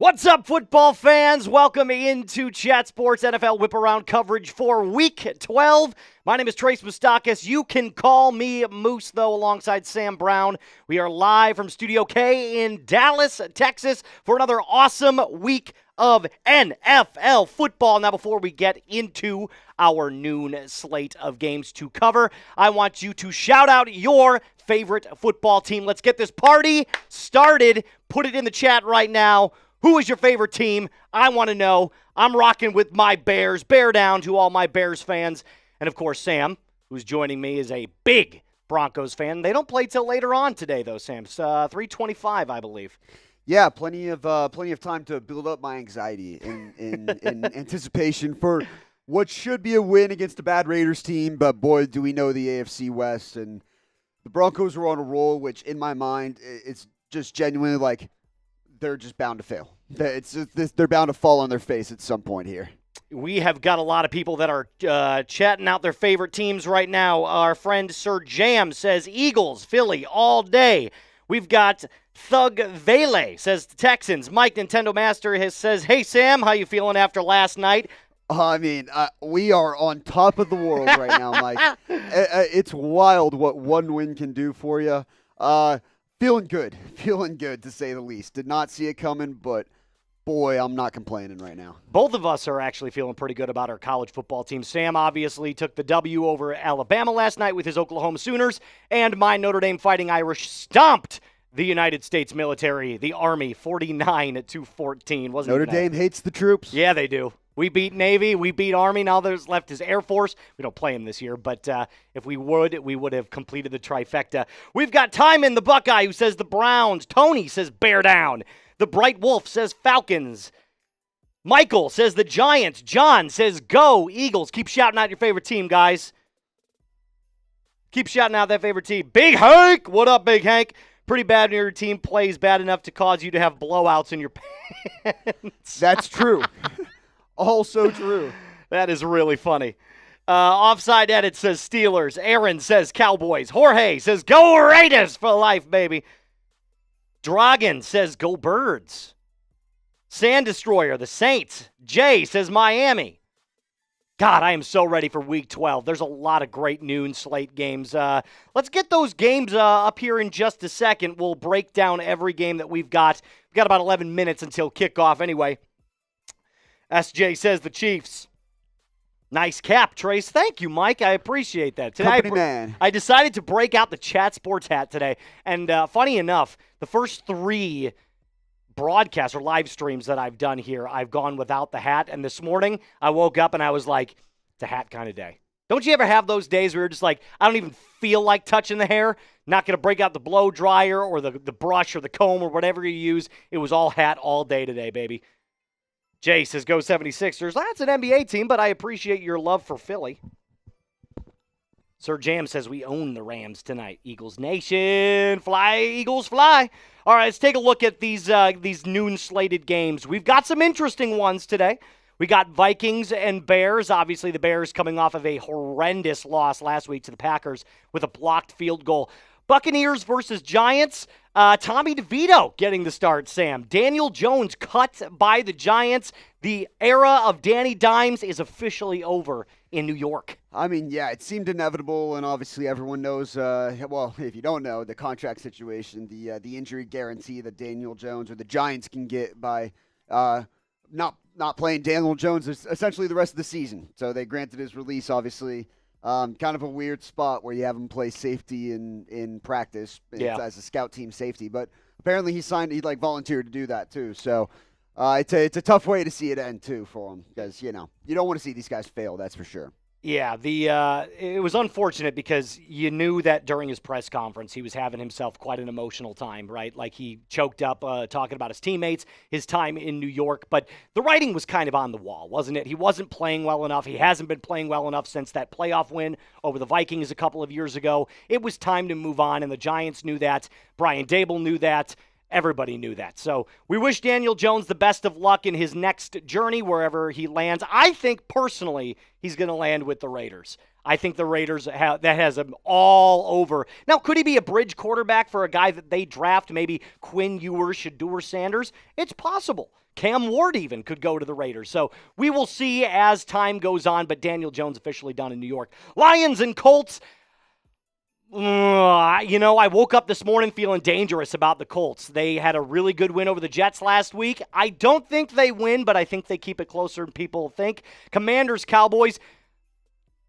What's up, football fans? Welcome into Chat Sports NFL Whip Around coverage for Week 12. My name is Trace Moustakas. You can call me Moose, though, alongside Sam Brown. We are live from Studio K in Dallas, Texas, for another awesome week of NFL football. Now, before we get into our noon slate of games to cover, I want you to shout out your favorite football team. Let's get this party started. Put it in the chat right now. Who is your favorite team? I want to know. I'm rocking with my Bears. Bear down to all my Bears fans. And, of course, Sam, who's joining me, is a big Broncos fan. They don't play till later on today, though, Sam. It's 3:25, I believe. Yeah, plenty of time to build up my anxiety in anticipation for what should be a win against a bad Raiders team. But, boy, do we know the AFC West. And the Broncos are on a roll, which, in my mind, it's just genuinely like – they're just bound to fail. They're bound to fall on their face at some point here. We have got a lot of people that are chatting out their favorite teams right now. Our friend Sir Jam says Eagles, Philly, all day. We've got Thug Vele says the Texans. Mike Nintendo Master says, hey, Sam, how you feeling after last night? We are on top of the world right now, Mike. It's wild what one win can do for you. Feeling good to say the least. Did not see it coming, but boy, I'm not complaining right now. Both of us are actually feeling pretty good about our college football team. Sam obviously took the W over Alabama last night with his Oklahoma Sooners, and my Notre Dame Fighting Irish stomped the United States military, the Army, 49-14. Notre Dame hates the troops. Yeah, they do. We beat Navy, we beat Army, now there's left is Air Force. We don't play him this year, but if we would have completed the trifecta. We've got Timon, the Buckeye, who says the Browns. Tony says bear down. The Bright Wolf says Falcons. Michael says the Giants. John says go Eagles. Keep shouting out your favorite team, guys. Keep shouting out that favorite team. Big Hank! What up, Big Hank? Pretty bad when your team plays bad enough to cause you to have blowouts in your pants. That's true. Also true. That is really funny. Offside edit says Steelers. Aaron says Cowboys. Jorge says go Raiders for life, baby. Dragon says go Birds. Sand Destroyer, the Saints. Jay says Miami. God, I am so ready for Week 12. There's a lot of great noon slate games. Let's get those games up here in just a second. We'll break down every game that we've got. We've got about 11 minutes until kickoff anyway. SJ says the Chiefs. Nice cap, Trace. Thank you, Mike. I appreciate that. Today, I decided to break out the Chat Sports hat today. And funny enough, the first 3 broadcasts or live streams that I've done here, I've gone without the hat. And this morning, I woke up and I was like, it's a hat kind of day. Don't you ever have those days where you're just like, I don't even feel like touching the hair? Not going to break out the blow dryer or the brush or the comb or whatever you use. It was all hat all day today, baby. Jay says, go 76ers. That's an NBA team, but I appreciate your love for Philly. Sir Jam says, we own the Rams tonight. Eagles Nation. Fly, Eagles, fly. All right, let's take a look at these noon-slated games. We've got some interesting ones today. We got Vikings and Bears. Obviously, the Bears coming off of a horrendous loss last week to the Packers with a blocked field goal. Buccaneers versus Giants. Tommy DeVito getting the start, Sam. Daniel Jones cut by the Giants. The era of Danny Dimes is officially over in New York. I mean, yeah, it seemed inevitable, and obviously everyone knows, well, if you don't know, the contract situation, the injury guarantee that Daniel Jones or the Giants can get by not playing Daniel Jones essentially the rest of the season. So they granted his release, obviously. Kind of a weird spot where you have him play safety in practice as a scout team safety. But apparently he volunteered to do that too. So it's a tough way to see it end too for him because, you don't want to see these guys fail, that's for sure. Yeah, it was unfortunate because you knew that during his press conference he was having himself quite an emotional time, right? Like he choked up talking about his teammates, his time in New York, but the writing was kind of on the wall, wasn't it? He wasn't playing well enough. He hasn't been playing well enough since that playoff win over the Vikings a couple of years ago. It was time to move on, and the Giants knew that. Brian Daboll knew that. Everybody knew that. So we wish Daniel Jones the best of luck in his next journey wherever he lands. I think personally he's going to land with the Raiders. I think the Raiders that has him all over. Now, could he be a bridge quarterback for a guy that they draft, maybe Quinn Ewers, Shedeur Sanders? It's possible. Cam Ward even could go to the Raiders. So we will see as time goes on, but Daniel Jones officially done in New York. Lions and Colts. I woke up this morning feeling dangerous about the Colts. They had a really good win over the Jets last week. I don't think they win, but I think they keep it closer than people think. Commanders, Cowboys.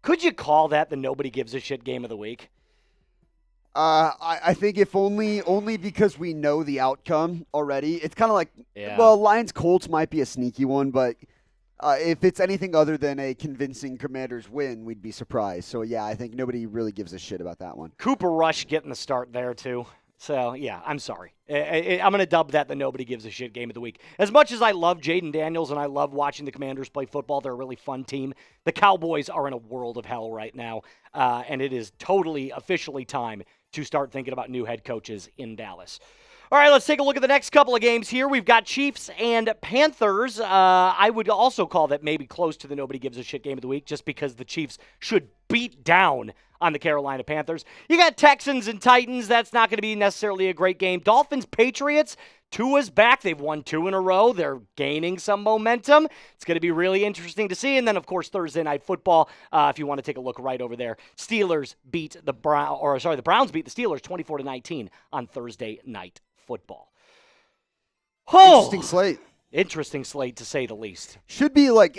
Could you call that the nobody gives a shit game of the week? I think if only because we know the outcome already. It's kind of like, well, Lions-Colts might be a sneaky one, but if it's anything other than a convincing Commanders win, we'd be surprised. So, yeah, I think nobody really gives a shit about that one. Cooper Rush getting the start there, too. So, yeah, I'm sorry. I'm going to dub that the nobody gives a shit game of the week. As much as I love Jayden Daniels and I love watching the Commanders play football, they're a really fun team. The Cowboys are in a world of hell right now, and it is totally, officially time to start thinking about new head coaches in Dallas. All right, let's take a look at the next couple of games here. We've got Chiefs and Panthers. I would also call that maybe close to the nobody gives a shit game of the week just because the Chiefs should beat down on the Carolina Panthers. You got Texans and Titans. That's not going to be necessarily a great game. Dolphins, Patriots. Tua's back. They've won 2 in a row. They're gaining some momentum. It's going to be really interesting to see. And then, of course, Thursday Night Football, if you want to take a look right over there. The Browns beat the Steelers 24-19 on Thursday Night Football. Interesting slate. Interesting slate, to say the least. Should be like,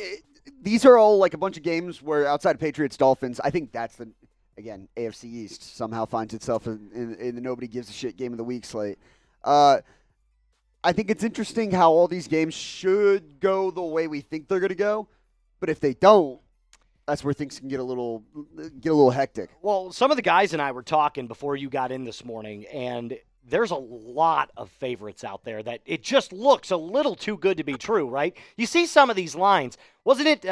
these are all like a bunch of games where outside of Patriots, Dolphins, I think that's again, AFC East somehow finds itself in the nobody gives a shit game of the week slate. I think it's interesting how all these games should go the way we think they're going to go, but if they don't, that's where things can get a little hectic. Well, some of the guys and I were talking before you got in this morning, and there's a lot of favorites out there that it just looks a little too good to be true, right? You see some of these lines. Wasn't it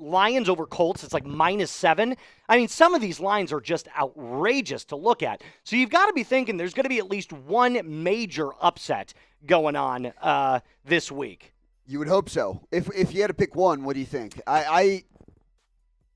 Lions over Colts? It's like -7. I mean, some of these lines are just outrageous to look at. So you've got to be thinking there's going to be at least one major upset going on this week. You would hope so. If you had to pick one, what do you think? I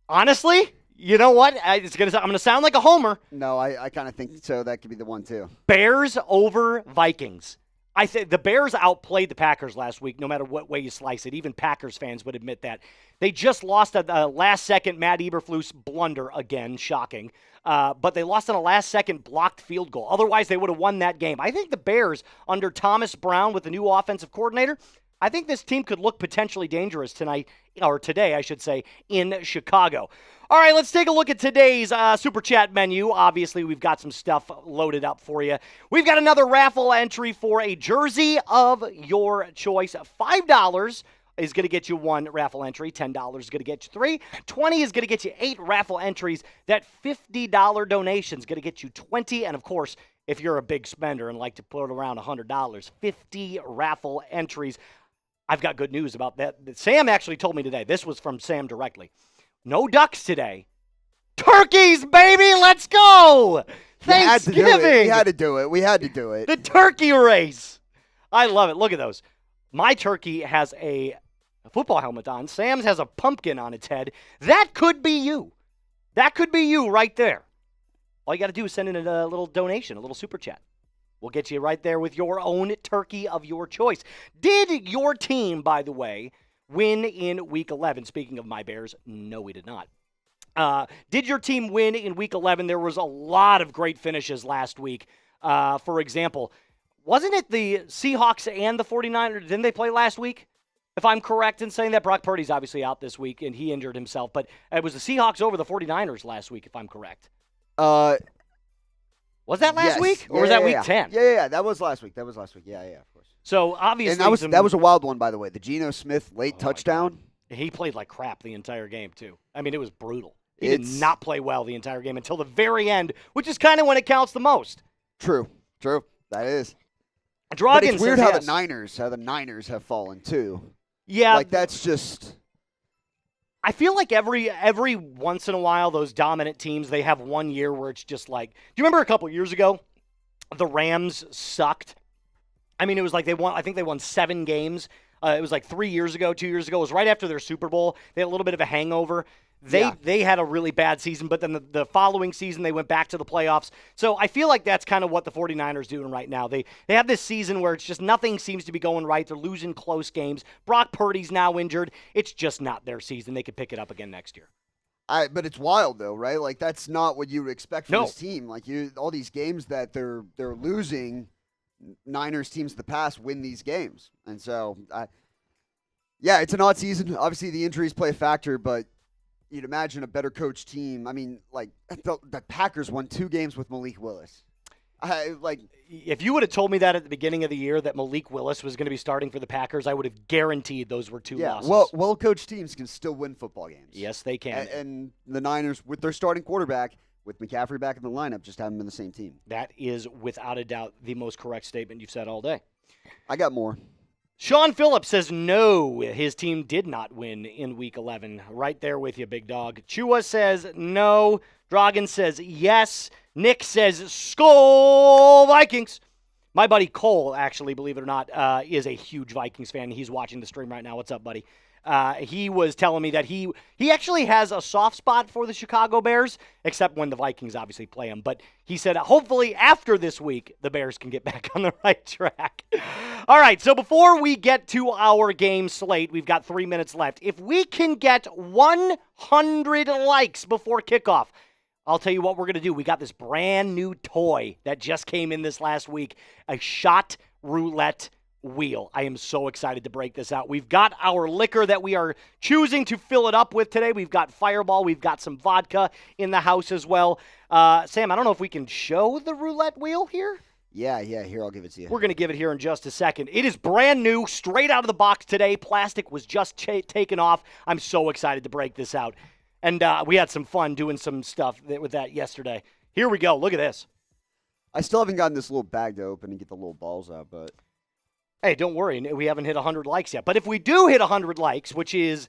honestly, you know what? I'm going to sound like a homer. No, I kind of think so. That could be the one too. Bears over Vikings. I think the Bears outplayed the Packers last week, no matter what way you slice it. Even Packers fans would admit that. They just lost a last-second Matt Eberflus blunder again, shocking. But they lost on a last-second blocked field goal. Otherwise, they would have won that game. I think the Bears, under Thomas Brown with the new offensive coordinator, I think this team could look potentially dangerous today, I should say, in Chicago. All right, let's take a look at today's Super Chat menu. Obviously, we've got some stuff loaded up for you. We've got another raffle entry for a jersey of your choice. $5 is going to get you 1 raffle entry. $10 is going to get you 3. $20 is going to get you 8 raffle entries. That $50 donation is going to get you 20. And, of course, if you're a big spender and like to put around $100, 50 raffle entries. I've got good news about that. Sam actually told me today. This was from Sam directly. No ducks today. Turkeys, baby, let's go! Thanksgiving! We had to do it. The turkey race. I love it. Look at those. My turkey has a football helmet on. Sam's has a pumpkin on its head. That could be you. That could be you right there. All you got to do is send in a little donation, a little super chat. We'll get you right there with your own turkey of your choice. Did your team, by the way, win in Week 11? Speaking of my Bears, no, we did not. Did your team win in Week 11? There was a lot of great finishes last week. For example, wasn't it the Seahawks and the 49ers? Didn't they play last week? If I'm correct in saying that. Brock Purdy's obviously out this week, and he injured himself. But it was the Seahawks over the 49ers last week, if I'm correct. Was that last week? Or was that week 10? Yeah. That was last week. Yeah, of course. So, obviously. And that was a wild one, by the way. The Geno Smith late touchdown. He played like crap the entire game, too. I mean, it was brutal. He did not play well the entire game until the very end, which is kind of when it counts the most. True. That is. But it's weird how the Niners have fallen, too. Yeah. Like, that's just. I feel like every once in a while, those dominant teams, they have one year where it's just like, do you remember a couple years ago, the Rams sucked? I mean, it was like I think they won 7 games. It was like 3 years ago, 2 years ago. It was right after their Super Bowl. They had a little bit of a hangover. They had a really bad season, but then the following season they went back to the playoffs. So I feel like that's kind of what the 49ers doing right now. They have this season where it's just nothing seems to be going right. They're losing close games. Brock Purdy's now injured. It's just not their season. They could pick it up again next year. But it's wild though, right? Like that's not what you would expect from No. this team. Like all these games that they're losing, Niners teams of the past win these games, and so yeah, it's an odd season. Obviously, the injuries play a factor, but you'd imagine a better coached team. I mean, like the Packers won 2 games with Malik Willis. If you would have told me that at the beginning of the year that Malik Willis was going to be starting for the Packers, I would have guaranteed those were 2 losses. Well-coached teams can still win football games. Yes, they can. And the Niners, with their starting quarterback, with McCaffrey back in the lineup, just haven't been the same team. That is, without a doubt, the most correct statement you've said all day. I got more. Sean Phillips says no, his team did not win in Week 11. Right there with you, big dog. Chua says no. Dragon says yes. Nick says Skol Vikings. My buddy Cole, actually, believe it or not, is a huge Vikings fan. He's watching the stream right now. What's up, buddy? He was telling me that he actually has a soft spot for the Chicago Bears, except when the Vikings obviously play them. But he said hopefully after this week, the Bears can get back on the right track. All right, so before we get to our game slate, we've got 3 minutes left. If we can get 100 likes before kickoff, I'll tell you what we're going to do. We got this brand new toy that just came in this last week, a shot roulette wheel. I am so excited to break this out. We've got our liquor that we are choosing to fill it up with today. We've got Fireball. We've got some vodka in the house as well. Sam, I don't know if we can show the roulette wheel here. Yeah, here, I'll give it to you. We're going to give it here in just a second. It is brand new, straight out of the box today. Plastic was just taken off. I'm so excited to break this out. And we had some fun doing some stuff with that yesterday. Here we go. Look at this. I still haven't gotten this little bag to open and get the little balls out, but... Hey, don't worry. We haven't hit 100 likes yet. But if we do hit 100 likes, which is,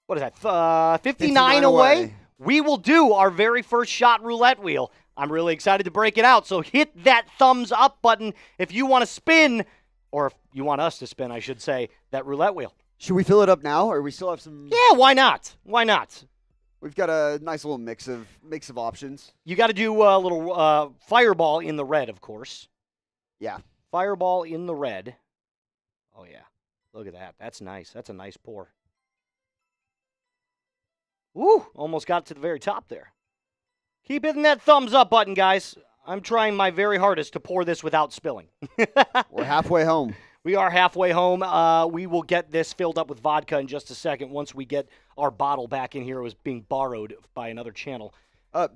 what is that, 59 away, we will do our very first shot roulette wheel. I'm really excited to break it out. So hit that thumbs up button if you want to spin, or if you want us to spin, I should say, that roulette wheel. Should we fill it up now, or we still have some... Yeah, why not? Why not? We've got a nice little mix of options. You got to do a little Fireball in the red, of course. Yeah. Fireball in the red. Oh, yeah. Look at that. That's nice. That's a nice pour. Woo! Almost got to the very top there. Keep hitting that thumbs up button, guys. I'm trying my very hardest to pour this without spilling. We're halfway home. We are halfway home. We will get this filled up with vodka in just a second once we get our bottle back in here. It was being borrowed by another channel.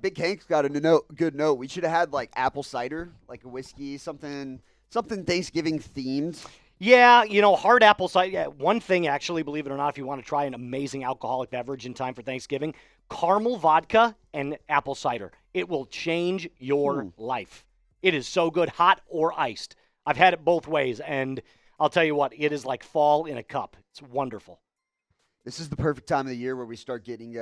Big Hank's got a good note. We should have had like apple cider, like a whiskey, something Thanksgiving themed. Yeah, hard apple cider. Yeah, one thing, actually, believe it or not, if you want to try an amazing alcoholic beverage in time for Thanksgiving, caramel vodka and apple cider. It will change your life. It is so good, hot or iced. I've had it both ways, and I'll tell you what, it is like fall in a cup. It's wonderful. This is the perfect time of the year where we start getting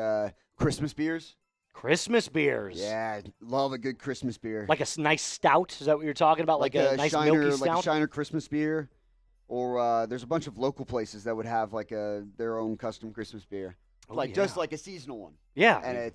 Christmas beers. Christmas beers. Yeah, love a good Christmas beer. Like a nice stout? Is that what you're talking about? Like a nice Shiner, milky stout? like a Shiner Christmas beer. Or there's a bunch of local places that would have like their own custom Christmas beer. Just like a seasonal one. Yeah. And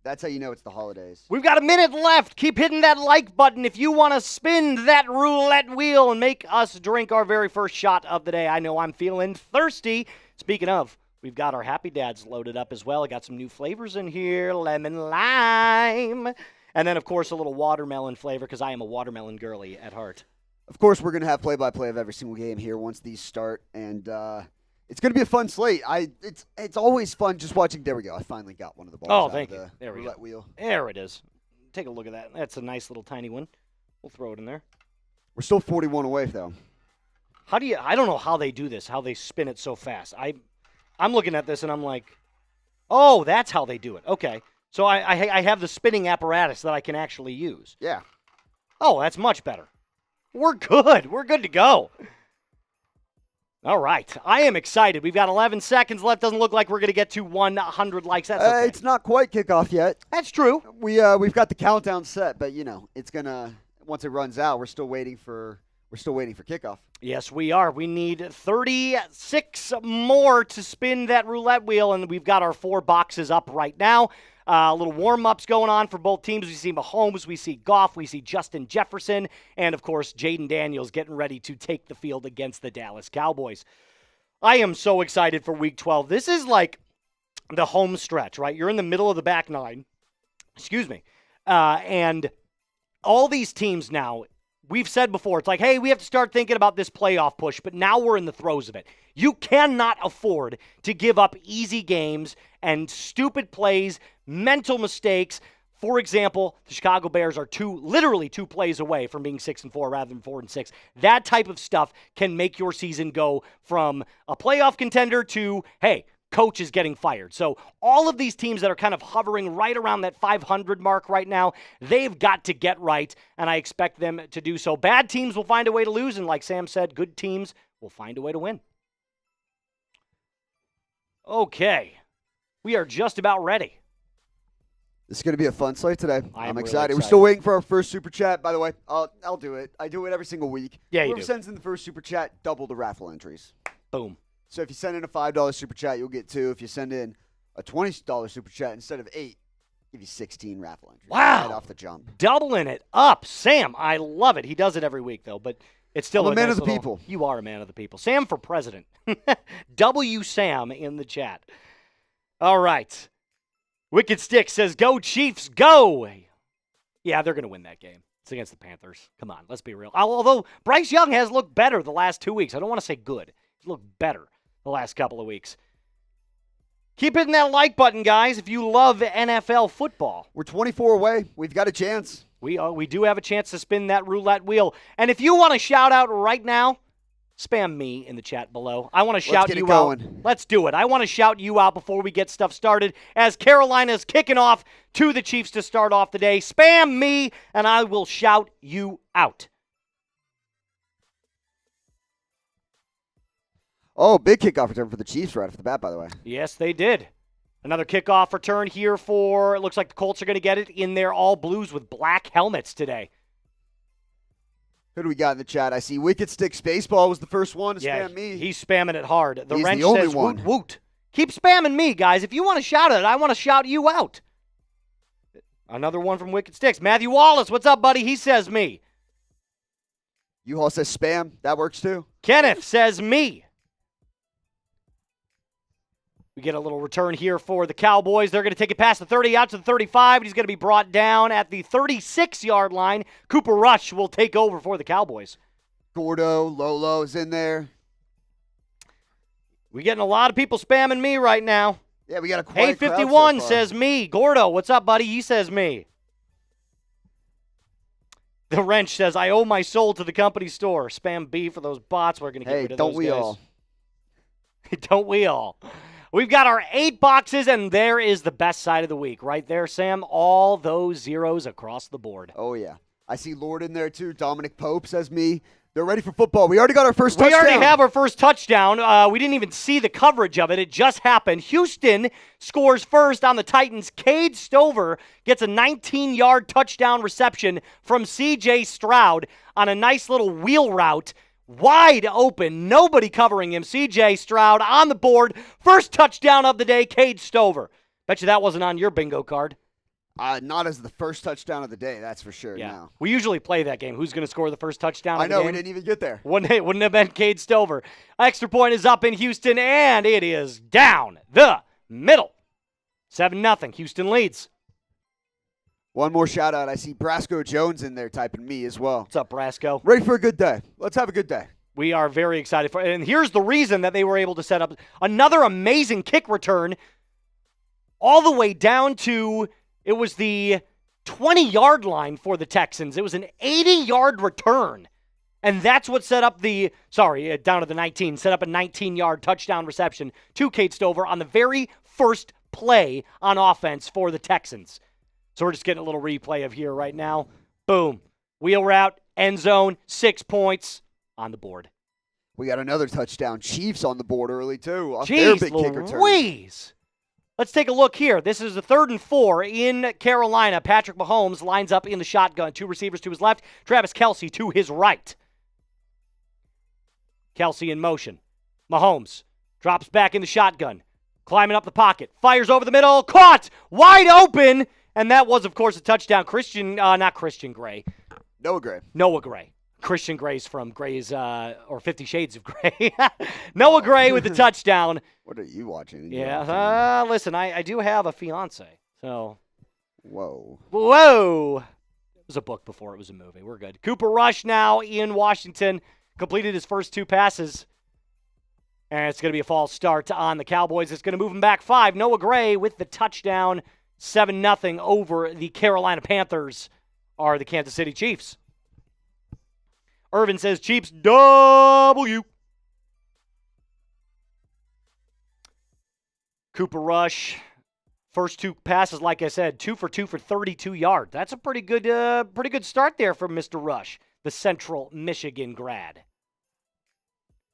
that's how you know it's the holidays. We've got a minute left. Keep hitting that like button if you want to spin that roulette wheel and make us drink our very first shot of the day. I know I'm feeling thirsty. Speaking of, we've got our Happy Dads loaded up as well. I got some new flavors in here, lemon lime. And then, of course, a little watermelon flavor because I am a watermelon girly at heart. Of course, we're going to have play-by-play of every single game here once these start, and it's going to be a fun slate. It's always fun just watching. There we go. I finally got one of the balls out thank of you. There we roulette go. Wheel. There it is. Take a look at that. That's a nice little tiny one. We'll throw it in there. We're still 41 away, though. I don't know how they do this, how they spin it so fast. I'm looking at this, and I'm like, oh, that's how they do it. Okay. So I have the spinning apparatus that I can actually use. Yeah. Oh, that's much better. We're good. We're good to go. All right. I am excited. We've got 11 seconds left. Doesn't look like we're going to get to 100 likes. That's okay. It's not quite kickoff yet. That's true. We've got the countdown set, but it's gonna once it runs out, we're still waiting for We're still waiting for kickoff. Yes, we are. We need 36 more to spin that roulette wheel, and we've got our 4 boxes up right now. Little warm-ups going on for both teams. We see Mahomes, we see Goff, we see Justin Jefferson, and, of course, Jayden Daniels getting ready to take the field against the Dallas Cowboys. I am so excited for Week 12. This is like the home stretch, right? You're in the middle of the back nine. Excuse me. And all these teams now, we've said before, it's like, hey, we have to start thinking about this playoff push, but now we're in the throes of it. You cannot afford to give up easy games and stupid plays, mental mistakes. For example, the Chicago Bears are literally two plays away from being 6-4 rather than 4-6. That type of stuff can make your season go from a playoff contender to, hey, coach is getting fired. So all of these teams that are kind of hovering right around that 500 mark right now, they've got to get right, and I expect them to do so. Bad teams will find a way to lose, and like Sam said, good teams will find a way to win. Okay, we are just about ready. This is going to be a fun slate today. I'm really excited. We're still waiting for our first super chat. By the way, I'll do it. I do it every single week. Yeah, Whoever sends in the first super chat, double the raffle entries. Boom. So if you send in a $5 super chat, you'll get 2. If you send in a $20 super chat instead of 8, give you 16 raffle entries. Wow. Right off the jump. Doubling it up. Sam, I love it. He does it every week, though, but it's still I'm a man nice of the people. You are a man of the people. Sam for president. W Sam in the chat. All right. Wicked Stick says, go Chiefs, go. Yeah, they're going to win that game. It's against the Panthers. Come on, let's be real. Although Bryce Young has looked better the last 2 weeks. I don't want to say good. He's looked better the last couple of weeks. Keep hitting that like button, guys, if you love NFL football. We're 24 away. We've got a chance. We do have a chance to spin that roulette wheel. And if you want to shout out right now, spam me in the chat below. I want to shout you out. Let's do it. I want to shout you out before we get stuff started as Carolina's kicking off to the Chiefs to start off the day. Spam me, and I will shout you out. Oh, big kickoff return for the Chiefs right off the bat, by the way. Yes, they did. Another kickoff return here for, it looks like the Colts are going to get it in their all blues with black helmets today. Who do we got in the chat? I see Wicked Stick Spaceball was the first one to spam me. He's spamming it hard. He's Wrench the only says, one. woot, woot. Keep spamming me, guys. If you want to shout it, I want to shout you out. Another one from Wicked Sticks. Matthew Wallace, what's up, buddy? He says me. U-Haul says spam. That works too. Kenneth says me. We get a little return here for the Cowboys. They're going to take it past the 30 out to the 35. And he's going to be brought down at the 36-yard line. Cooper Rush will take over for the Cowboys. Gordo, Lolo's in there. We're getting a lot of people spamming me right now. Yeah, we got a quiet crowd 851 so far. says me. Gordo, what's up, buddy? He says me. The Wrench says, I owe my soul to the company store. Spam B for those bots. We're going to get rid of those guys. Don't we all? Don't we all? We've got our 8 boxes, and there is the best side of the week. Right there, Sam. All those zeros across the board. Oh, yeah. I see Lord in there, too. Dominic Pope says me. They're ready for football. We already got our first touchdown. We already have our first touchdown. We didn't even see the coverage of it. It just happened. Houston scores first on the Titans. Cade Stover gets a 19-yard touchdown reception from C.J. Stroud on a nice little wheel route. Wide open, nobody covering him. C.J. Stroud on the board. First touchdown of the day, Cade Stover. Bet you that wasn't on your bingo card. Not as the first touchdown of the day, that's for sure. Yeah. No. We usually play that game. Who's going to score the first touchdown of the game? We didn't even get there. Wouldn't have been Cade Stover. Extra point is up in Houston, and it is down the middle. 7-0. Houston leads. One more shout out. I see Brasco Jones in there typing me as well. What's up, Brasco? Ready for a good day. Let's have a good day. We are very excited for it. And here's the reason that they were able to set up another amazing kick return all the way down to, it was the 20-yard line for the Texans. It was an 80-yard return. And that's what set up down to the 19, set up a 19-yard touchdown reception to Cade Stover on the very first play on offense for the Texans. So we're just getting a little replay of here right now. Boom. Wheel route, end zone, 6 points on the board. We got another touchdown. Chiefs on the board early, too. Jeez Louise. Let's take a look here. This is the 3rd and 4 in Carolina. Patrick Mahomes lines up in the shotgun. 2 receivers to his left. Travis Kelce to his right. Kelsey in motion. Mahomes drops back in the shotgun. Climbing up the pocket. Fires over the middle. Caught! Wide open! And that was, of course, a touchdown. Not Christian Gray. Noah Gray. Noah Gray. Christian Gray's from Gray's, or 50 Shades of Gray. Noah Gray with the touchdown. What are you watching? Yeah, listen, I do have a fiance, so. Whoa. It was a book before it was a movie. We're good. Cooper Rush now in Washington. Completed his first 2 passes. And it's going to be a false start on the Cowboys. It's going to move him back 5. Noah Gray with the touchdown. 7-0 over the Carolina Panthers are the Kansas City Chiefs. Irvin says Chiefs W. Cooper Rush, first 2 passes, like I said, 2 for 2 for 32 yards. That's a pretty good start there from Mr. Rush, the Central Michigan grad.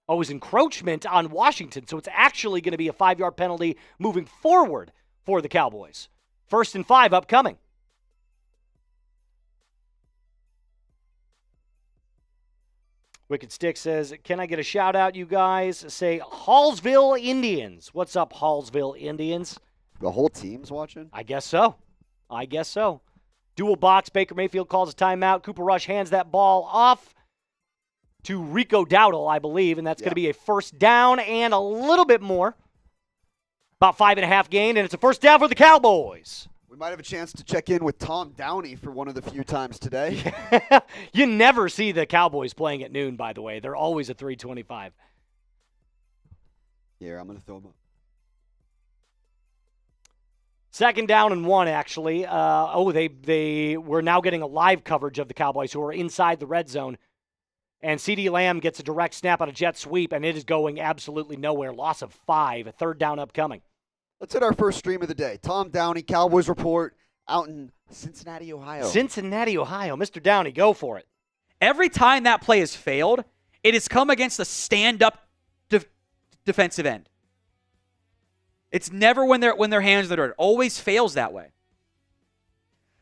Oh, it was encroachment on Washington, so it's actually going to be a 5-yard penalty moving forward for the Cowboys. 1st and 5 upcoming. Wicked Stick says, can I get a shout out, you guys? Say, Hallsville Indians. What's up, Hallsville Indians? The whole team's watching? I guess so. Dual box. Baker Mayfield calls a timeout. Cooper Rush hands that ball off to Rico Dowdle, I believe, and that's going to be a 1st down and a little bit more. About 5.5 gained, and it's a 1st down for the Cowboys. We might have a chance to check in with Tom Downey for one of the few times today. You never see the Cowboys playing at noon, by the way. They're always at 3:25. Here, I'm going to throw them up. 2nd down and 1, actually. They were now getting a live coverage of the Cowboys who are inside the red zone. And CeeDee Lamb gets a direct snap on a jet sweep, and it is going absolutely nowhere. Loss of 5. A 3rd down upcoming. Let's hit our first stream of the day. Tom Downey, Cowboys Report, out in Cincinnati, Ohio. Cincinnati, Ohio. Mr. Downey, go for it. Every time that play has failed, it has come against a stand-up defensive end. It's never when their hands are in the dirt. It always fails that way.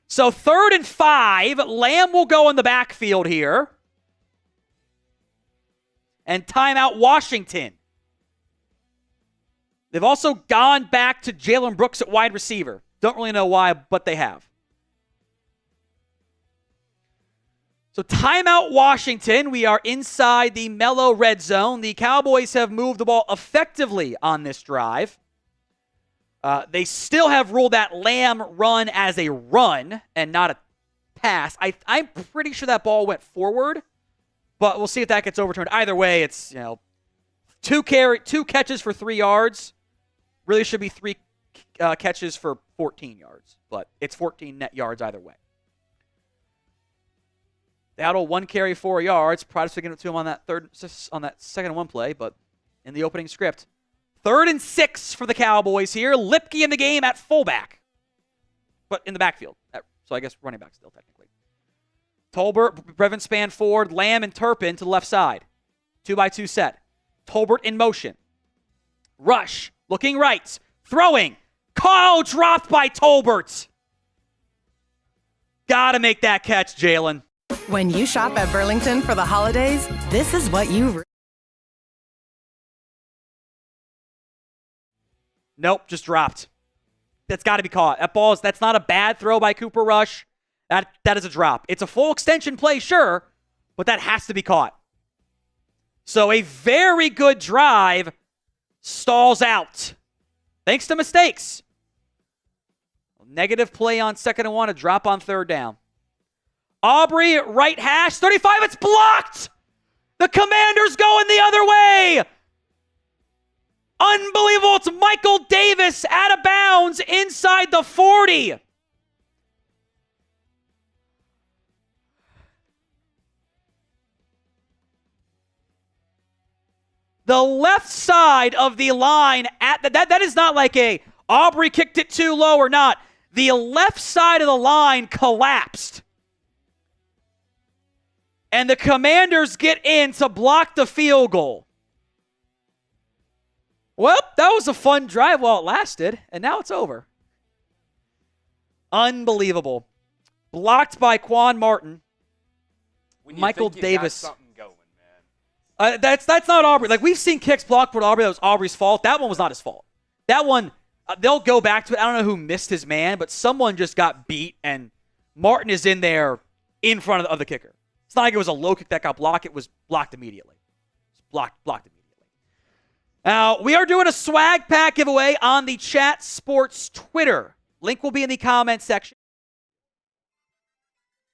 So 3rd and 5, Lamb will go in the backfield here. And timeout Washington. They've also gone back to Jalen Brooks at wide receiver. Don't really know why, but they have. So timeout Washington. We are inside the mellow red zone. The Cowboys have moved the ball effectively on this drive. They still have ruled that Lamb run as a run and not a pass. I'm pretty sure that ball went forward, but we'll see if that gets overturned. Either way, it's 2 catches for 3 yards. Really should be 3 catches for 14 yards, but it's 14 net yards either way. Dowdle 1 carry 4 yards. Probably sticking it to him on that 2nd and 1 play, but in the opening script. 3rd and 6 for the Cowboys here. Lipke in the game at fullback, but in the backfield. So I guess running back still technically. Tolbert, Brevin span forward. Lamb and Turpin to the left side. 2-by-2 set. Tolbert in motion. Rush. Looking right. Throwing. Call dropped by Tolbert. Gotta make that catch, Jalen. When you shop at Burlington for the holidays, this is what you... Nope, just dropped. That's got to be caught. That's not a bad throw by Cooper Rush. That is a drop. It's a full extension play, sure, but that has to be caught. So a very good drive stalls out. Thanks to mistakes. Negative play on 2nd and 1, a drop on 3rd down. Aubrey, right hash, 35, it's blocked! The Commanders going the other way! Unbelievable, it's Michael Davis out of bounds inside the 40. The left side of the line, that is not like a Aubrey kicked it too low or not. The left side of the line collapsed. And the Commanders get in to block the field goal. Well, that was a fun drive while it lasted, and now it's over. Unbelievable. Blocked by Quan Martin. When you Michael think you got Davis. something going, man. That's not Aubrey. Like, we've seen kicks blocked for Aubrey. That was Aubrey's fault. That one was not his fault. That one, they'll go back to it. I don't know who missed his man, but someone just got beat, and Martin is in there in front of the kicker. It's not like it was a low kick that got blocked. It was blocked immediately. Blocked immediately. Now, we are doing a swag pack giveaway on the Chat Sports Twitter. Link will be in the comments section.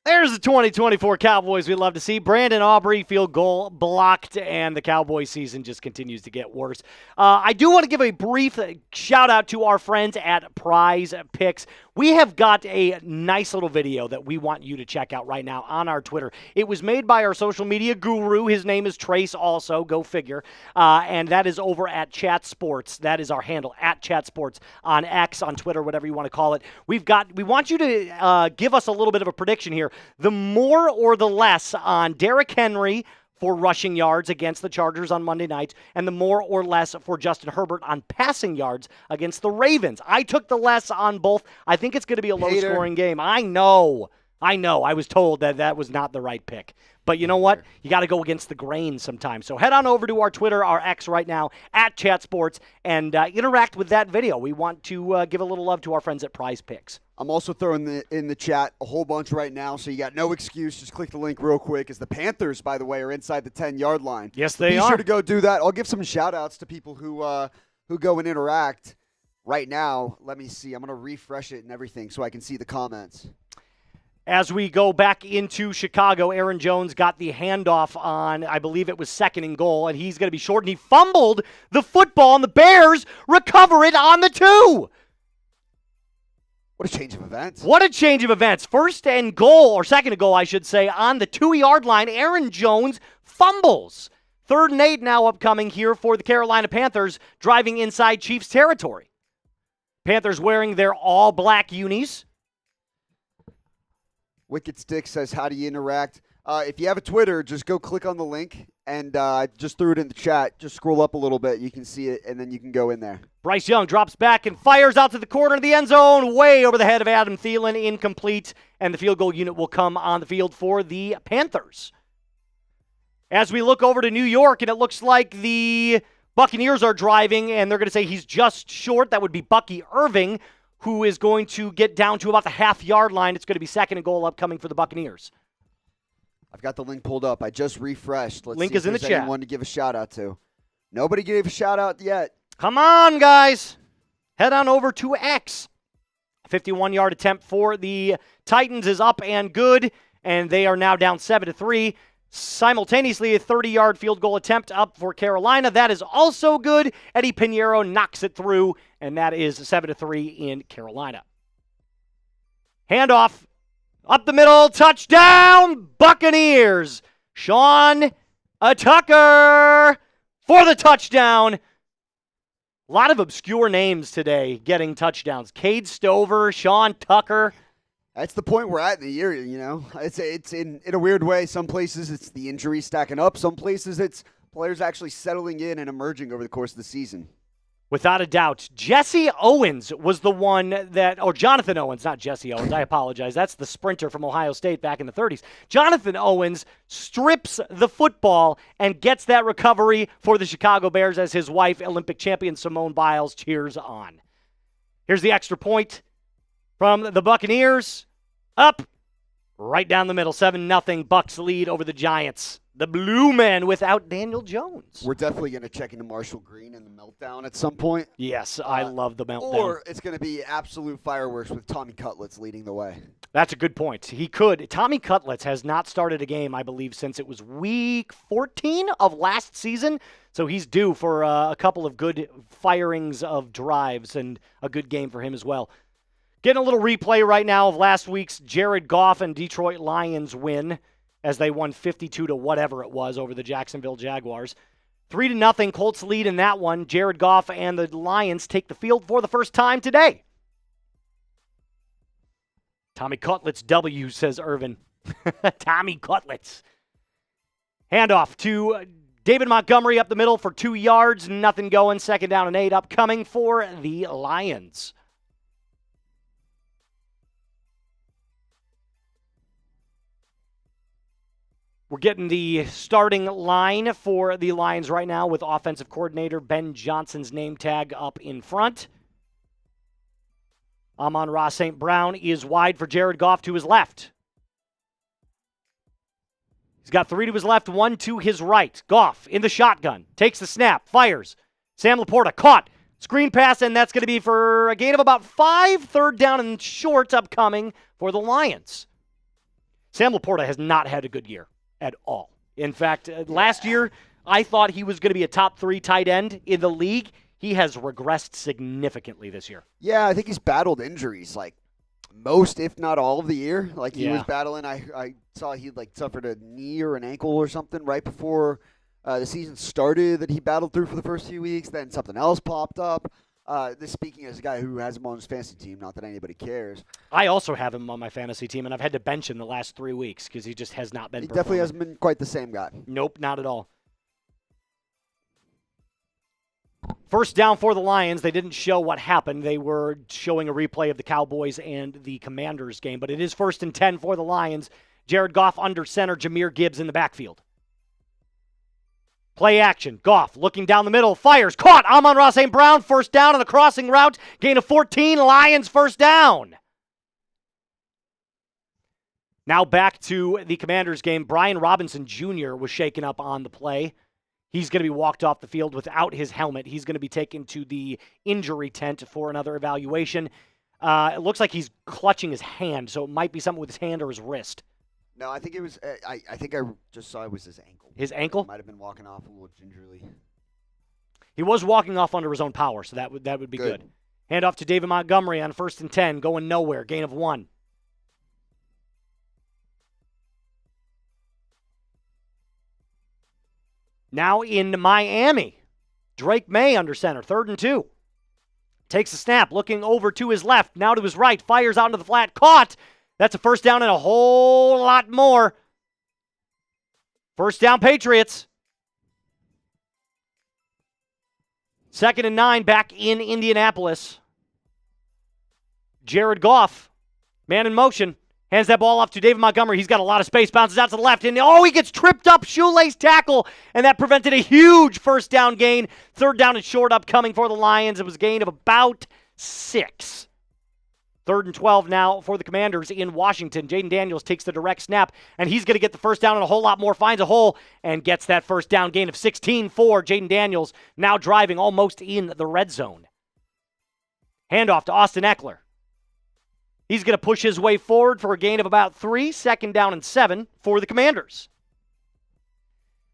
There's the 2024 Cowboys we love to see. Brandon Aubrey field goal blocked, and the Cowboys season just continues to get worse. I do want to give a brief shout out to our friends at Prize Picks. We have got a nice little video that we want you to check out right now on our Twitter. It was made by our social media guru. His name is Trace also, go figure. And that is over at Chat Sports. That is our handle, at Chat Sports, on X, on Twitter, whatever you want to call it. We want you to give us a little bit of a prediction here. The more or the less on Derrick Henry for rushing yards against the Chargers on Monday night, and the more or less for Justin Herbert on passing yards against the Ravens. I took the less on both. I think it's going to be a low-scoring game. I know. I was told that was not the right pick. But you know what? You got to go against the grain sometimes. So head on over to our Twitter, our X right now, at Chat Sports, and interact with that video. We want to give a little love to our friends at Prize Picks. I'm also throwing in the chat a whole bunch right now, so you got no excuse. Just click the link real quick, as the Panthers, by the way, are inside the 10-yard line. Yes, they are. Be sure to go do that. I'll give some shout-outs to people who go and interact right now. Let me see. I'm going to refresh it and everything so I can see the comments. As we go back into Chicago, Aaron Jones got the handoff on, I believe it was 2nd and goal, and he's going to be short, and he fumbled the football, and the Bears recover it on the 2. What a change of events. What a change of events. 1st and goal, or 2nd and goal, I should say, on the 2-yard line. Aaron Jones fumbles. 3rd and 8 now upcoming here for the Carolina Panthers, driving inside Chiefs territory. Panthers wearing their all-black unis. Wicked Stick says, how do you interact? If you have a Twitter, just go click on the link, and I just threw it in the chat. Just scroll up a little bit. You can see it, and then you can go in there. Bryce Young drops back and fires out to the corner of the end zone, way over the head of Adam Thielen, incomplete, and the field goal unit will come on the field for the Panthers. As we look over to New York, and it looks like the Buccaneers are driving, and they're going to say he's just short. That would be Bucky Irving, who is going to get down to about the half-yard line. It's going to be 2nd and goal upcoming for the Buccaneers. I've got the link pulled up. I just refreshed. Let's link see is if in the there's chat. anyone to give a shout-out to. Nobody gave a shout-out yet. Come on, guys. Head on over to X. 51-yard attempt for the Titans is up and good, and they are now down 7-3. Simultaneously, a 30-yard field goal attempt up for Carolina. That is also good. Eddie Pinheiro knocks it through, and that is 7-3 in Carolina. Handoff. Up the middle. Touchdown, Buccaneers. Sean Tucker for the touchdown. A lot of obscure names today getting touchdowns. Cade Stover, Sean Tucker. That's the point we're at in the year, you know. It's in a weird way. Some places it's the injury stacking up. Some places it's players actually settling in and emerging over the course of the season. Without a doubt. Jesse Owens was the one that, or Jonathan Owens, not Jesse Owens, I apologize. That's the sprinter from Ohio State back in the 30s. Jonathan Owens strips the football and gets that recovery for the Chicago Bears as his wife, Olympic champion Simone Biles, cheers on. Here's the extra point from the Buccaneers. Up, right down the middle, 7-0 Bucs lead over the Giants. The Blue Men without Daniel Jones. We're definitely going to check into Marshall Green and the meltdown at some point. Yes, I love the meltdown. Or it's going to be absolute fireworks with Tommy Cutlets leading the way. That's a good point. He could. Tommy Cutlets has not started a game, I believe, since it was week 14 of last season. So he's due for a couple of good firings of drives and a good game for him as well. Getting a little replay right now of last week's Jared Goff and Detroit Lions win, as they won 52 to whatever it was over the Jacksonville Jaguars. 3-0 Colts lead in that one. Jared Goff and the Lions take the field for the first time today. Tommy Cutlets W, says Irvin. Tommy Cutlets. Handoff to David Montgomery up the middle for 2 yards. Nothing going. 2nd down and 8 upcoming for the Lions. We're getting the starting line for the Lions right now with offensive coordinator Ben Johnson's name tag up in front. Amon-Ra St. Brown is wide for Jared Goff to his left. He's got 3 to his left, 1 to his right. Goff in the shotgun, takes the snap, fires. Sam Laporta caught. Screen pass, and that's going to be for a gain of about 5. Third down and short upcoming for the Lions. Sam Laporta has not had a good year at all. In fact, last year, I thought he was going to be a top 3 tight end in the league. He has regressed significantly this year. Yeah, I think he's battled injuries like most, if not all of the year. Like he was battling. I saw he suffered a knee or an ankle or something right before the season started that he battled through for the first few weeks. Then something else popped up. This speaking as a guy who has him on his fantasy team, not that anybody cares. I also have him on my fantasy team, and I've had to bench him the last 3 weeks because he just has not been He performing. definitely hasn't been quite the same guy. Nope, not at all. First down for the Lions. They didn't show what happened. They were showing a replay of the Cowboys and the Commanders game, but it is 1st and 10 for the Lions. Jared Goff under center, Jahmyr Gibbs in the backfield. Play action. Goff looking down the middle, fires, caught. Amon-Ra St. Brown, first down on the crossing route. Gain of 14, Lions first down. Now back to the Commanders game. Brian Robinson Jr. was shaken up on the play. He's going to be walked off the field without his helmet. He's going to be taken to the injury tent for another evaluation. It looks like he's clutching his hand, so it might be something with his hand or his wrist. No, I think it was. I think I just saw it was his ankle. His ankle? He might have been walking off a little gingerly. He was walking off under his own power, so that would be good. Hand off to David Montgomery on 1st and 10, going nowhere. Gain of 1. Now in Miami, Drake Maye under center, 3rd and 2. Takes a snap, looking over to his left, now to his right, fires out into the flat, caught. That's a first down and a whole lot more. First down, Patriots. 2nd and 9 back in Indianapolis. Jared Goff, man in motion. Hands that ball off to David Montgomery. He's got a lot of space. Bounces out to the left. And, he gets tripped up. Shoelace tackle. And that prevented a huge first down gain. 3rd down and short upcoming for the Lions. It was a gain of about 6. 3rd and 12 now for the Commanders in Washington. Jayden Daniels takes the direct snap. And he's going to get the first down and a whole lot more. Finds a hole and gets that first down gain of 16 for Jayden Daniels. Now driving almost in the red zone. Handoff to Austin Eckler. He's going to push his way forward for a gain of about 3, 2nd down and 7 for the Commanders.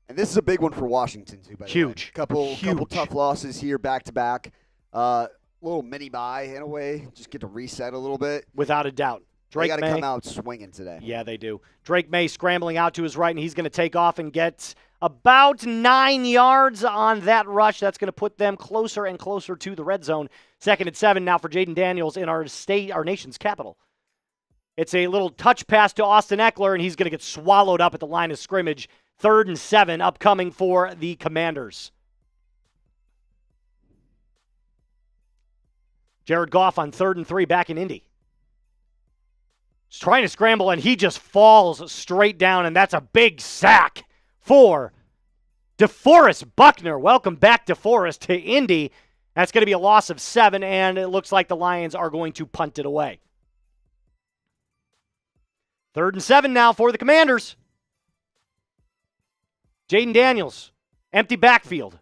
And this is a big one for Washington, too, by the way. Huge. Couple tough losses here back-to-back. Little mini-bye in a way. Just get to reset a little bit. Without a doubt. They got to come out swinging today. Yeah, they do. Drake Maye scrambling out to his right, and he's going to take off and get about 9 yards on that rush. That's going to put them closer and closer to the red zone. 2nd and 7 now for Jayden Daniels in our nation's capital. It's a little touch pass to Austin Eckler, and he's going to get swallowed up at the line of scrimmage. 3rd and 7 upcoming for the Commanders. Jared Goff on 3rd and 3 back in Indy. He's trying to scramble, and he just falls straight down, and that's a big sack for DeForest Buckner. Welcome back, DeForest, to Indy. That's going to be a loss of 7, and it looks like the Lions are going to punt it away. 3rd and 7 now for the Commanders. Jayden Daniels, empty backfield.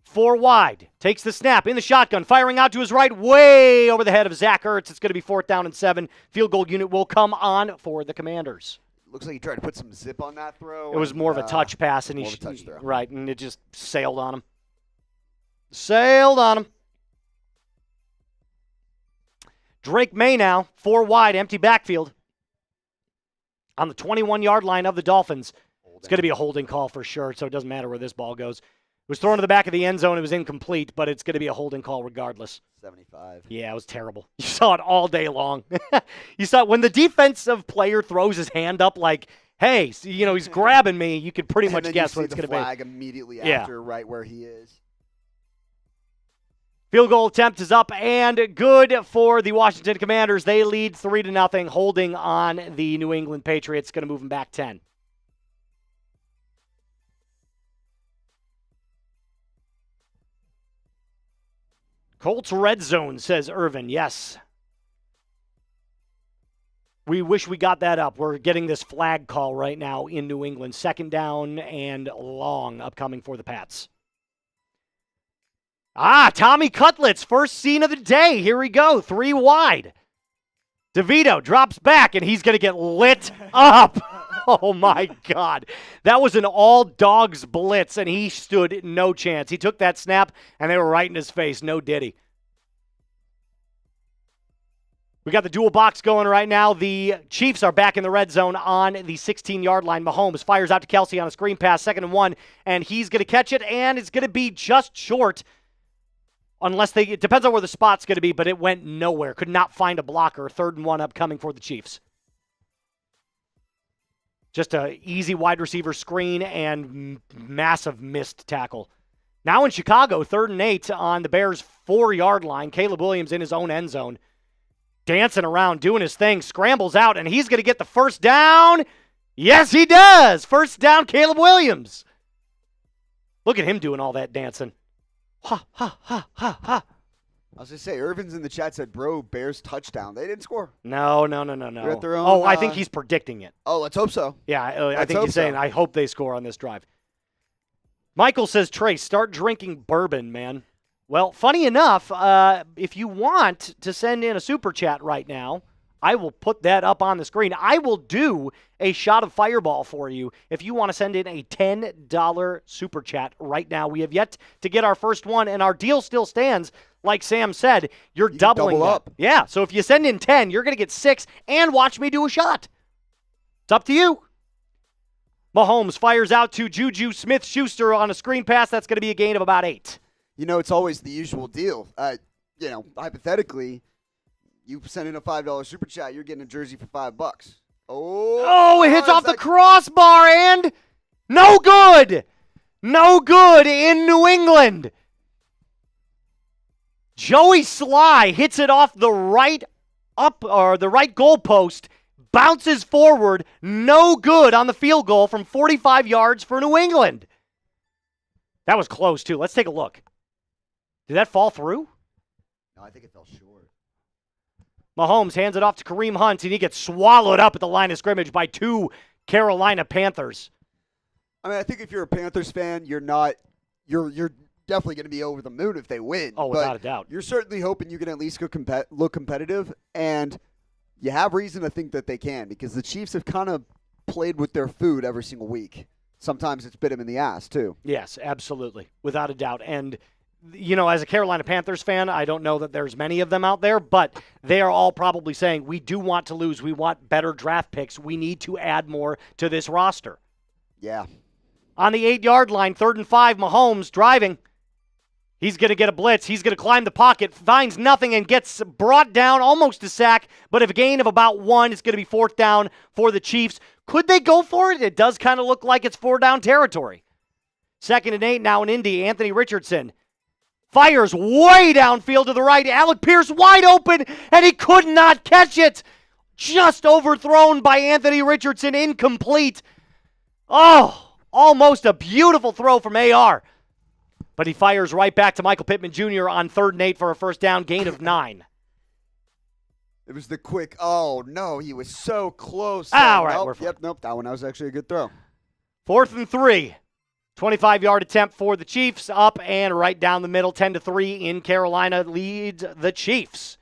4 wide, takes the snap in the shotgun, firing out to his right, way over the head of Zach Ertz. It's going to be 4th down and 7. Field goal unit will come on for the Commanders. Looks like he tried to put some zip on that throw. It was more of a touch pass, and right, and it just sailed on him. Sailed on him. Drake Maye now, 4 wide, empty backfield. On the 21-yard line of the Dolphins. It's going to be a holding call for sure, so it doesn't matter where this ball goes. It was thrown to the back of the end zone. It was incomplete, but it's going to be a holding call regardless. 75. Yeah, it was terrible. You saw it all day long. You saw it when the defensive player throws his hand up like, hey, he's grabbing me, you could pretty much guess what it's going to be. Flag immediately after, right where he is. Field goal attempt is up and good for the Washington Commanders. They lead 3-0, holding on the New England Patriots. Going to move them back 10. Colts red zone, says Irvin. Yes. We wish we got that up. We're getting this flag call right now in New England. 2nd down and long upcoming for the Pats. Tommy Cutlets, first scene of the day. Here we go, 3 wide. DeVito drops back, and he's going to get lit up. Oh, my God. That was an all-dogs blitz, and he stood no chance. He took that snap, and they were right in his face. No diddy. We got the dual box going right now. The Chiefs are back in the red zone on the 16-yard line. Mahomes fires out to Kelsey on a screen pass, 2nd and 1, and he's going to catch it, and it's going to be just short. It depends on where the spot's going to be, but it went nowhere. Could not find a blocker. 3rd and 1 upcoming for the Chiefs. Just a easy wide receiver screen and massive missed tackle. Now in Chicago, 3rd and 8 on the Bears' 4-yard line. Caleb Williams in his own end zone. Dancing around, doing his thing, scrambles out, and he's going to get the first down. Yes, he does. First down, Caleb Williams. Look at him doing all that dancing. Ha, ha, ha, ha, ha. I was going to say, Irvin's in the chat said, bro, Bears touchdown. They didn't score. No. They're at their own, I think he's predicting it. Oh, let's hope so. Yeah, I think he's saying, I hope they score on this drive. Michael says, Trace, start drinking bourbon, man. Well, funny enough, if you want to send in a super chat right now, I will put that up on the screen. I will do a shot of Fireball for you if you want to send in a $10 super chat right now. We have yet to get our first one, and our deal still stands. Like Sam said, you're doubling double that. up. Yeah, so if you send in 10, you're going to get 6 and watch me do a shot. It's up to you. Mahomes fires out to Juju Smith-Schuster on a screen pass. That's going to be a gain of about 8. It's always the usual deal. Hypothetically, you send in a $5 super chat, you're getting a jersey for $5. Oh, it hits off the crossbar and no good. No good in New England. Joey Sly hits it off the right goalpost, bounces forward, no good on the field goal from 45 yards for New England. That was close, too. Let's take a look. Did that fall through? No, I think it fell short. Mahomes hands it off to Kareem Hunt, and he gets swallowed up at the line of scrimmage by 2 Carolina Panthers. I mean, I think if you're a Panthers fan, you're definitely going to be over the moon if they win. Oh, without a doubt. You're certainly hoping you can at least look competitive, and you have reason to think that they can because the Chiefs have kind of played with their food every single week. Sometimes it's bit them in the ass, too. Yes, absolutely, without a doubt. And as a Carolina Panthers fan, I don't know that there's many of them out there, but they are all probably saying, we do want to lose. We want better draft picks. We need to add more to this roster. Yeah. On the 8-yard line, 3rd and 5, Mahomes driving. He's going to get a blitz. He's going to climb the pocket, finds nothing, and gets brought down, almost a sack, but a gain of about 1. It's going to be 4th down for the Chiefs. Could they go for it? It does kind of look like it's 4-down territory. 2nd and 8 now in Indy. Anthony Richardson fires way downfield to the right. Alec Pierce wide open, and he could not catch it. Just overthrown by Anthony Richardson, incomplete. Oh, almost a beautiful throw from AR. But he fires right back to Michael Pittman Jr. on 3rd and 8 for a first down, gain of 9. It was the quick, oh, no, he was so close. All right, we're fine. Nope, that one was actually a good throw. 4th and 3. 25-yard attempt for the Chiefs, up and right down the middle, 10-3 in Carolina leads the Chiefs.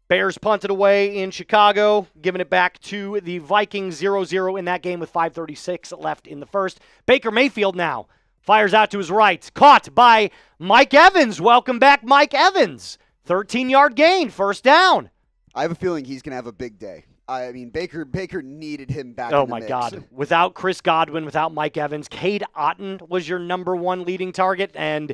Bears punted away in Chicago, giving it back to the Vikings, 0-0 in that game with 5:36 left in the first. Baker Mayfield now fires out to his right, caught by Mike Evans. Welcome back, Mike Evans. 13-yard gain, first down. I have a feeling he's going to have a big day. I mean, Baker needed him back in the mix. Oh, my mix. God. Without Chris Godwin, without Mike Evans, Cade Otton was your number 1 leading target. And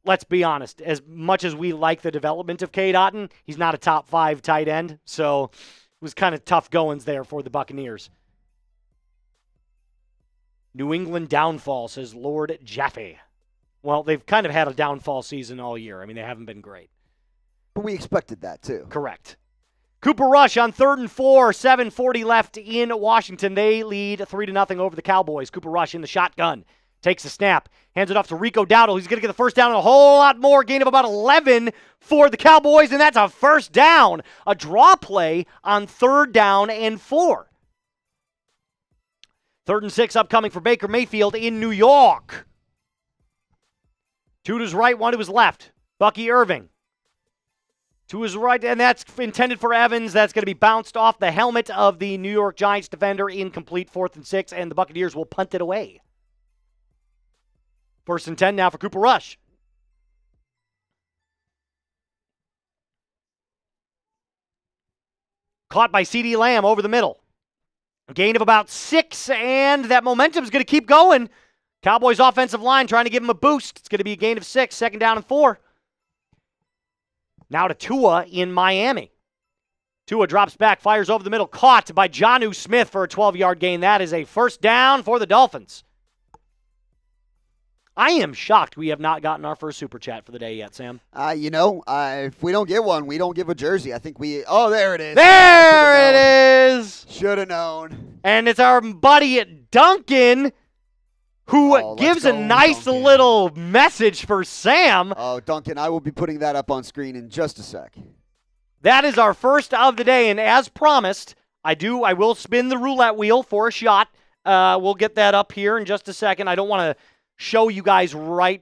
let's be honest, as much as we like the development of Cade Otton, he's not a top 5 tight end. So it was kind of tough goings there for the Buccaneers. New England downfall, says Lord Jaffe. Well, they've kind of had a downfall season all year. I mean, they haven't been great. But we expected that, too. Correct. Cooper Rush on 3rd and 4, 7:40 left in Washington. They lead 3-0 over the Cowboys. Cooper Rush in the shotgun. Takes the snap. Hands it off to Rico Dowdle. He's going to get the first down and a whole lot more. Gain of about 11 for the Cowboys, and that's a first down. A draw play on 3rd down and 4. 3rd and 6 upcoming for Baker Mayfield in New York. 2 to his right, 1 to his left. Bucky Irving. To his right, and that's intended for Evans. That's going to be bounced off the helmet of the New York Giants defender. Incomplete, 4th and 6, and the Buccaneers will punt it away. 1st and 10 now for Cooper Rush. Caught by CeeDee Lamb over the middle. A gain of about 6, and that momentum's going to keep going. Cowboys offensive line trying to give him a boost. It's going to be a gain of 6, 2nd down and 4. Now to Tua in Miami. Tua drops back, fires over the middle, caught by Jonnu Smith for a 12-yard gain. That is a first down for the Dolphins. I am shocked we have not gotten our first Super Chat for the day yet, Sam. If we don't get one, we don't give a jersey. I think we – oh, there it is. There it is. Should have known. And it's our buddy Duncan who gives a nice Duncan. little message for Sam. Oh, Duncan, I will be putting that up on screen in just a sec. That is our first of the day, and as promised, I will spin the roulette wheel for a shot. We'll get that up here in just a second. I don't want to show you guys I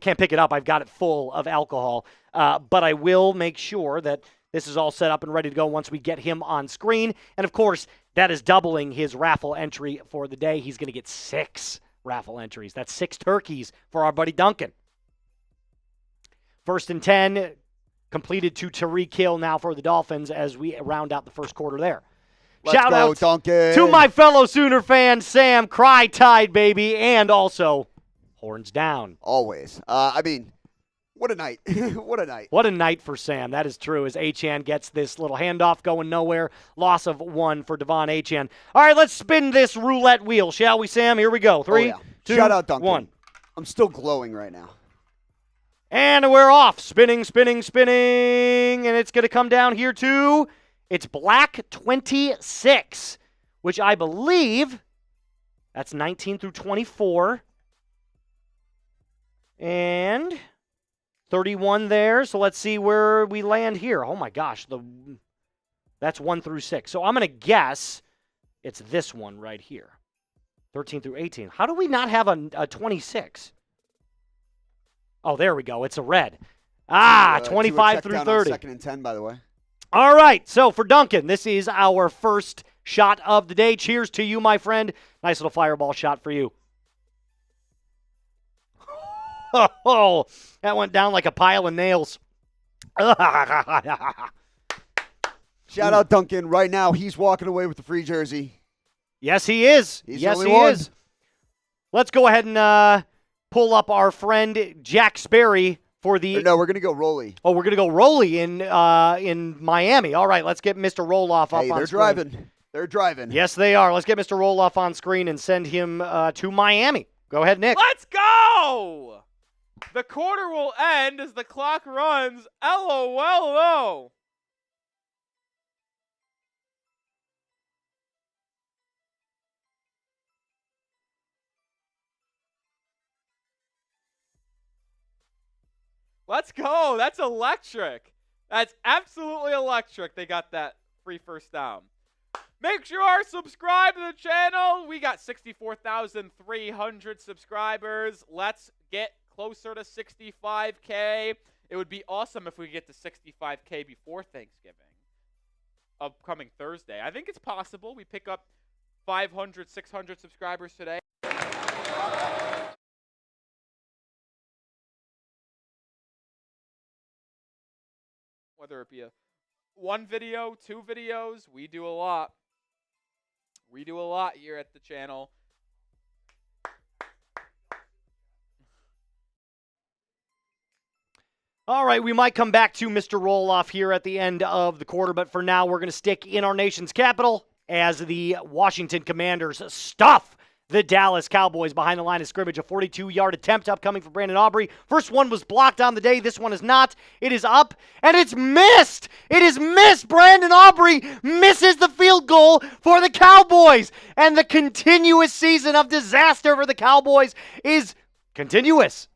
can't pick it up. I've got it full of alcohol, but I will make sure that this is all set up and ready to go once we get him on screen. And of course, that is doubling his raffle entry for the day. He's going to get 6 raffle entries. That's 6 turkeys for our buddy Duncan. 1st and 10, completed to Tyreek Hill now for the Dolphins as we round out the first quarter there. Shout out Duncan. To my fellow Sooner fan, Sam, cry tide, baby, and also horns down. Always. What a night. What a night. What a night for Sam. That is true as Achane gets this little handoff going nowhere. Loss of 1 for Devon Achane. All right, let's spin this roulette wheel, shall we, Sam? Here we go. 3, 2, Shout out Duncan. 1. I'm still glowing right now. And we're off. Spinning, spinning, spinning. And it's going to come down here to, it's black 26, which I believe that's 19 through 24. And 31 there. So let's see where we land here. Oh my gosh, that's 1 through 6. So I'm going to guess it's this one right here. 13 through 18. How do we not have a 26? Oh, there we go. It's a red. 25 through 30. 2nd and 10, by the way. All right. So for Duncan, this is our first shot of the day. Cheers to you, my friend. Nice little fireball shot for you. Oh, that went down like a pile of nails. Shout out Duncan. Right now, he's walking away with the free jersey. Yes, he is. He's yes, the only he one. is. Let's go ahead and pull up our friend Jack Sperry for the. No, we're gonna go Rolly. Oh, we're gonna go Rolly in Miami. All right, let's get Mr. Roloff up on they're screen. driving. They're driving. Yes, they are. Let's get Mr. Roloff on screen and send him to Miami. Go ahead, Nick. Let's go! The quarter will end as the clock runs. LOL. Let's go. That's electric. That's absolutely electric. They got that free first down. Make sure you are subscribed to the channel. We got 64,300 subscribers. Let's get closer to 65K. It would be awesome if we get to 65K before Thanksgiving, upcoming Thursday. I think it's possible. We pick up 500, 600 subscribers today. Whether it be one video, 2 videos, we do a lot. We do a lot here at the channel. All right, we might come back to Mr. Roloff here at the end of the quarter, but for now we're going to stick in our nation's capital as the Washington Commanders stuff the Dallas Cowboys behind the line of scrimmage. A 42-yard attempt upcoming for Brandon Aubrey. First one was blocked on the day. This one is not. It is up, and it's missed. It is missed. Brandon Aubrey misses the field goal for the Cowboys. And the continuous season of disaster for the Cowboys is continuous.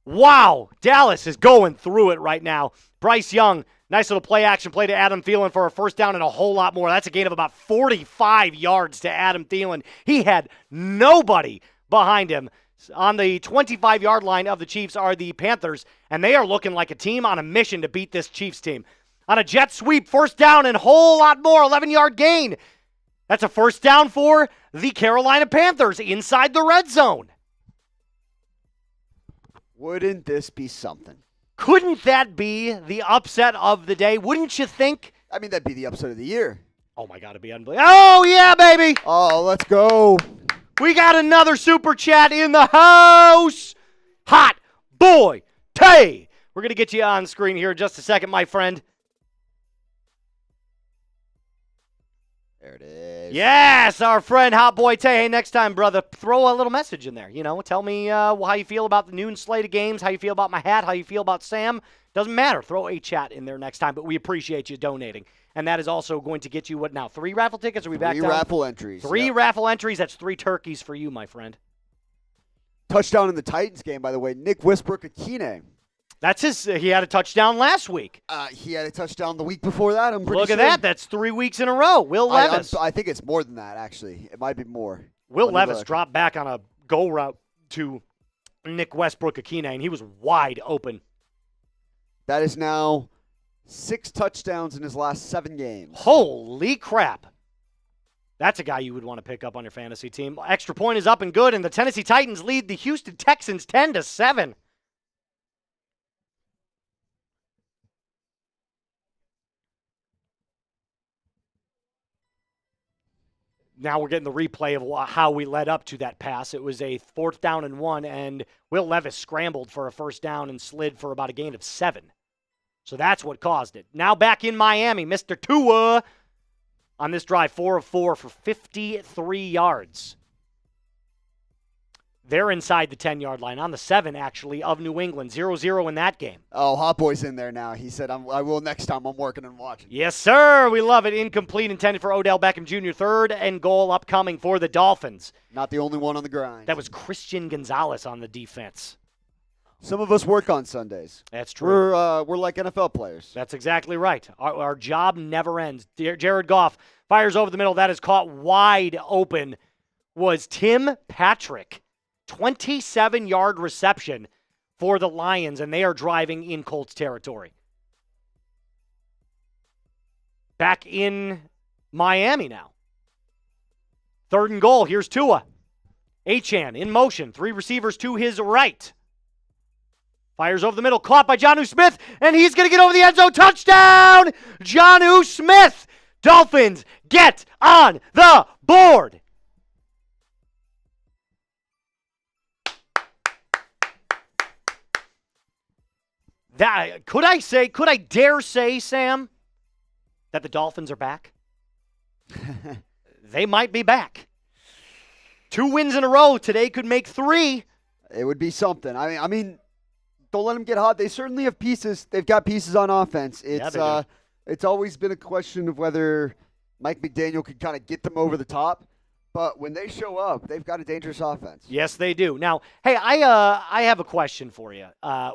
Wow. Dallas is going through it right now. Bryce Young, nice little play-action play to Adam Thielen for a first down and a whole lot more. That's a gain of about 45 yards to Adam Thielen. He had nobody behind him. On the 25-yard line of the Chiefs are the Panthers, and they are looking like a team on a mission to beat this Chiefs team. On a jet sweep, first down and a whole lot more, 11-yard gain. That's a first down for the Carolina Panthers inside the red zone. Wouldn't this be something? Couldn't that be the upset of the day? Wouldn't you think? I mean, that'd be the upset of the year. Oh, my God, it'd be unbelievable. Oh, yeah, baby. Oh, let's go. We got another super chat in the house. Hot boy Tay. We're going to get you on screen here in just a second, my friend. There it is. Yes, our friend Hot Boy Tay. Hey, next time, brother, throw a little message in there. You know, tell me how you feel about the noon slate of games, how you feel about my hat, how you feel about Sam. Doesn't matter. Throw a chat in there next time, but we appreciate you donating. And that is also going to get you what now? 3 raffle tickets? Are we back down? 3 raffle entries. 3 raffle entries. That's 3 turkeys for you, my friend. Touchdown in the Titans game, by the way. Nick Westbrook-Akine. That's his. He had a touchdown last week. He had a touchdown the week before that. I'm pretty Look sure. at that. That's 3 weeks in a row. Will Levis. I think it's more than that, actually. It might be more. Will Levis dropped back on a goal route to Nick Westbrook-Akine, and he was wide open. That is now 6 touchdowns in his last 7 games. Holy crap. That's a guy you would want to pick up on your fantasy team. Extra point is up and good, and the Tennessee Titans lead the Houston Texans 10-7. Now we're getting the replay of how we led up to that pass. It was a 4th down and 1, and Will Levis scrambled for a first down and slid for about a gain of 7. So that's what caused it. Now back in Miami, Mr. Tua on this drive, 4 of 4 for 53 yards. They're inside the 10-yard line, on the 7, actually, of New England. 0-0 in that game. Oh, Hot Boy's in there now. He said, I will next time. I'm working and watching. Yes, sir. We love it. Incomplete, intended for Odell Beckham Jr. 3rd and goal upcoming for the Dolphins. Not the only one on the grind. That was Christian Gonzalez on the defense. Some of us work on Sundays. That's true. We're like NFL players. That's exactly right. Our job never ends. Jared Goff fires over the middle. That is caught wide open. Was Tim Patrick. 27-yard reception for the Lions, and they are driving in Colts territory. Back in Miami now. 3rd and goal. Here's Tua. Achane in motion. 3 receivers to his right. Fires over the middle. Caught by Jonnu Smith, and he's going to get over the end zone. Touchdown! Jonnu Smith. Dolphins get on the board. Could I dare say, Sam, that the Dolphins are back? They might be back. 2 wins in a row today could make 3. It would be something. I mean, don't let them get hot. They certainly have pieces. They've got pieces on offense. It's always been a question of whether Mike McDaniel could kind of get them over the top. But when they show up, they've got a dangerous offense. Yes, they do. Now, hey, I have a question for you.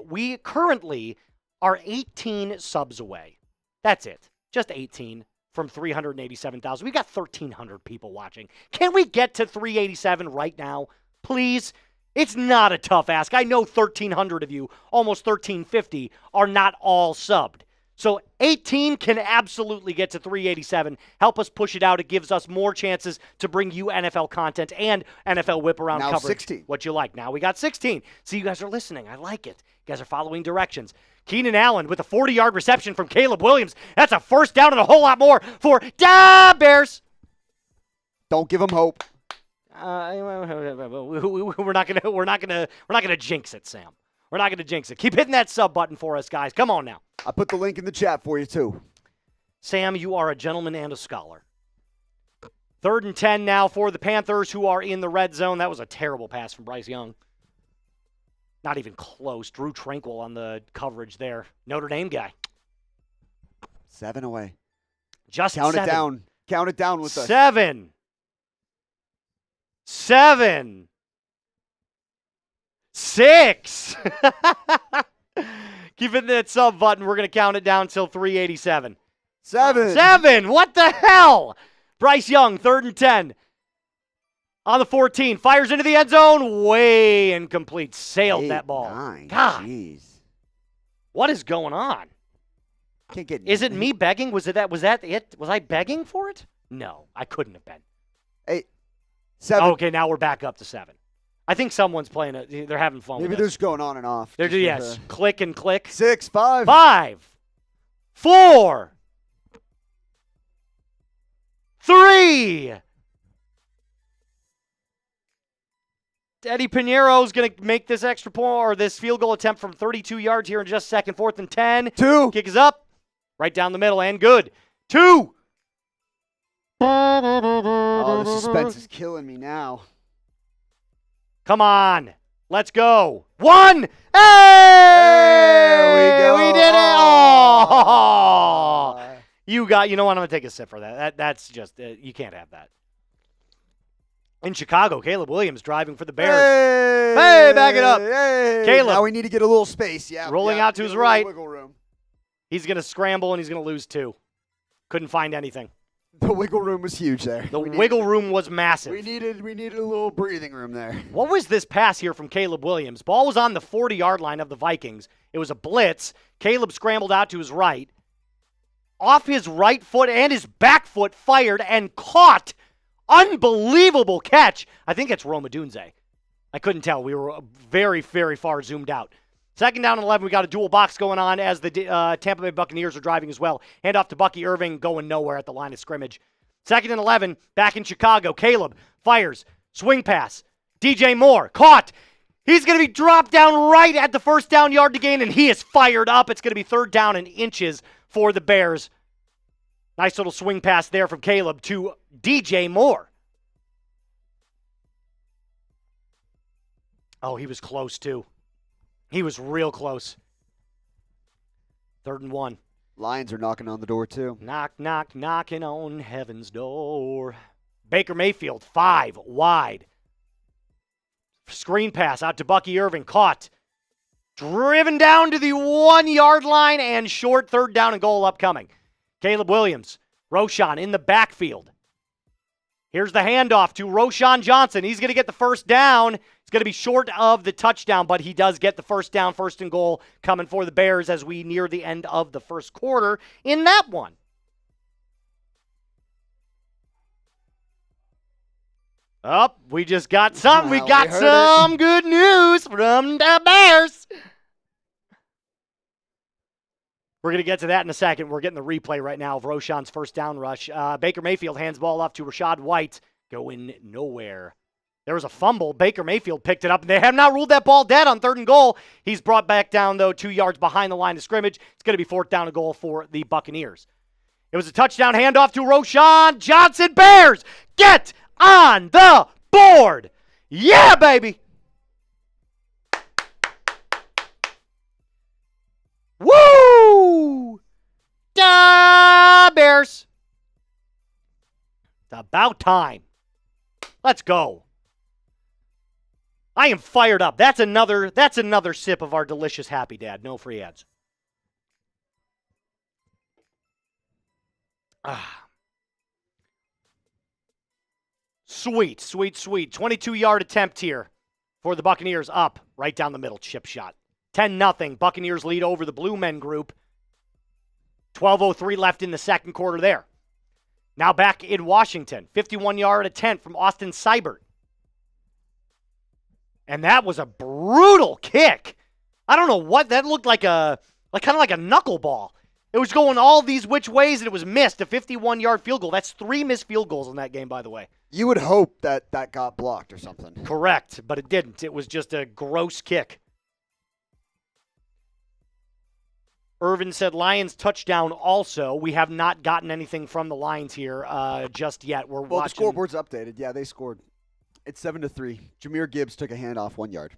We currently are 18 subs away. That's it. Just 18 from 387,000. We got 1,300 people watching. Can we get to 387 right now, please? It's not a tough ask. I know 1,300 of you, almost 1,350, are not all subbed. So 18 can absolutely get to 387. Help us push it out. It gives us more chances to bring you NFL content and NFL whip-around now coverage. 16. What you like. Now we got 16. See, you guys are listening. I like it. You guys are following directions. Keenan Allen with a 40-yard reception from Caleb Williams. That's a first down and a whole lot more for Bears. Don't give them hope. We're not gonna jinx it, Sam. We're not gonna jinx it. Keep hitting that sub button for us, guys. Come on now. I put the link in the chat for you, too. Sam, you are a gentleman and a scholar. 3rd and 10 now for the Panthers, who are in the red zone. That was a terrible pass from Bryce Young. Not even close. Drew Tranquil on the coverage there. Notre Dame guy. 7 away. Just Count 7. it down. Count it down with us. 7. 7. 6. Keep hitting that sub button. We're going to count it down until 387. 7. 7. What the hell? Bryce Young, 3rd and 10. On the 14. Fires into the end zone. Way incomplete. Sailed 8, that ball. 9. God. Jeez. What is going on? Can't get. Is it me begging? Was that it? Was I begging for it? No, I couldn't have been. 8. 7. Okay, now we're back up to 7. I think someone's playing it. They're having fun Maybe with they're this. just going on and off. They're Just with, yes. Click and click. 6, 5. 5, 4, 3. Eddie Piñeiro's going to make this extra point or this field goal attempt from 32 yards here in just a second. 4th and 10. 2. Kick is up. Right down the middle and good. 2. Oh, the suspense is killing me now. Come on. Let's go. 1. Hey! There we go. We did it. Oh! You know what? I'm going to take a sip for that. That's just, you can't have that. In Chicago, Caleb Williams driving for the Bears. Hey, back it up. Hey. Caleb. Now we need to get a little space. Yeah. Rolling yeah, out to get his a little right. Wiggle room. He's going to scramble and he's going to lose 2. Couldn't find anything. The wiggle room was huge there. The wiggle room was massive. We needed a little breathing room there. What was this pass here from Caleb Williams? Ball was on the 40-yard line of the Vikings. It was a blitz. Caleb scrambled out to his right. Off his right foot and his back foot fired and caught. Unbelievable catch. I think it's Roma Dunze. I couldn't tell. We were very, very far zoomed out. 2nd down and 11. We got a dual box going on as the Tampa Bay Buccaneers are driving as well. Hand off to Bucky Irving, going nowhere at the line of scrimmage. 2nd and 11. Back in Chicago. Caleb fires. Swing pass. DJ Moore caught. He's going to be dropped down right at the 1st down yard to gain, and he is fired up. It's going to be 3rd down and inches for the Bears. Nice little swing pass there from Caleb to DJ Moore. Oh, he was close, too. He was real close. 3rd and 1. Lions are knocking on the door, too. Knock, knock, knocking on heaven's door. Baker Mayfield, 5 wide. Screen pass out to Bucky Irving. Caught. Driven down to the 1-yard line and short. 3rd down and goal upcoming. Caleb Williams. Roschon in the backfield. Here's the handoff to Roschon Johnson. He's going to get the 1st down. It's going to be short of the touchdown, but he does get the 1st down, 1st and goal coming for the Bears as we near the end of the 1st quarter in that one. Oh, we just got some. We got some good news from the Bears. We're going to get to that in a second. We're getting the replay right now of Roschon's 1st down rush. Baker Mayfield hands ball off to Rachaad White. Going nowhere. There was a fumble. Baker Mayfield picked it up. They have not ruled that ball dead on 3rd and goal. He's brought back down, though, 2 yards behind the line of scrimmage. It's going to be 4th down and goal for the Buccaneers. It was a touchdown handoff to Roschon Johnson. Bears, get on the board. Yeah, baby. Woo! Da Bears. It's about time. Let's go. I am fired up. That's another sip of our delicious Happy Dad. No free ads. Sweet, sweet, sweet. 22-yard attempt here for the Buccaneers up right down the middle. Chip shot. 10-0. Buccaneers lead over the Blue Men group. 12:03 left in the 2nd quarter there. Now back in Washington. 51-yard attempt from Austin Seibert. And that was a brutal kick. I don't know what that looked like, kind of like a knuckleball. It was going all these which ways and it was missed. A 51-yard field goal. That's 3 missed field goals in that game, by the way. You would hope that got blocked or something. Correct, but it didn't. It was just a gross kick. Irvin said Lions touchdown also. We have not gotten anything from the Lions here just yet. We're Well, watching. the scoreboard's updated. Yeah, they scored. It's 7-3. Jahmyr Gibbs took a handoff 1 yard.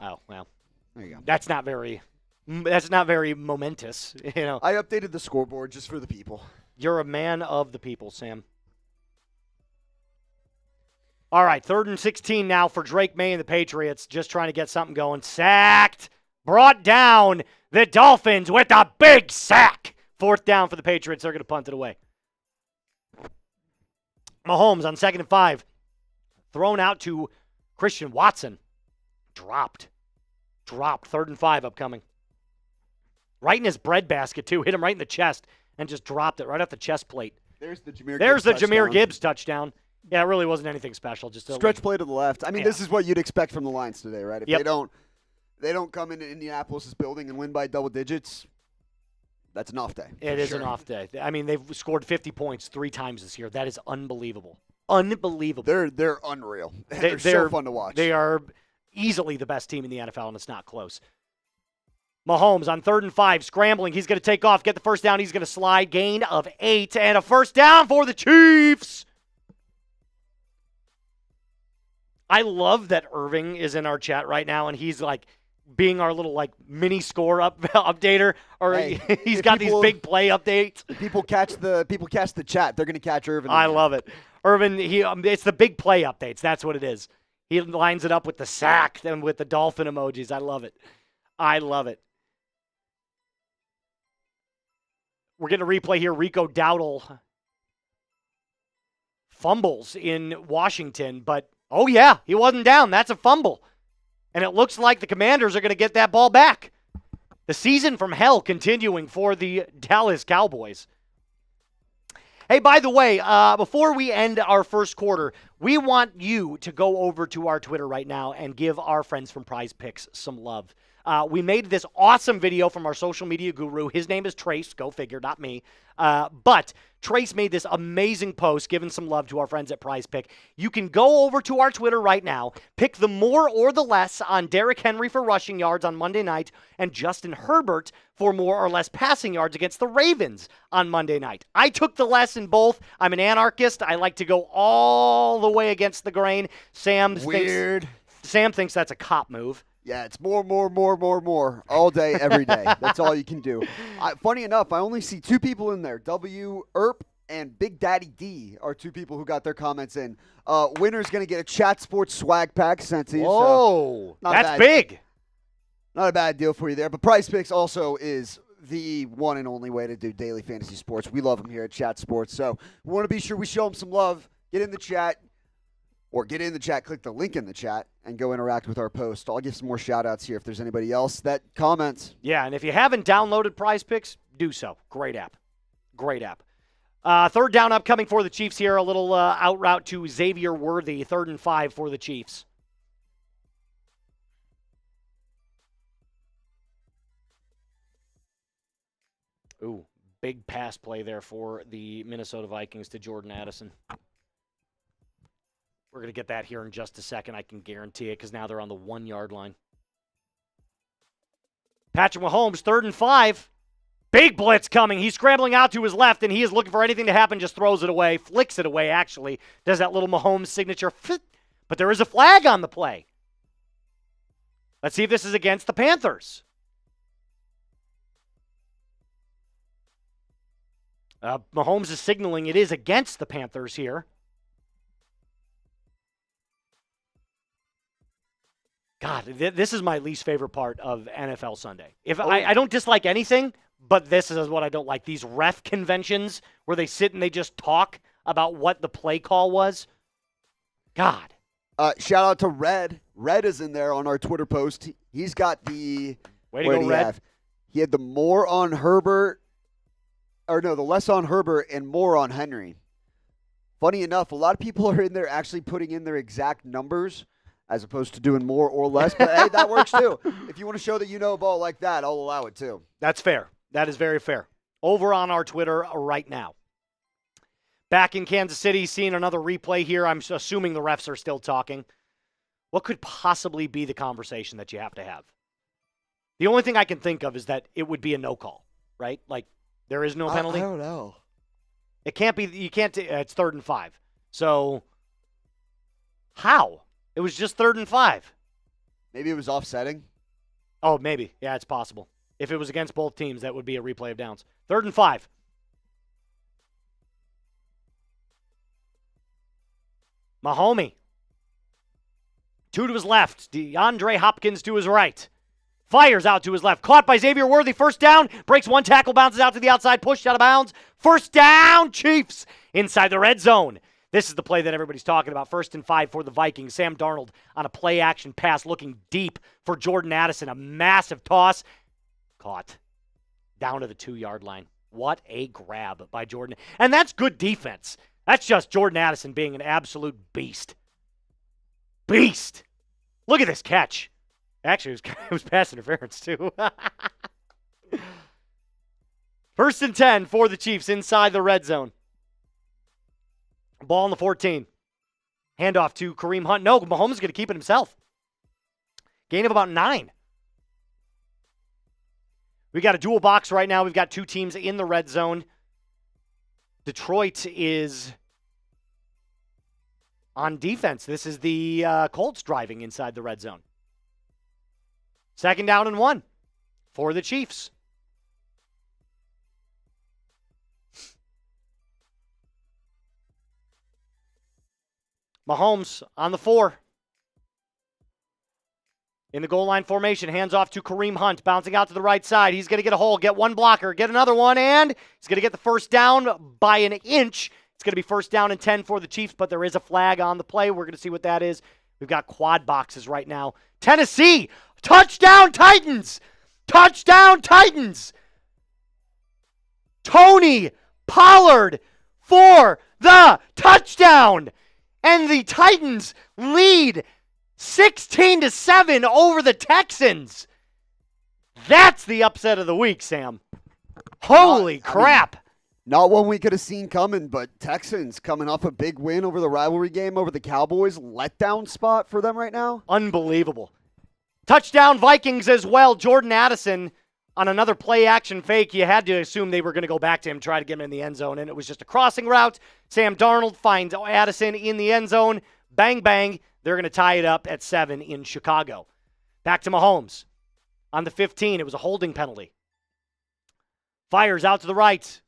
Oh, well. There you go. That's not very momentous. You know, I updated the scoreboard just for the people. you're a man of the people, Sam. All right, 3rd and 16 now for Drake Maye and the Patriots, just trying to get something going. Sacked, brought down. The Dolphins with a big sack. 4th down for the Patriots. They're going to punt it away. Mahomes on 2nd and 5. Thrown out to Christian Watson. Dropped. 3rd and 5 upcoming. Right in his breadbasket, too. Hit him right in the chest and just dropped it right off the chest plate. There's the Jahmyr Jahmyr Gibbs touchdown. Yeah, it really wasn't anything special. Just a Stretch play to the left. I mean, Yeah. This is what you'd expect from the Lions today, right? If Yep. they don't come into Indianapolis' building and win by double digits, that's an off day. It is an off day. I mean, they've scored 50 points 3 times this year. That is unbelievable. Unbelievable. They're unreal. They're so fun to watch. They are easily the best team in the NFL, and it's not close. Mahomes on 3rd and 5, scrambling. He's going to take off, get the first down. He's going to slide. Gain of 8, and a first down for the Chiefs. I love that Irving is in our chat right now, and he's like being our little like mini score updater, or Hey, he's if got these people- big play updates. People catch the chat. They're going to catch Irvin. I love it. Irvin, it's the big play updates. That's what it is. He lines it up with the sack and with the dolphin emojis. I love it. I love it. We're getting a replay here. Rico Dowdle fumbles in Washington, but oh yeah, he wasn't down. That's a fumble. And it looks like the Commanders are going to get that ball back. The season from hell continuing for the Dallas Cowboys. Hey, by the way, before we end our first quarter, we want you to go over to our Twitter right now and give our friends from Prize Picks some love. We made this awesome video from our social media guru. His name is Trace. Go figure, not me. But Trace made this amazing post giving some love to our friends at Prize Pick. You can go over to our Twitter right now, pick the more or the less on Derrick Henry for rushing yards on Monday night and Justin Herbert for more or less passing yards against the Ravens on Monday night. I took the less in both. I'm an anarchist. I like to go all the way against the grain. Sam thinks that's a cop move. Yeah, it's more, all day, every day. That's all you can do. Funny enough, I only see 2 people in there. Erp and Big Daddy D are 2 people who got their comments in. Winner's going to get a Chat Sports swag pack sent to you. Whoa, so that's big. Not a bad deal for you there. But Prize Picks also is the one and only way to do daily fantasy sports. We love them here at Chat Sports. So we want to be sure we show them some love. Get in the chat. Or get in the chat, click the link in the chat, and go interact with our post. I'll give some more shout-outs here if there's anybody else that comments. Yeah, and if you haven't downloaded Prize Picks, do so. Great app. Great app. 3rd down upcoming for the Chiefs here. A little out route to Xavier Worthy. 3rd and 5 for the Chiefs. Ooh, big pass play there for the Minnesota Vikings to Jordan Addison. We're going to get that here in just a second, I can guarantee it, because now they're on the 1-yard line. Patrick Mahomes, 3rd and 5. Big blitz coming. He's scrambling out to his left, and he is looking for anything to happen, just throws it away, flicks it away, actually. Does that little Mahomes signature. But there is a flag on the play. Let's see if this is against the Panthers. Mahomes is signaling it is against the Panthers here. God, this is my least favorite part of NFL Sunday. I don't dislike anything, but this is what I don't like. These ref conventions where they sit and they just talk about what the play call was. God. Shout out to Red. Red is in there on our Twitter post. He's got the... Way to go, Red. He had the more on Herbert... Or no, the less on Herbert and more on Henry. Funny enough, a lot of people are in there actually putting in their exact numbers as opposed to doing more or less. But, hey, that works, too. If you want to show that you know a ball like that, I'll allow it, too. That's fair. That is very fair. Over on our Twitter right now. Back in Kansas City, seeing another replay here. I'm assuming the refs are still talking. What could possibly be the conversation that you have to have? The only thing I can think of is that it would be a no call. right? Like, there is no penalty. I don't know. It can't be. You can't. It's 3rd and 5. So, how? It was just 3rd and 5. Maybe it was offsetting. Oh, maybe. Yeah, it's possible. If it was against both teams, that would be a replay of downs. 3rd and 5. Mahomes. 2 to his left. DeAndre Hopkins to his right. Fires out to his left. Caught by Xavier Worthy. First down. Breaks one tackle. Bounces out to the outside. Pushed out of bounds. First down, Chiefs. Inside the red zone. This is the play that everybody's talking about. 1st and 5 for the Vikings. Sam Darnold on a play-action pass looking deep for Jordan Addison. A massive toss. Caught. Down to the 2-yard line. What a grab by Jordan. And that's good defense. That's just Jordan Addison being an absolute beast. Beast. Look at this catch. Actually, it was pass interference, too. 1st and 10 for the Chiefs inside the red zone. Ball on the 14. Handoff to Kareem Hunt. No, Mahomes is going to keep it himself. Gain of about 9. We got a dual box right now. We've got 2 teams in the red zone. Detroit is on defense. This is the Colts driving inside the red zone. 2nd down and 1 for the Chiefs. Mahomes on the 4. In the goal line formation, hands off to Kareem Hunt, bouncing out to the right side. He's going to get a hole, get one blocker, get another one, and he's going to get the first down by an inch. It's going to be 1st down and 10 for the Chiefs, but there is a flag on the play. We're going to see what that is. We've got quad boxes right now. Tennessee, touchdown Titans! Touchdown Titans! Tony Pollard for the touchdown! And the Titans lead 16-7 over the Texans. That's the upset of the week, Sam. Holy crap. Not one we could have seen coming, but Texans coming off a big win over the rivalry game over the Cowboys. Letdown spot for them right now. Unbelievable. Touchdown Vikings as well. Jordan Addison on another play-action fake. You had to assume they were going to go back to him, try to get him in the end zone, and it was just a crossing route. Sam Darnold finds Addison in the end zone. Bang, bang. They're going to tie it up at 7 in Chicago. Back to Mahomes. On the 15, it was a holding penalty. Fires out to the right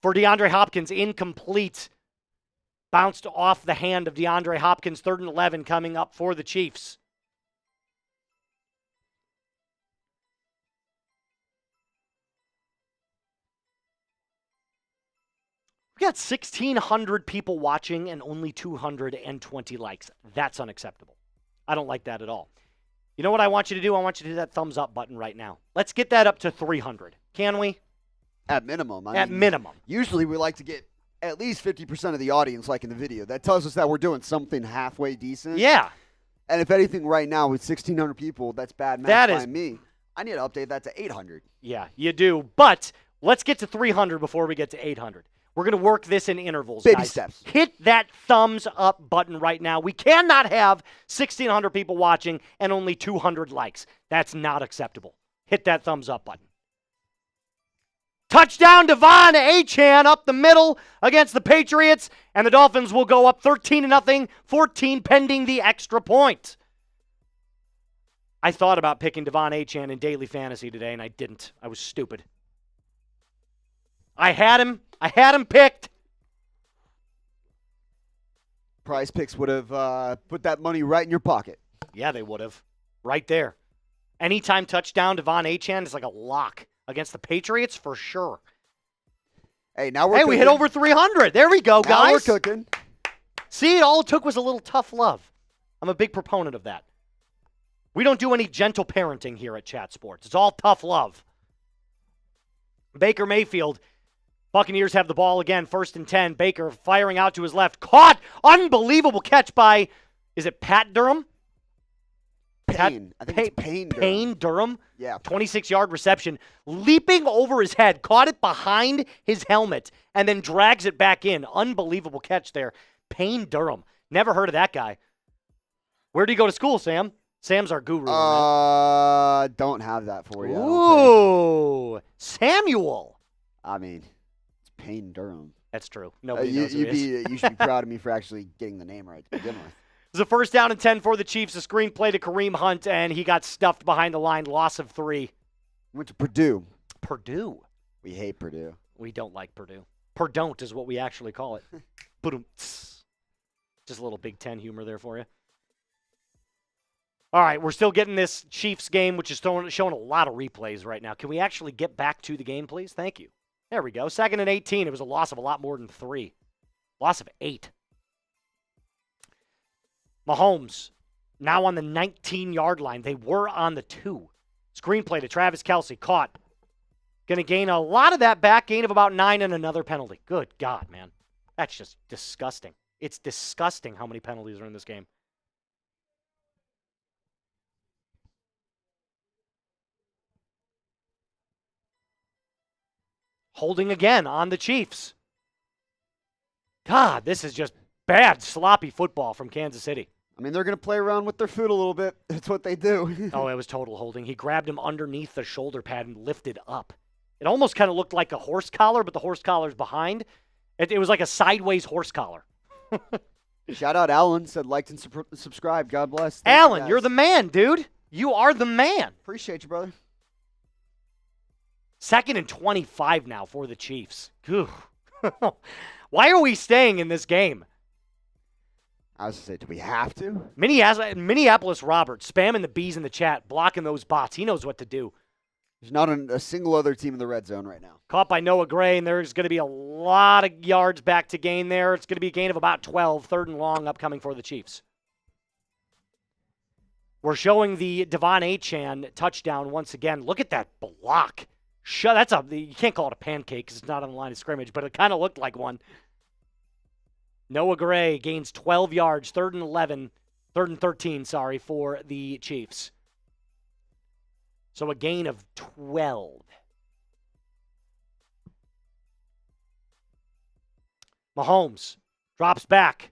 for DeAndre Hopkins. Incomplete. Bounced off the hand of DeAndre Hopkins. 3rd and 11 coming up for the Chiefs. We got 1,600 people watching and only 220 likes. That's unacceptable. I don't like that at all. You know what I want you to do? I want you to hit that thumbs up button right now. Let's get that up to 300. Can we? At minimum. At minimum. Usually we like to get at least 50% of the audience like in the video. That tells us that we're doing something halfway decent. Yeah. And if anything right now with 1,600 people, that's bad math by me. I need to update that to 800. Yeah, you do. But let's get to 300 before we get to 800. We're going to work this in intervals, Baby guys. steps. Hit that thumbs up button right now. We cannot have 1,600 people watching and only 200 likes. That's not acceptable. Hit that thumbs up button. Touchdown Devon Achane up the middle against the Patriots, and the Dolphins will go up 13-0, 14 pending the extra point. I thought about picking Devon Achane in daily fantasy today, and I didn't. I was stupid. I had him picked. Prize Picks would have put that money right in your pocket. Yeah, they would have. Right there. Anytime touchdown, Devon Achane is like a lock against the Patriots for sure. Hey, now we're cooking. We hit over 300. There we go, guys. Now we're cooking. See, all it took was a little tough love. I'm a big proponent of that. We don't do any gentle parenting here at Chat Sports. It's all tough love. Baker Mayfield. Buccaneers have the ball again, 1st and 10. Baker firing out to his left. Caught! Unbelievable catch by, is it Pat Durham? Payne. I think it's Payne Durham. Payne Durham? Yeah. 26-yard reception. Leaping over his head. Caught it behind his helmet and then drags it back in. Unbelievable catch there. Payne Durham. Never heard of that guy. Where did he go to school, Sam? Sam's our guru on that. Don't have that for you. I don't Ooh, Samuel. I mean, it's Payne Durham. That's true. Nobody knows who he is. You should be proud of me for actually getting the name right to begin with. It was a first down and 10 for the Chiefs. A screen play to Kareem Hunt, and he got stuffed behind the line. Loss of 3. Went to Purdue. Purdue. We hate Purdue. We don't like Purdue. Perdon't is what we actually call it. Boom. Just a little Big Ten humor there for you. All right, we're still getting this Chiefs game, which is showing a lot of replays right now. Can we actually get back to the game, please? Thank you. There we go. 2nd and 18. It was a loss of a lot more than 3. Loss of 8. Mahomes now on the 19-yard line. They were on the 2. Screenplay to Travis Kelce. Caught. Going to gain a lot of that back, gain of about 9 and another penalty. Good God, man. That's just disgusting. It's disgusting how many penalties are in this game. Holding again on the Chiefs. God, this is just bad, sloppy football from Kansas City. I mean, they're going to play around with their food a little bit. That's what they do. Oh, it was total holding. He grabbed him underneath the shoulder pad and lifted up. It almost kind of looked like a horse collar, but the horse collar's behind. It was like a sideways horse collar. Shout out Alan, said liked and subscribed. God bless. Alan, you're the man, dude. You are the man. Appreciate you, brother. 2nd and 25 now for the Chiefs. Why are we staying in this game? I was going to say, do we have to? Minneapolis Robert, spamming the bees in the chat, blocking those bots. He knows what to do. There's not a single other team in the red zone right now. Caught by Noah Gray, and there's going to be a lot of yards back to gain there. It's going to be a gain of about 12, 3rd and long upcoming for the Chiefs. We're showing the Devon Achane touchdown once again. Look at that block. You can't call it a pancake because it's not on the line of scrimmage, but it kind of looked like one. Noah Gray gains 12 yards, 3rd and 13, for the Chiefs. So a gain of 12. Mahomes drops back,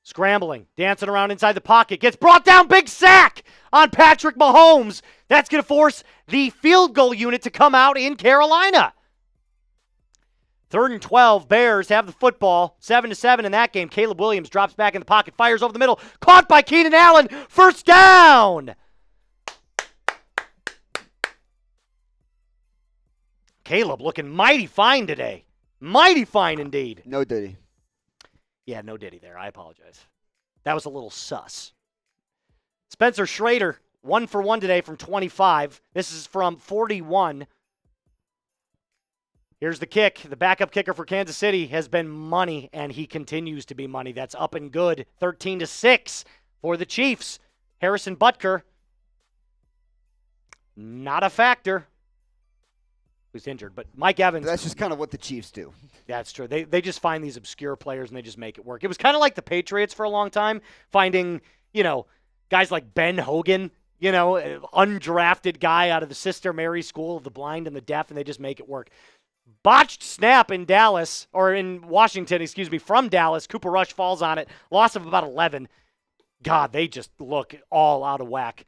scrambling, dancing around inside the pocket, gets brought down, big sack on Patrick Mahomes. That's going to force the field goal unit to come out in Carolina. 3rd and 12, Bears have the football, 7-7 in that game. Caleb Williams drops back in the pocket, fires over the middle, caught by Keenan Allen, 1st down. Caleb looking mighty fine today. Mighty fine indeed. No Diddy. Yeah, no Diddy there. I apologize. That was a little sus. Spencer Schrader, 1 for 1 today from 25. This is from 41. Here's the kick. The backup kicker for Kansas City has been money, and he continues to be money. That's up and good. 13-6 for the Chiefs. Harrison Butker, not a factor. Who's injured, but Mike Evans. That's just kind of what the Chiefs do. That's true. They just find these obscure players and they just make it work. It was kind of like the Patriots for a long time, finding, guys like Ben Hogan, undrafted guy out of the Sister Mary School of the Blind and the Deaf, and they just make it work. Botched snap in Dallas, or in Washington, from Dallas. Cooper Rush falls on it. Loss of about 11. God, they just look all out of whack.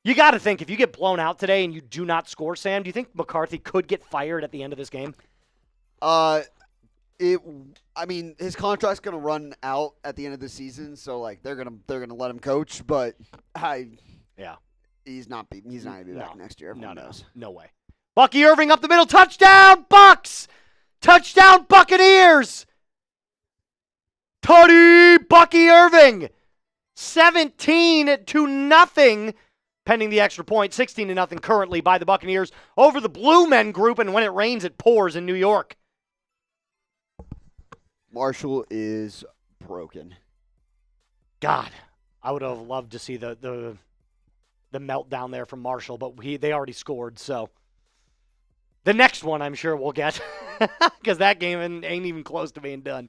You got to think, if you get blown out today and you do not score, Sam, do you think McCarthy could get fired at the end of this game? His contract's gonna run out at the end of the season, so they're gonna let him coach. But he's not gonna be back next year. Everyone knows. No way. Bucky Irving up the middle, touchdown Bucks, touchdown Buccaneers. Tutty Bucky Irving, 17-0. Pending the extra point, 16-0 currently by the Buccaneers over the Blue Men group, and when it rains, it pours in New York. Marshall is broken. God, I would have loved to see the meltdown there from Marshall, but they already scored, so the next one I'm sure we'll get because that game ain't even close to being done.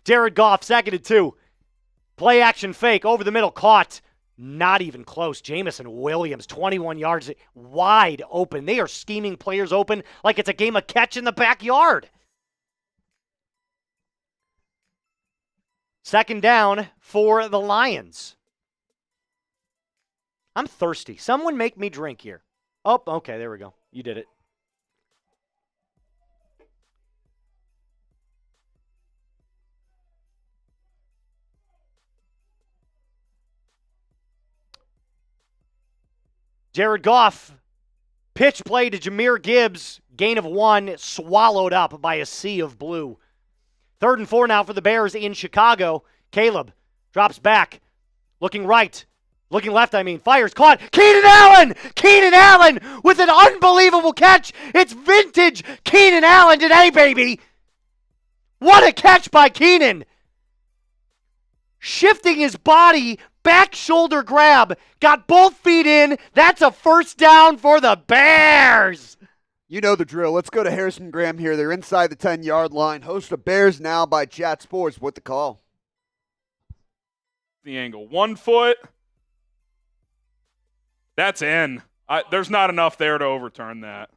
Jared Goff, 2nd and 2. Play action fake over the middle, caught. Not even close. Jamison Williams, 21 yards, wide open. They are scheming players open like it's a game of catch in the backyard. 2nd down for the Lions. I'm thirsty. Someone make me drink here. Oh, okay, there we go. You did it. Jared Goff, pitch play to Jahmyr Gibbs, gain of 1, swallowed up by a sea of blue. 3rd and 4 now for the Bears in Chicago. Caleb drops back, looking right, looking left, fires, caught. Keenan Allen! Keenan Allen with an unbelievable catch. It's vintage Keenan Allen today, baby. What a catch by Keenan. Shifting his body, back shoulder grab, got both feet in. That's a first down for the Bears. You know the drill. Let's go to Harrison Graham here. They're inside the 10-yard line. Host of Bears Now by Chat Sports. What the call? The angle. 1 foot. That's in. There's not enough there to overturn that.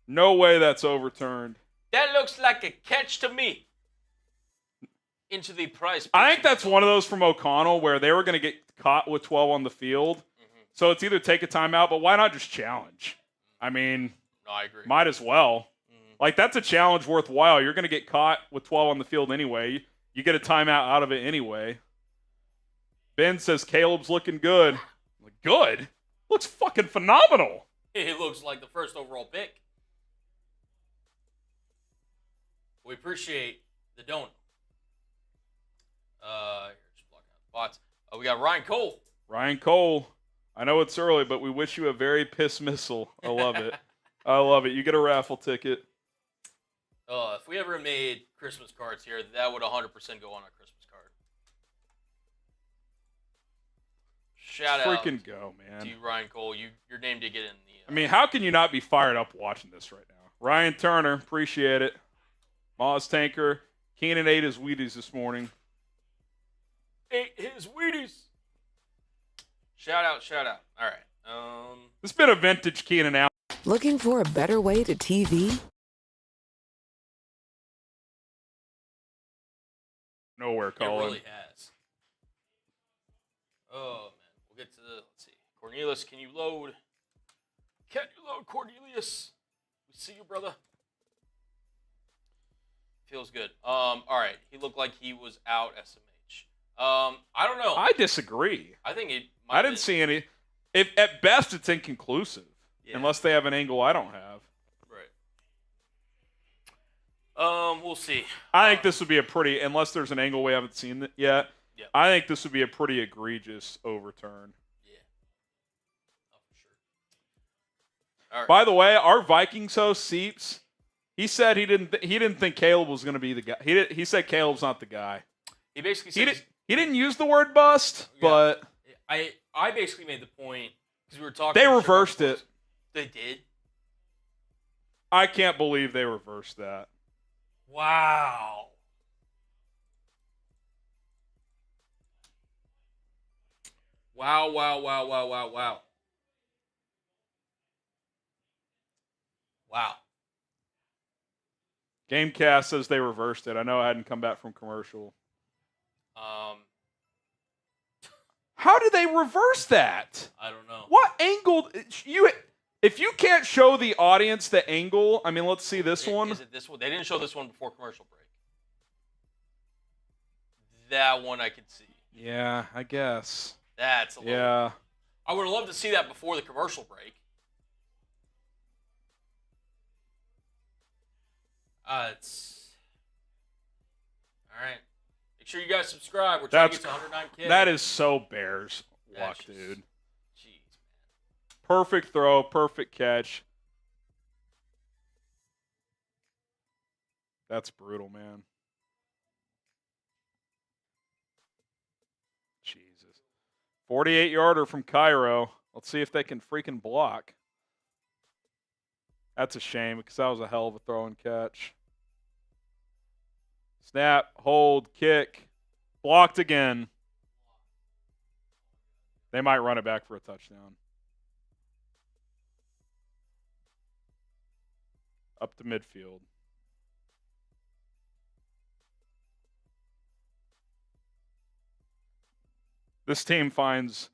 No way that's overturned. That looks like a catch to me. Into the price. I think that's one of those from O'Connell where they were going to get caught with 12 on the field. Mm-hmm. So it's either take a timeout, but why not just challenge? I mean, No, I agree. might as well. Mm-hmm. Like, that's a challenge worthwhile. You're going to get caught with 12 on the field anyway. You get a timeout out of it anyway. Ben says Caleb's looking good. I'm like, good? Looks fucking phenomenal. He looks like the first overall pick. We appreciate the donut. Here's blocking out the bots. We got Ryan Cole. Ryan Cole. I know it's early, but we wish you a very piss missile. I love it. I love it. You get a raffle ticket. If we ever made Christmas cards here, that would 100% go on our Christmas card. Shout out Freaking go, man. to you, Ryan Cole. Your name did get in the. I mean, how can you not be fired up watching this right now? Ryan Turner, appreciate it. Moz Tanker, Keenan ate his Wheaties this morning. Ate his Wheaties. Shout out. All right. This has been a vintage Keenan Allen. Looking for a better way to TV? Nowhere, It Colin. really has. Oh, man. We'll get to the, let's see. Cornelius, can you load? Can you load, Cornelius? We see you, brother. Feels good. All right. He looked like he was out SMH. I don't know. I disagree. I think it might I have didn't been. see any. If at best, it's inconclusive. Yeah. Unless they have an angle I don't have. Right. We'll see. I think this would be a pretty, unless there's an angle we haven't seen yet, Yeah. I think this would be a pretty egregious overturn. Yeah. Oh, for sure. All right. By the way, our Vikings host, Seeps, he said he didn't think Caleb was going to be the guy. He said Caleb's not the guy. He basically He said didn't use the word bust, Yeah. but I basically made the point because we were talking. they reversed it. They did. I can't believe they reversed that. Wow. Wow. Wow. Gamecast says they reversed it. I know I hadn't come back from commercial. How did they reverse that? I don't know. What angle? If you can't show the audience the angle, I mean, let's see this one. Is it this one? They didn't show this one before commercial break. That one I could see. Yeah, I guess. That's a little. Yeah. I would have loved to see that before the commercial break. It's all right. Make sure you guys subscribe. We're trying to get to 109K. That is so Bears luck, That's just- dude. Jeez, man. Perfect throw, perfect catch. That's brutal, man. Jesus. 48-yarder from Cairo. Let's see if they can freaking block. That's a shame because that was a hell of a throw and catch. Snap, hold, kick. Blocked again. They might run it back for a touchdown. Up to midfield. This team finds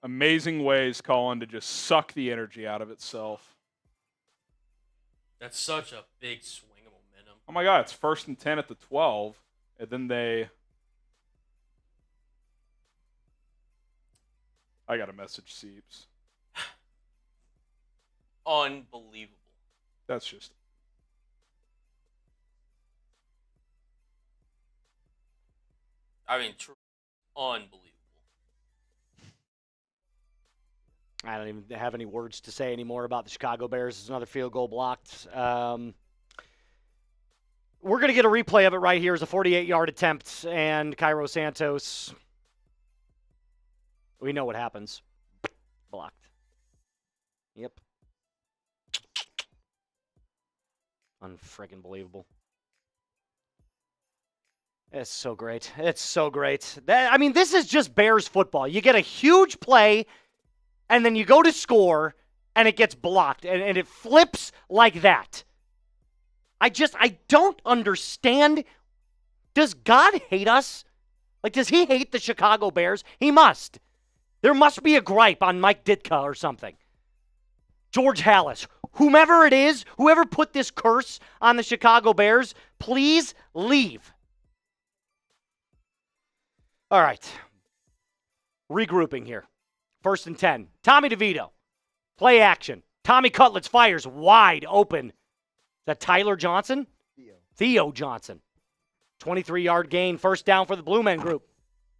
amazing ways, Colin, to just suck the energy out of itself. That's such a big swing of momentum. Oh my God, it's 1st and 10 at the 12, and then they. I got a message, Seeps. Unbelievable. That's just. I mean, unbelievable. I don't even have any words to say anymore about the Chicago Bears. It's another field goal blocked. We're going to get a replay of it right here as a 48-yard attempt, and Cairo Santos, we know what happens. Blocked. Yep. Unfriggin' believable. It's so great. It's so great. This is just Bears football. You get a huge play, and then you go to score, and it gets blocked, and it flips like that. I don't understand. Does God hate us? Like, does he hate the Chicago Bears? He must. There must be a gripe on Mike Ditka or something. George Halas, whomever it is, whoever put this curse on the Chicago Bears, please leave. All right. Regrouping here. 1st and 10. Tommy DeVito. Play action. Tommy Cutlets fires wide open. Is that Tyler Johnson? Theo Johnson. 23-yard gain. 1st down for the Blue Men group.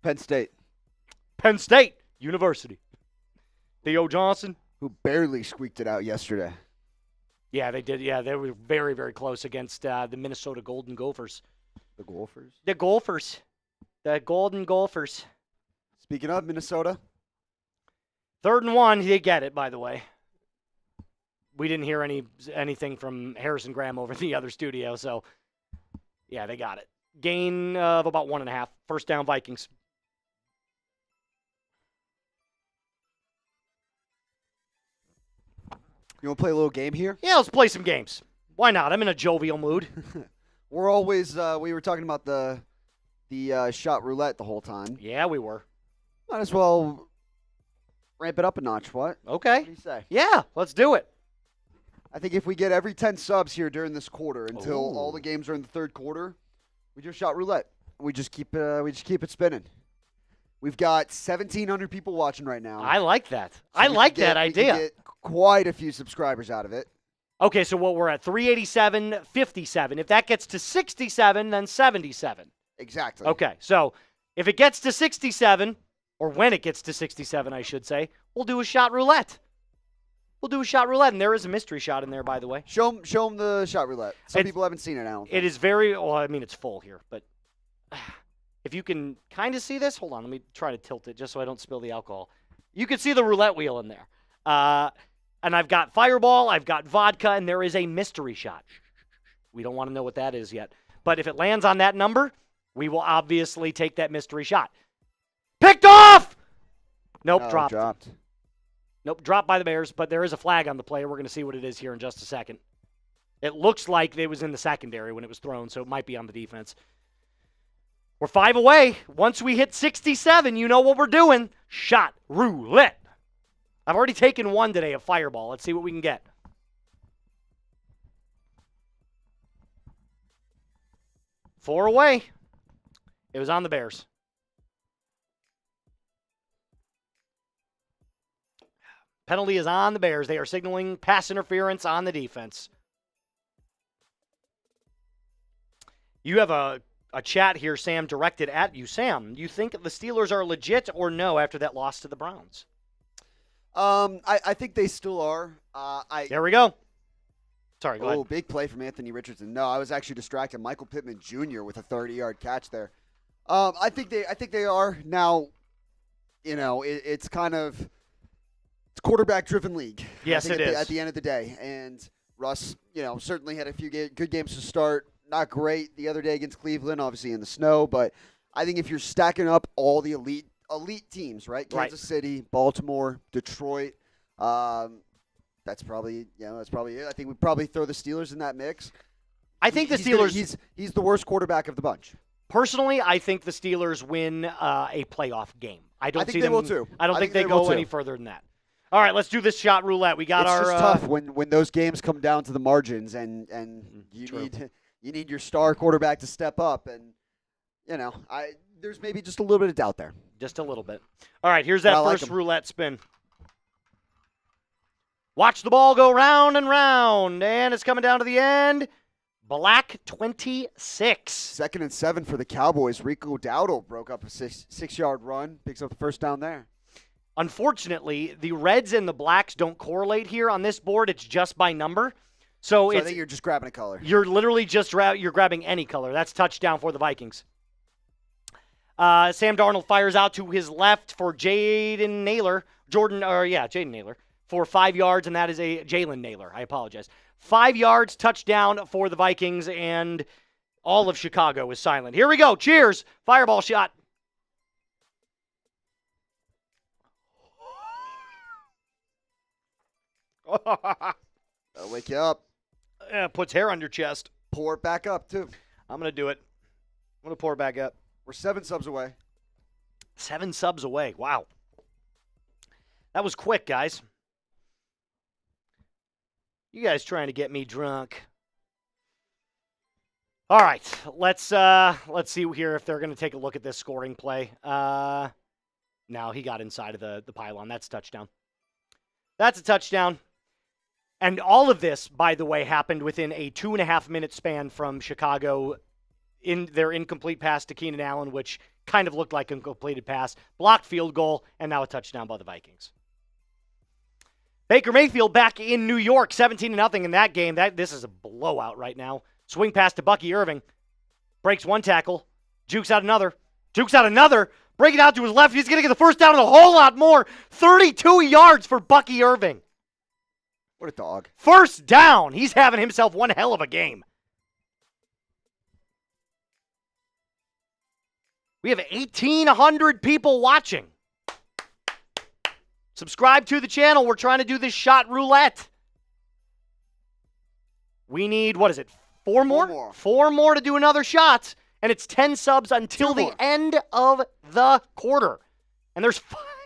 Penn State. Penn State University. Theo Johnson. Who barely squeaked it out yesterday. Yeah, they did. Yeah, they were very, very close against the Minnesota Golden Gophers. The Gophers? The Gophers. The Golden Gophers. Speaking of Minnesota. 3rd and 1. They get it, by the way. We didn't hear anything from Harrison Graham over in the other studio, so yeah, they got it. Gain of about 1.5. 1st down, Vikings. You want to play a little game here? Yeah, let's play some games. Why not? I'm in a jovial mood. We're always, we were talking about the shot roulette the whole time. Yeah, we were. Might as well ramp it up a notch, what? Okay. What do you say? Yeah, let's do it. I think if we get every 10 subs here during this quarter until Ooh. all the games are in the 3rd quarter, we just shot roulette. We just keep it spinning. We've got 1,700 people watching right now. I like that. So I like that We idea. can get quite a few subscribers out of it. Okay, so what we're at 387, 57. If that gets to 67, then 77. Exactly. Okay, so if it gets to 67, or when it gets to 67, I should say, we'll do a shot roulette. We'll do a shot roulette, and there is a mystery shot in there, by the way. Show them the shot roulette. Some people haven't seen it, I don't think. It is very, well, I mean, it's full here, but if you can kind of see this, hold on, let me try to tilt it just so I don't spill the alcohol. You can see the roulette wheel in there. And I've got Fireball, I've got vodka, and there is a mystery shot. We don't want to know what that is yet. But if it lands on that number, we will obviously take that mystery shot. Picked off! Nope, dropped. Nope, dropped by the Bears, but there is a flag on the play. We're going to see what it is here in just a second. It looks like it was in the secondary when it was thrown, so it might be on the defense. We're 5 away. Once we hit 67, you know what we're doing. Shot roulette. I've already taken one today of Fireball. Let's see what we can get. Four away. It was on the Bears. Penalty is on the Bears. They are signaling pass interference on the defense. You have a chat here, Sam, directed at you. Sam, you think the Steelers are legit or no after that loss to the Browns? I think they still are. There we go. Sorry, go ahead. Oh, big play from Anthony Richardson. No, I was actually distracted. Michael Pittman Jr. with a 30-yard catch there. I think they are. Now, it's kind of it's quarterback-driven league. Yes, it is. At the end of the day. And Russ, certainly had a few good games to start. Not great the other day against Cleveland, obviously in the snow. But I think if you're stacking up all the elite teams, right? Kansas City, Baltimore, Detroit, that's probably it. I think we'd probably throw the Steelers in that mix. I think the Steelers. He's the worst quarterback of the bunch. Personally, I think the Steelers win a playoff game. I don't think see they them. will too. I don't I think think they they will go too. any further than that. All right, let's do this shot roulette. We got It's our. just tough when those games come down to the margins and you need your star quarterback to step up, and there's maybe just a little bit of doubt there. Just a little bit. All right, here's that I like first 'em. roulette spin. Watch the ball go round and round, and it's coming down to the end. Black 26. 2nd and 7 for the Cowboys. Rico Dowdle broke up a 6-yard run, picks up the first down there. Unfortunately, the Reds and the Blacks don't correlate here on this board. It's just by number. So I it's, think you're just grabbing a color. you're literally just you're grabbing any color. That's touchdown for the Vikings. Sam Darnold fires out to his left for Jayden Naylor. Jayden Naylor for 5 yards, and that is a Jalen Naylor. I apologize. 5 yards, touchdown for the Vikings, and all of Chicago is silent. Here we go. Cheers. Fireball shot. That'll wake you up. Puts hair on your chest. Pour it back up, too. I'm going to do it. I'm going to pour it back up. We're 7 subs away. 7 subs away. Wow. That was quick, guys. You guys trying to get me drunk. All right, let's see here if they're going to take a look at this scoring play. No, he got inside of the pylon. That's a touchdown. That's a touchdown. And all of this, by the way, happened within a 2.5-minute span from Chicago in their incomplete pass to Keenan Allen, which kind of looked like an incompleted pass, blocked field goal, and now a touchdown by the Vikings. Baker Mayfield back in New York, 17-0 in that game. This is a blowout right now. Swing pass to Bucky Irving. Breaks one tackle. Jukes out another. Break it out to his left. He's going to get the first down and a whole lot more. 32 yards for Bucky Irving. What a dog. First down. He's having himself one hell of a game. We have 1,800 people watching. Subscribe to the channel. We're trying to do this shot roulette. We need, what is it, 4 more? 4 more. 4 more to do another shot, and it's 10 subs until 2 the more. end of the quarter. And there's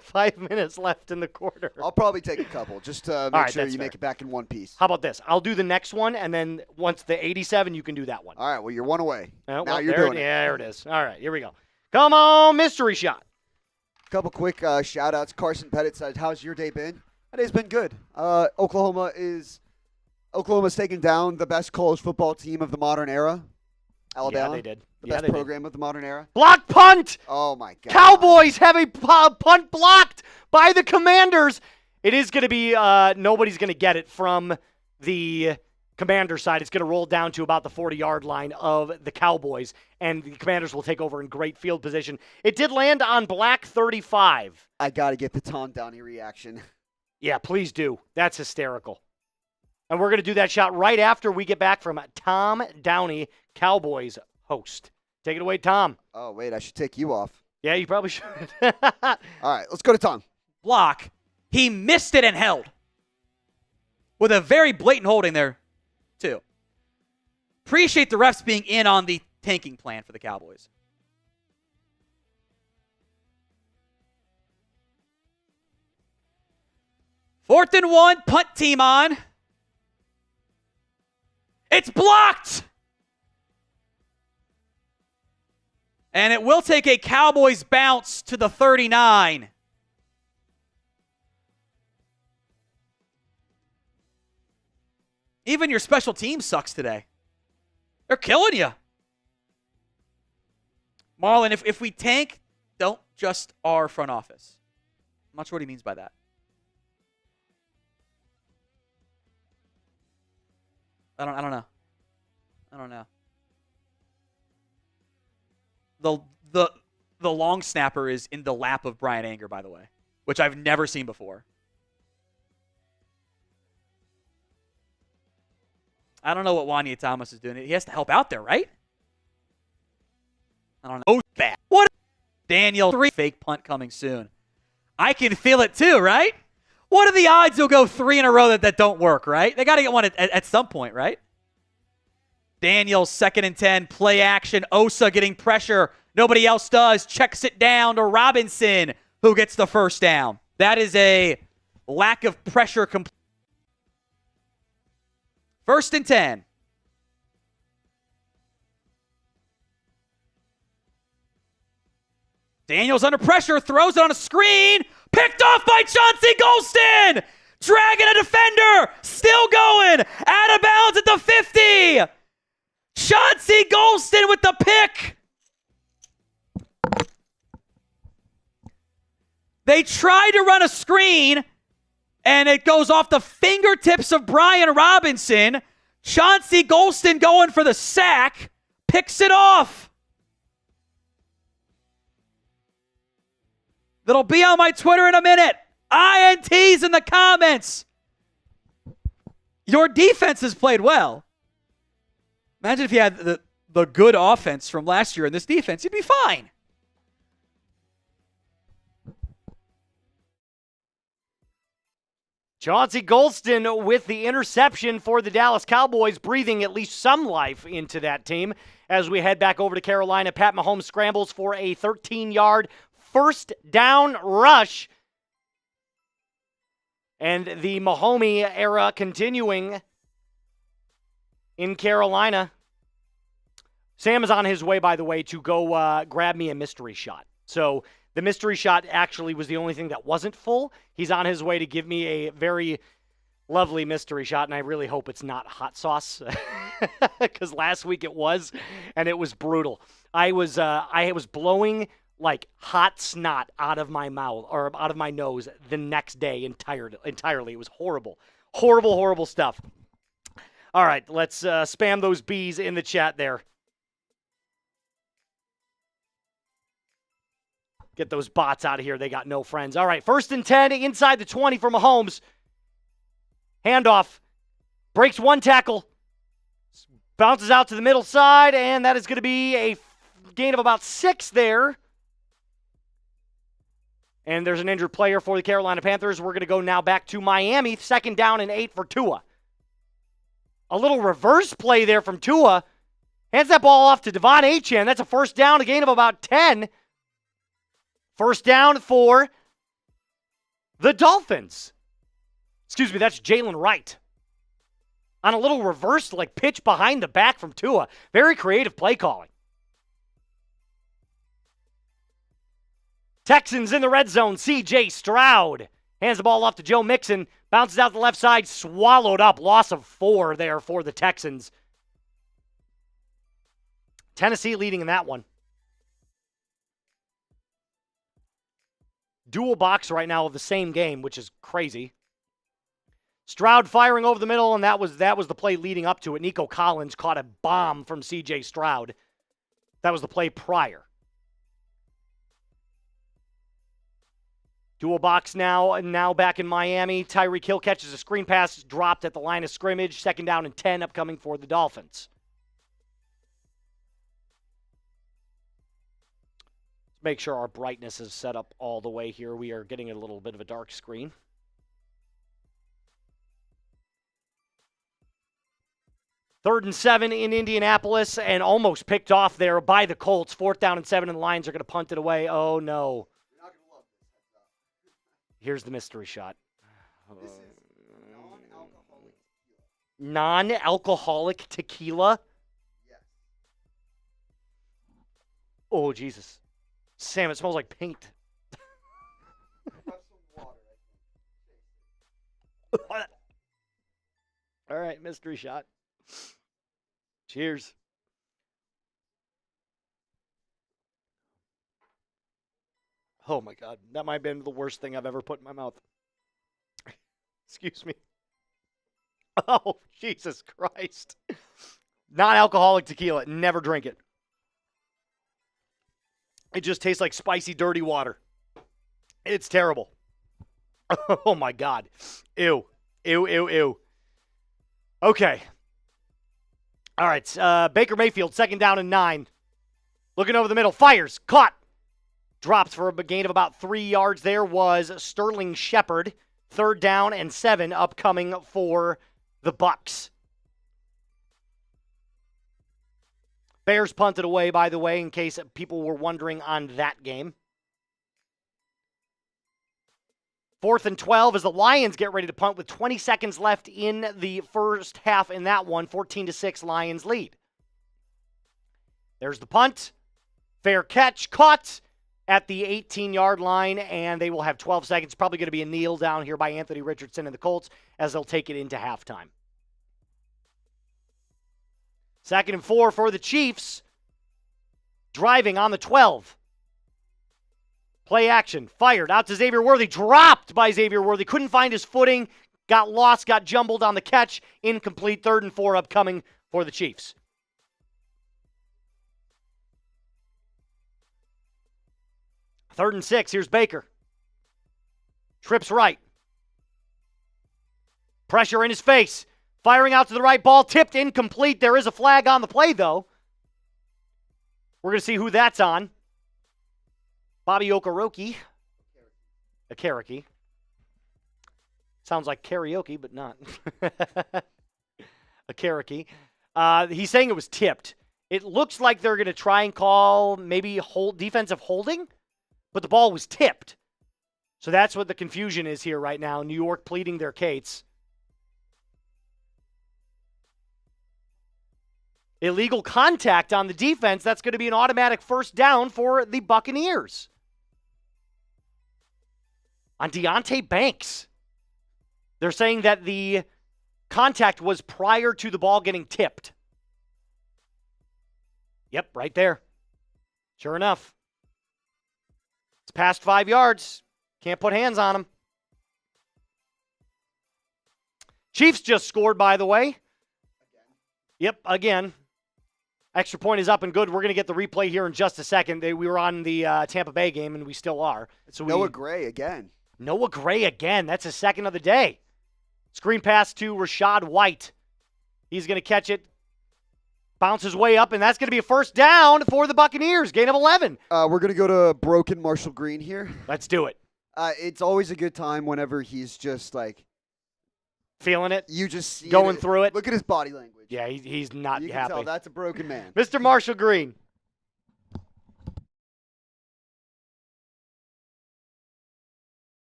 5 minutes left in the quarter. I'll probably take a couple just to make right, sure that's you fair. make it back in one piece. How about this? I'll do the next one, and then once the 87, you can do that one. All right, well, you're 1 away. Well, now you're there doing it. Yeah, there it is. All right, here we go. Come on, mystery shot. Couple quick shout-outs. Carson Pettit said, how's your day been? My day's been good. Oklahoma's taken down the best college football team of the modern era. Alabama. Yeah, they did. The Yeah, best they did. program of the modern era. Block punt. Oh, my God. Cowboys have a punt blocked by the Commanders. It is going to be nobody's going to get it from the Commander side. It's going to roll down to about the 40-yard line of the Cowboys, and the Commanders will take over in great field position. It did land on black 35. I got to get the Tom Downey reaction. Yeah, please do. That's hysterical. And we're going to do that shot right after we get back from Tom Downey, Cowboys host. Take it away, Tom. Oh, wait, I should take you off. Yeah, you probably should. All right, let's go to Tom. Block. He missed it and held. With a very blatant holding there, too. Appreciate the refs being in on the tanking plan for the Cowboys. Fourth and 1, punt team on. It's blocked! And it will take a Cowboys bounce to the 39. Even your special team sucks today. They're killing you. Marlon, if we tank, don't just our front office. I'm not sure what he means by that. I don't know. The long snapper is in the lap of Brian Anger, by the way, which I've never seen before. I don't know what Wanya Thomas is doing. He has to help out there, right? I don't know. Oh, bad. What? Daniel, 3 fake punt coming soon. I can feel it too, right? What are the odds he'll go 3 in a row that don't work, right? They got to get one at some point, right? Daniels, 2nd and 10, play action. Osa getting pressure. Nobody else does. Checks it down to Robinson, who gets the first down. That is a lack of pressure. 1st and 10. Daniels under pressure, throws it on a screen. Picked off by Chauncey Golston. Dragging a defender. Still going. Out of bounds at the 50. Chauncey Golston with the pick. They tried to run a screen, and it goes off the fingertips of Brian Robinson. Chauncey Golston going for the sack. Picks it off. That'll be on my Twitter in a minute. INTs in the comments. Your defense has played well. Imagine if you had the good offense from last year in this defense. You'd be fine. Chauncey Golston with the interception for the Dallas Cowboys, breathing at least some life into that team. As we head back over to Carolina, Pat Mahomes scrambles for a 13-yard first down rush. And the Mahomey era continuing in Carolina. Sam is on his way, by the way, to go grab me a mystery shot. So the mystery shot actually was the only thing that wasn't full. He's on his way to give me a very lovely mystery shot, and I really hope it's not hot sauce because last week it was, and it was brutal. I was blowing like hot snot out of my mouth or out of my nose the next day entirely. It was horrible. Horrible stuff. All right, let's spam those B's in the chat there. Get those bots out of here. They got no friends. All right, 1st and 10 inside the 20 for Mahomes. Handoff. Breaks one tackle. Bounces out to the middle side, and that is going to be a gain of about 6 there. And there's an injured player for the Carolina Panthers. We're going to go now back to Miami. 2nd down and 8 for Tua. A little reverse play there from Tua. Hands that ball off to Devon Achane. That's a 1st down, a gain of about 10. 1st down for the Dolphins. Excuse me, that's Jalen Wright. On a little reverse like pitch behind the back from Tua. Very creative play calling. Texans in the red zone. C.J. Stroud hands the ball off to Joe Mixon. Bounces out the left side. Swallowed up. Loss of 4 there for the Texans. Tennessee leading in that one. Dual box right now of the same game, which is crazy. Stroud firing over the middle, and that was the play leading up to it. Nico Collins caught a bomb from C.J. Stroud. That was the play prior. Dual box now back in Miami. Tyreek Hill catches a screen pass, dropped at the line of scrimmage. 2nd down and 10 upcoming for the Dolphins. Let's make sure our brightness is set up all the way here. We are getting a little bit of a dark screen. Third and 7 in Indianapolis, and almost picked off there by the Colts. 4th down and 7, and the Lions are going to punt it away. Oh, no. Here's the mystery shot. This is non-alcoholic tequila. Non-alcoholic tequila? Yes. Oh, Jesus. Sam, it smells like paint. Have some water, I think. All right, mystery shot. Cheers. Oh, my God. That might have been the worst thing I've ever put in my mouth. Excuse me. Oh, Jesus Christ. Non-alcoholic tequila. Never drink it. It just tastes like spicy, dirty water. It's terrible. Oh, my God. Ew. Ew. Okay. All right. Baker Mayfield, 2nd down and 9. Looking over the middle. Fires. Caught. Drops for a gain of about 3 yards. There was Sterling Shepard. 3rd down and 7 upcoming for the Bucs. Bears punted away, by the way, in case people were wondering on that game. 4th and 12 as the Lions get ready to punt with 20 seconds left in the first half in that one. 14-6 Lions lead. There's the punt. Fair catch. Caught at the 18-yard line, and they will have 12 seconds. Probably going to be a kneel down here by Anthony Richardson and the Colts as they'll take it into halftime. 2nd and 4 for the Chiefs. Driving on the 12. Play action. Fired out to Xavier Worthy. Dropped by Xavier Worthy. Couldn't find his footing. Got lost. Got jumbled on the catch. Incomplete. 3rd and 4 upcoming for the Chiefs. Third and 6. Here's Baker. Trips right. Pressure in his face. Firing out to the right. Ball tipped. Incomplete. There is a flag on the play, though. We're going to see who that's on. Bobby Okoroki. Okereke. Sounds like karaoke, but not. Okereke. He's saying it was tipped. It looks like they're going to try and call maybe defensive holding, but the ball was tipped. So that's what the confusion is here right now. New York pleading their case. Illegal contact on the defense. That's going to be an automatic first down for the Buccaneers. On Deonte Banks. They're saying that the contact was prior to the ball getting tipped. Yep, right there. Sure enough. It's past 5 yards. Can't put hands on him. Chiefs just scored, by the way. Yep, again. Extra point is up and good. We're going to get the replay here in just a second. We were on the Tampa Bay game, and we still are. So Noah Gray again. Noah Gray again. That's his second of the day. Screen pass to Rashad White. He's going to catch it. Bounces way up, and that's going to be a first down for the Buccaneers. Gain of 11. We're going to go to broken Marshall Green here. Let's do it. It's always a good time whenever he's just like feeling it. You just see going through it. Look at his body language. Yeah, he's not you happy. You can tell that's a broken man. Mr. Marshall Green.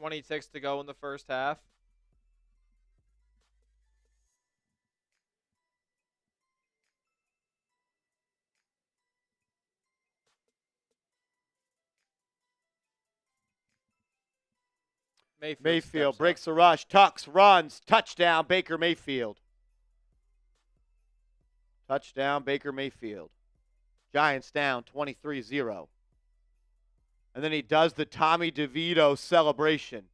$26 to go in the first half. Mayfield breaks the rush, tucks, runs, touchdown, Baker Mayfield. Touchdown, Baker Mayfield. Giants down 23-0. And then he does the Tommy DeVito celebration.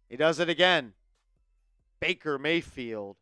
He does it again. Baker Mayfield.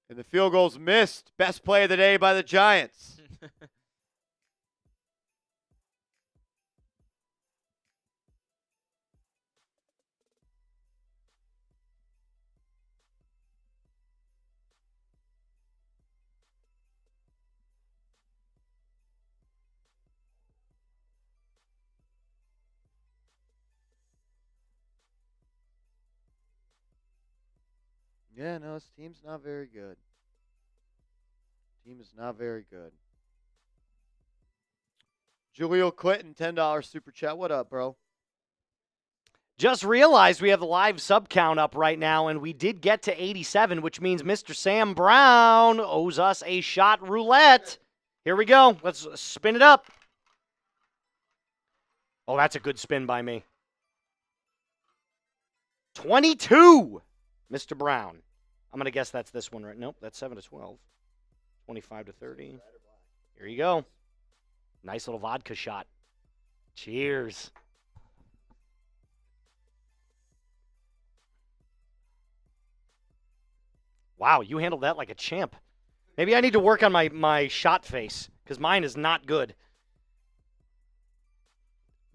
And the field goal's missed. Best play of the day by the Giants. Yeah, no, his team's not very good. Team is not very good. Julio Clinton, $10 super chat. What up, bro? Just realized we have the live sub count up right now, and we did get to 87, which means Mr. Sam Brown owes us a shot roulette. Here we go. Let's spin it up. Oh, that's a good spin by me. 22, Mr. Brown. I'm going to guess that's this one, right? Nope, that's 7 to 12. 25 to 30. Here you go. Nice little vodka shot. Cheers. Wow, you handled that like a champ. Maybe I need to work on my shot face because mine is not good.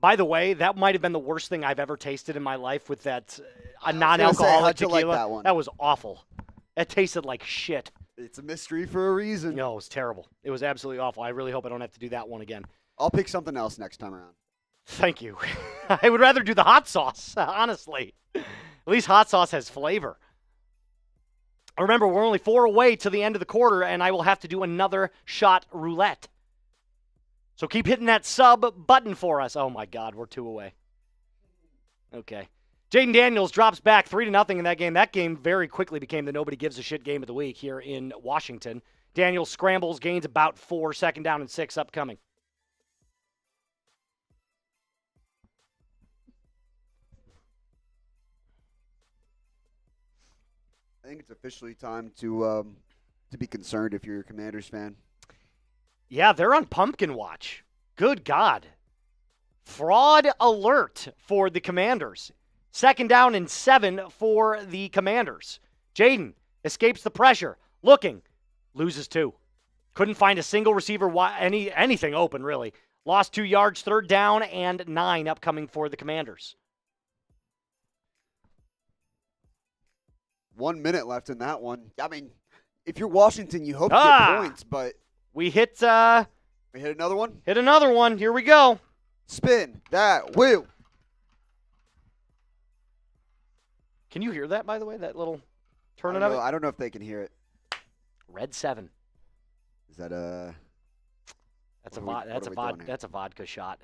By the way, that might have been the worst thing I've ever tasted in my life with that non-alcoholic how'd you tequila. like that one? That was awful. It tasted like shit. It's a mystery for a reason. No, it was terrible. It was absolutely awful. I really hope I don't have to do that one again. I'll pick something else next time around. Thank you. I would rather do the hot sauce, honestly. At least hot sauce has flavor. Remember, we're only 4 away to the end of the quarter, and I will have to do another shot roulette. So keep hitting that sub button for us. Oh, my God, we're 2 away. Okay. Jayden Daniels drops back 3-0 in that game. That game very quickly became the nobody gives a shit game of the week here in Washington. Daniels scrambles, gains about 4, 2nd down and 6 upcoming. I think it's officially time to be concerned if you're a Commanders fan. Yeah, they're on pumpkin watch. Good God. Fraud alert for the Commanders. 2nd down and 7 for the Commanders. Jayden escapes the pressure. Looking. Loses 2. Couldn't find a single receiver, anything open, really. Lost 2 yards, 3rd down and 9 upcoming for the Commanders. 1 minute left in that one. I mean, if you're Washington, you hope to get points, but we hit we hit another one. Hit another one. Here we go. Spin that wheel. Can you hear that, by the way? That little turning I of it? I don't know if they can hear it. Red 7. Is that a? That's what are we doing here? that's a vodka shot.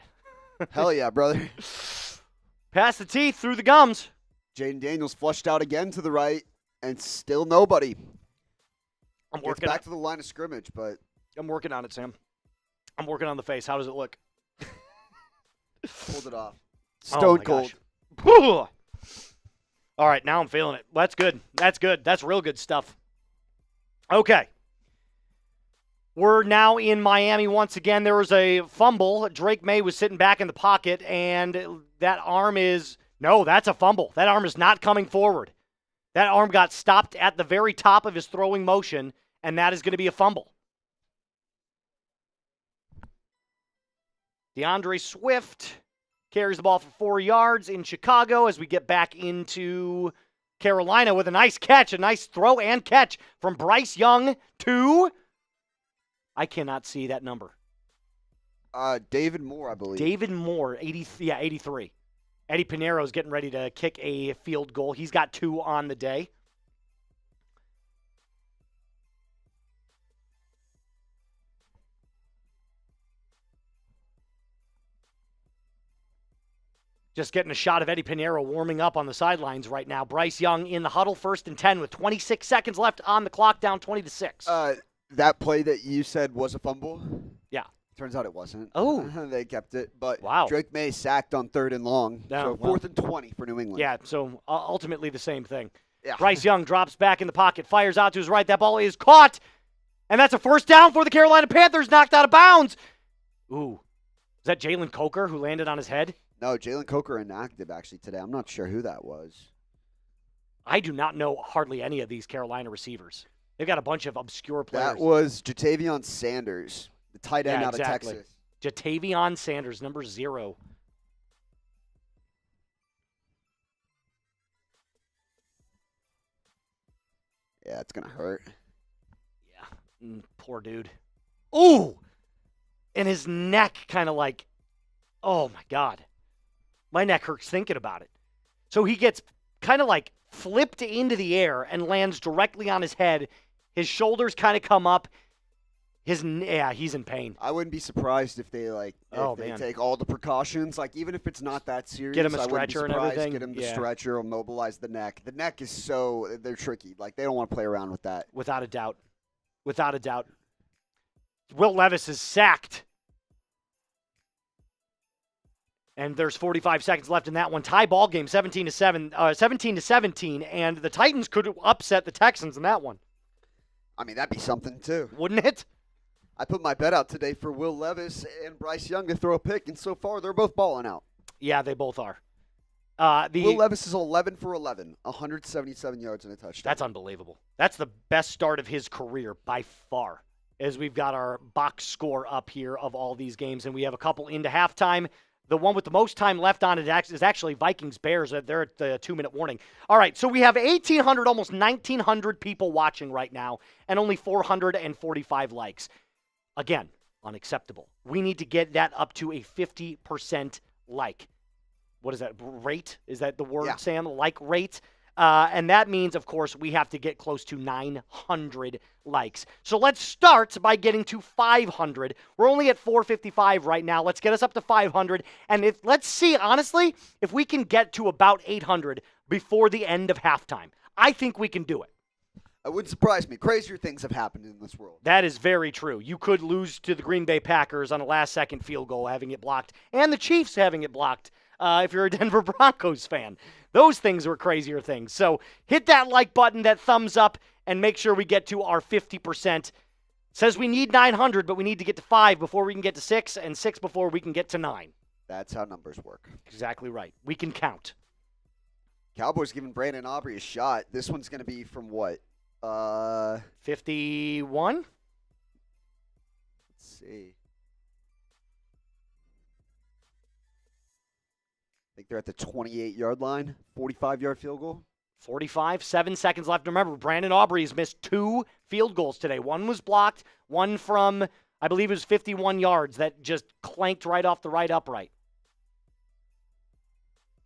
Hell yeah, brother. Past the teeth, through the gums. Jayden Daniels flushed out again to the right, and still nobody. I'm Gets working back to the line of scrimmage, but I'm working on it, Sam. I'm working on the face. How does it look? pulled it off. Oh Stone my cold. gosh. All right, now I'm feeling it. That's good. That's good. That's real good stuff. Okay. We're now in Miami once again. There was a fumble. Drake Maye was sitting back in the pocket, and that arm is – no, that's a fumble. That arm is not coming forward. That arm got stopped at the very top of his throwing motion, and that is going to be a fumble. DeAndre Swift carries the ball for 4 yards in Chicago as we get back into Carolina with a nice catch, a nice throw and catch from Bryce Young to, I cannot see that number. David Moore, I believe. David Moore, 83. Eddie Pinheiro is getting ready to kick a field goal. He's got 2 on the day. Just getting a shot of Eddie Pinheiro warming up on the sidelines right now. Bryce Young in the huddle, 1st and 10 with 26 seconds left on the clock, down 20-6. That play that you said was a fumble? Yeah. Turns out it wasn't. Oh. They kept it. But wow. Drake Maye sacked on 3rd and long. Yeah, So 4th and 20 for New England. Yeah, so ultimately the same thing. Yeah. Bryce Young drops back in the pocket, fires out to his right. That ball is caught. And that's a 1st down for the Carolina Panthers, knocked out of bounds. Ooh. Is that Jalen Coker who landed on his head? No, Jalen Coker inactive actually today. I'm not sure who that was. I do not know hardly any of these Carolina receivers. They've got a bunch of obscure players. That was Jatavion Sanders, the tight end out of Texas. Jatavion Sanders, number 0. Yeah, it's going to hurt. Yeah, poor dude. Ooh! And his neck kind of like, oh my God. My neck hurts thinking about it. So he gets kind of like flipped into the air and lands directly on his head. His shoulders kind of come up. He's in pain. I wouldn't be surprised if they take all the precautions. Like even if it's not that serious, get him a I wouldn't be stretcher and surprised. everything. Get him the stretcher, immobilize the neck. The neck is they're tricky. Like they don't want to play around with that. Without a doubt. Without a doubt. Will Levis is sacked. And there's 45 seconds left in that one. Tie ball game, 17-17, and the Titans could upset the Texans in that one. I mean, that'd be something, too. Wouldn't it? I put my bet out today for Will Levis and Bryce Young to throw a pick, and so far they're both balling out. Yeah, they both are. Will Levis is 11 for 11, 177 yards and a touchdown. That's unbelievable. That's the best start of his career by far, as we've got our box score up here of all these games, and we have a couple into halftime. The one with the most time left on it is actually Vikings-Bears. They're at the 2-minute warning. All right, so we have 1,800, almost 1,900 people watching right now, and only 445 likes. Again, unacceptable. We need to get that up to a 50% like. What is that, rate? Is that the word, yeah. Sam? Like rate? And that means, of course, we have to get close to 900 likes. So let's start by getting to 500. We're only at 455 right now. Let's get us up to 500. And let's see, honestly, if we can get to about 800 before the end of halftime. I think we can do it. It wouldn't surprise me. Crazier things have happened in this world. That is very true. You could lose to the Green Bay Packers on a last-second field goal, having it blocked, and the Chiefs having it blocked. If you're a Denver Broncos fan. Those things were crazier things. So hit that like button, that thumbs up, and make sure we get to our 50%. It says we need 900, but we need to get to 5 before we can get to 6, and 6 before we can get to 9. That's how numbers work. Exactly right. We can count. Cowboys giving Brandon Aubrey a shot. This one's going to be from what? 51? Let's see. I think they're at the 28-yard line, 45-yard field goal. 45, 7 seconds left. Remember, Brandon Aubrey's missed 2 field goals today. One was blocked, one from, I believe it was 51 yards that just clanked right off the right upright.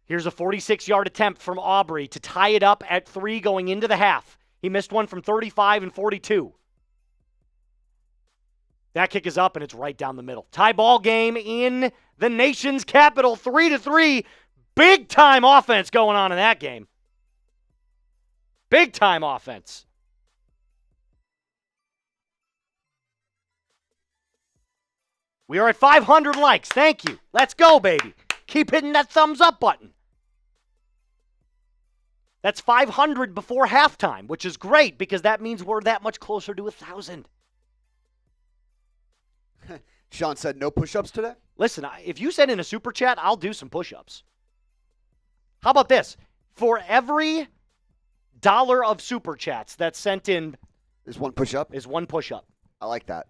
Here's a 46-yard attempt from Aubrey to tie it up at 3 going into the half. He missed one from 35 and 42. That kick is up, and it's right down the middle. Tie ball game in the nation's capital, 3-3. Big-time offense going on in that game. Big-time offense. We are at 500 likes. Thank you. Let's go, baby. Keep hitting that thumbs up button. That's 500 before halftime, which is great because that means we're that much closer to 1,000. Sean said no push-ups today? Listen, if you send in a super chat, I'll do some push-ups. How about this? For every $1 of super chats that's sent in, There's one push-up? is one push-up. I like that.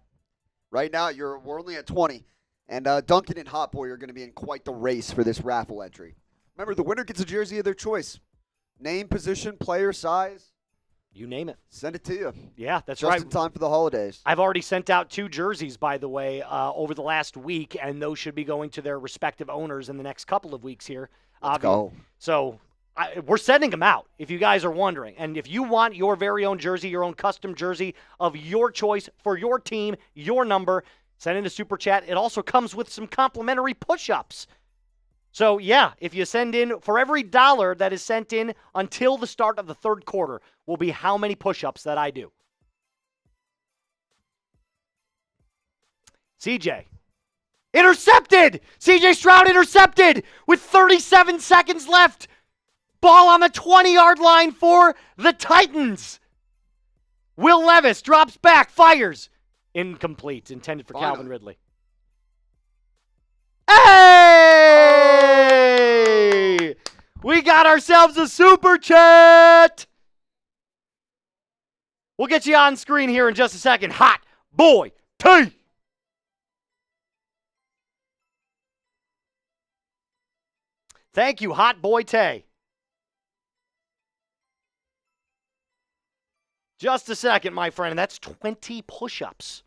Right now, we're only at 20, and Duncan and Hot Boy are going to be in quite the race for this raffle entry. Remember, the winner gets a jersey of their choice. Name, position, player, size. You name it. Send it to you. Yeah, that's Just right. in time for the holidays. I've already sent out 2 jerseys, by the way, over the last week, and those should be going to their respective owners in the next couple of weeks here. Let's go. So we're sending them out, if you guys are wondering. And if you want your very own jersey, your own custom jersey of your choice for your team, your number, send in a super chat. It also comes with some complimentary push-ups. So, yeah, if you send in, for every $1 that is sent in until the start of the third quarter will be how many push-ups that I do. CJ. Intercepted! CJ Stroud intercepted with 37 seconds left. Ball on the 20-yard line for the Titans. Will Levis drops back, fires. Incomplete, intended for Calvin Ridley. Hey! We got ourselves a super chat. We'll get you on screen here in just a second. Hot Boy T. Thank you, Hot Boy Tay. Just a second, my friend, and that's 20 push-ups.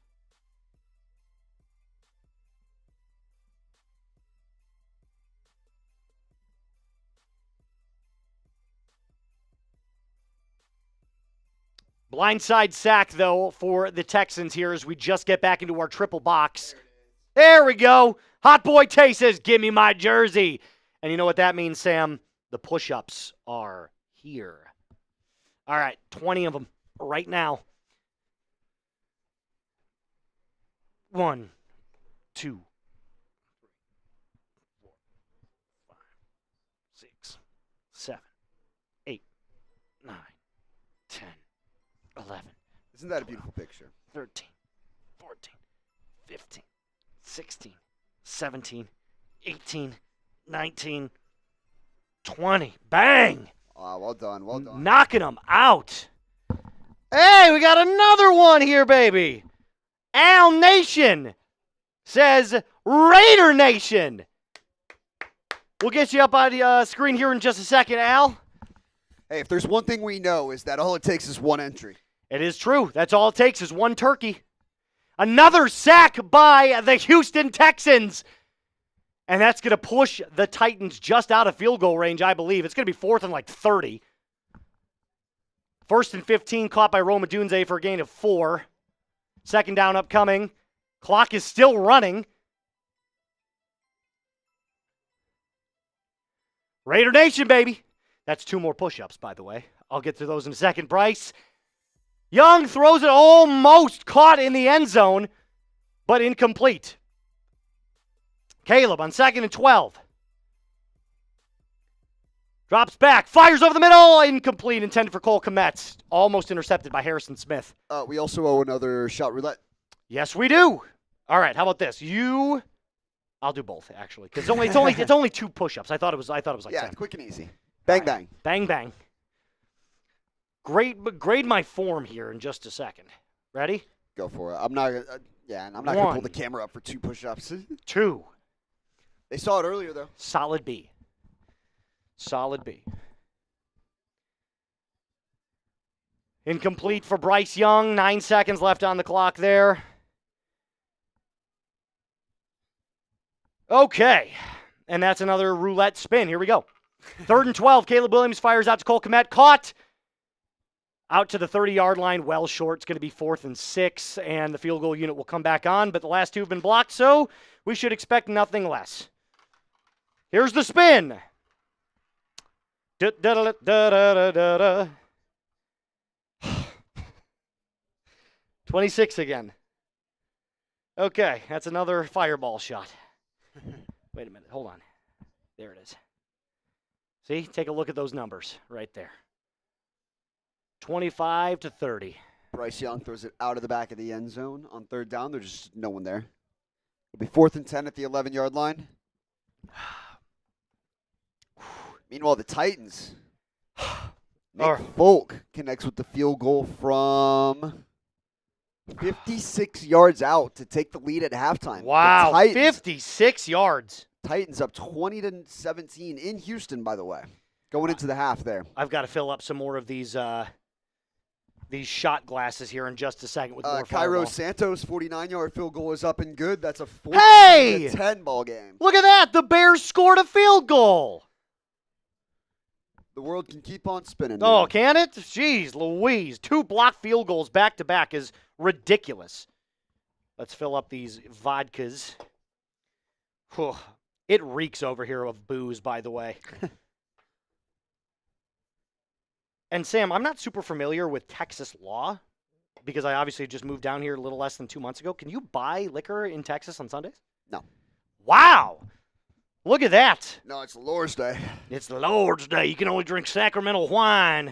Blindside sack, though, for the Texans here as we just get back into our triple box. There we go. Hot Boy Tay says, give me my jersey. And you know what that means, Sam? The push-ups are here. All right, 20 of them right now. 1, 2, 3, 4, 5, 6, 7, 8, 9, 10, 11. Isn't that a beautiful picture? 13, 14, 15, 16, 17, 18, 19, 20. Bang! Well done. Well done. Knocking them out. Hey, we got another one here, baby. Al Nation says Raider Nation. We'll get you up on the screen here in just a second, Al. Hey, if there's one thing we know is that all it takes is one entry. It is true. That's all it takes is one turkey. Another sack by the Houston Texans. And that's going to push the Titans just out of field goal range, I believe. It's going to be 4th and like 30. 1st and 15 caught by Roma Dunze for a gain of 4. 2nd down upcoming. Clock is still running. Raider Nation, baby. That's 2 more push-ups, by the way. I'll get to those in a second. Bryce Young throws it almost caught in the end zone, but incomplete. Caleb on 2nd and 12. Drops back, fires over the middle, incomplete, intended for Cole Kmet. Almost intercepted by Harrison Smith. We also owe another shot roulette. Yes, we do. All right, how about this? I'll do both actually, because it's only 2 push-ups. I thought it was like 10. It's quick and easy. Bang, bang. Bang, bang. Grade my form here in just a second. Ready? Go for it. I'm not going to pull the camera up for 2 push-ups. 2. They saw it earlier, though. Solid B. Solid B. Incomplete for Bryce Young. 9 seconds left on the clock there. Okay. And that's another roulette spin. Here we go. 3rd and 12. Caleb Williams fires out to Cole Kmet. Caught. Out to the 30-yard line. Well short. It's going to be 4th and 6. And the field goal unit will come back on. But the last 2 have been blocked, so we should expect nothing less. Here's the spin. 26 again. Okay, that's another fireball shot. Wait a minute. Hold on. There it is. See? Take a look at those numbers right there. 25 to 30. Bryce Young throws it out of the back of the end zone on 3rd down. There's just no one there. It'll be 4th and 10 at the 11-yard line. Meanwhile, the Titans. Nick Folk connects with the field goal from 56 yards out to take the lead at halftime. Wow, 56 yards. Titans up 20-17 in Houston, by the way, going into the half there. I've got to fill up some more of these shot glasses here in just a second with more Cairo fireball. Santos' 49-yard field goal is up and good. That's a 10 ball game. Look at that. The Bears scored a field goal. The world can keep on spinning. Oh, man. can it? Jeez Louise. 2 blocked field goals back-to-back is ridiculous. Let's fill up these vodkas. Whew. It reeks over here of booze, by the way. And Sam, I'm not super familiar with Texas law because I obviously just moved down here a little less than 2 months ago. Can you buy liquor in Texas on Sundays? No. Wow. Look at that. No, it's the Lord's Day. It's the Lord's Day. You can only drink Sacramento wine.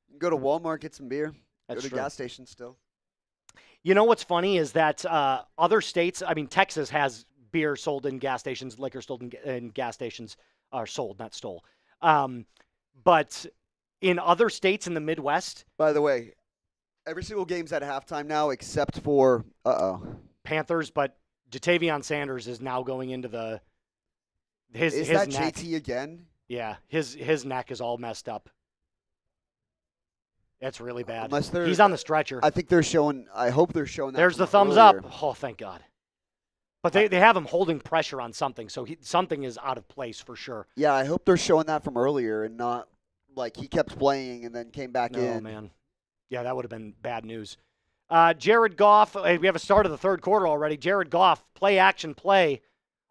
You can go to Walmart, get some beer. That's go to true. gas stations still. You know what's funny is that other states, I mean, Texas has beer sold in gas stations, liquor sold in gas stations, are sold, not stole. But in other states in the Midwest. By the way, every single game's at halftime now except for, Panthers, but Jatavion Sanders is now going into his that neck. JT again? Yeah, his neck is all messed up. It's really bad. He's on the stretcher. I think they're showing. I hope they're showing that. There's the from thumbs earlier. up. Oh, thank God. But they have him holding pressure on something, so something is out of place for sure. Yeah, I hope they're showing that from earlier and not like he kept playing and then came back in. Oh, man. Yeah, that would have been bad news. Jared Goff, we have a start of the 3rd quarter already. Jared Goff, play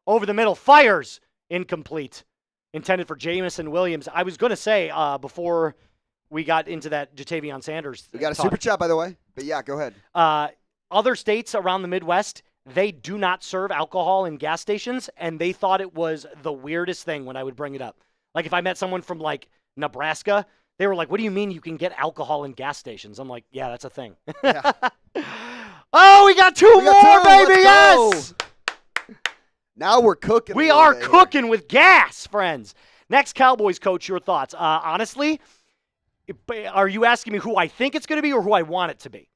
over the middle, fires, incomplete. Intended for Jamison Williams. I was going to say before we got into that Jatavion Sanders We got a talk, super chat, by the way. But yeah, go ahead. other states around the Midwest, they do not serve alcohol in gas stations, and they thought it was the weirdest thing when I would bring it up. Like if I met someone from like Nebraska, They were like, what do you mean you can get alcohol in gas stations? I'm like, yeah, that's a thing. Yeah. Oh, we got two We more, got two. baby. Let's Yes. Now we're cooking. We a little are bit here. cooking with gas, friends. Next Cowboys coach, your thoughts. Honestly, are you asking me who I think it's going to be or who I want it to be?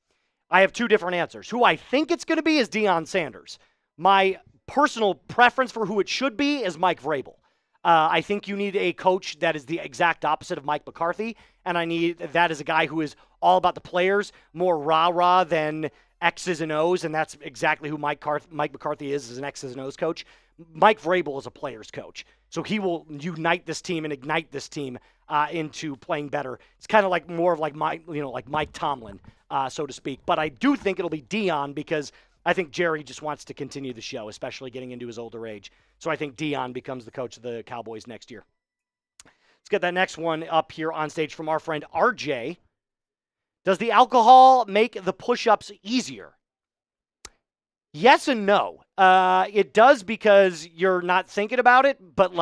I have two different answers. Who I think it's going to be is Deion Sanders. My personal preference for who it should be is Mike Vrabel. I think you need a coach that is the exact opposite of Mike McCarthy, and I need that as a guy who is all about the players, more rah-rah than X's and O's, and that's exactly who Mike McCarthy is an X's and O's coach. Mike Vrabel is a player's coach, so he will unite this team and ignite this team into playing better. It's kind of like more of like Mike Tomlin, so to speak. But I do think it'll be Deion because I think Jerry just wants to continue the show, especially getting into his older age. So I think Deion becomes the coach of the Cowboys next year. Let's get that next one up here on stage from our friend RJ. Does the alcohol make the push-ups easier? Yes and no. It does because you're not thinking about it, but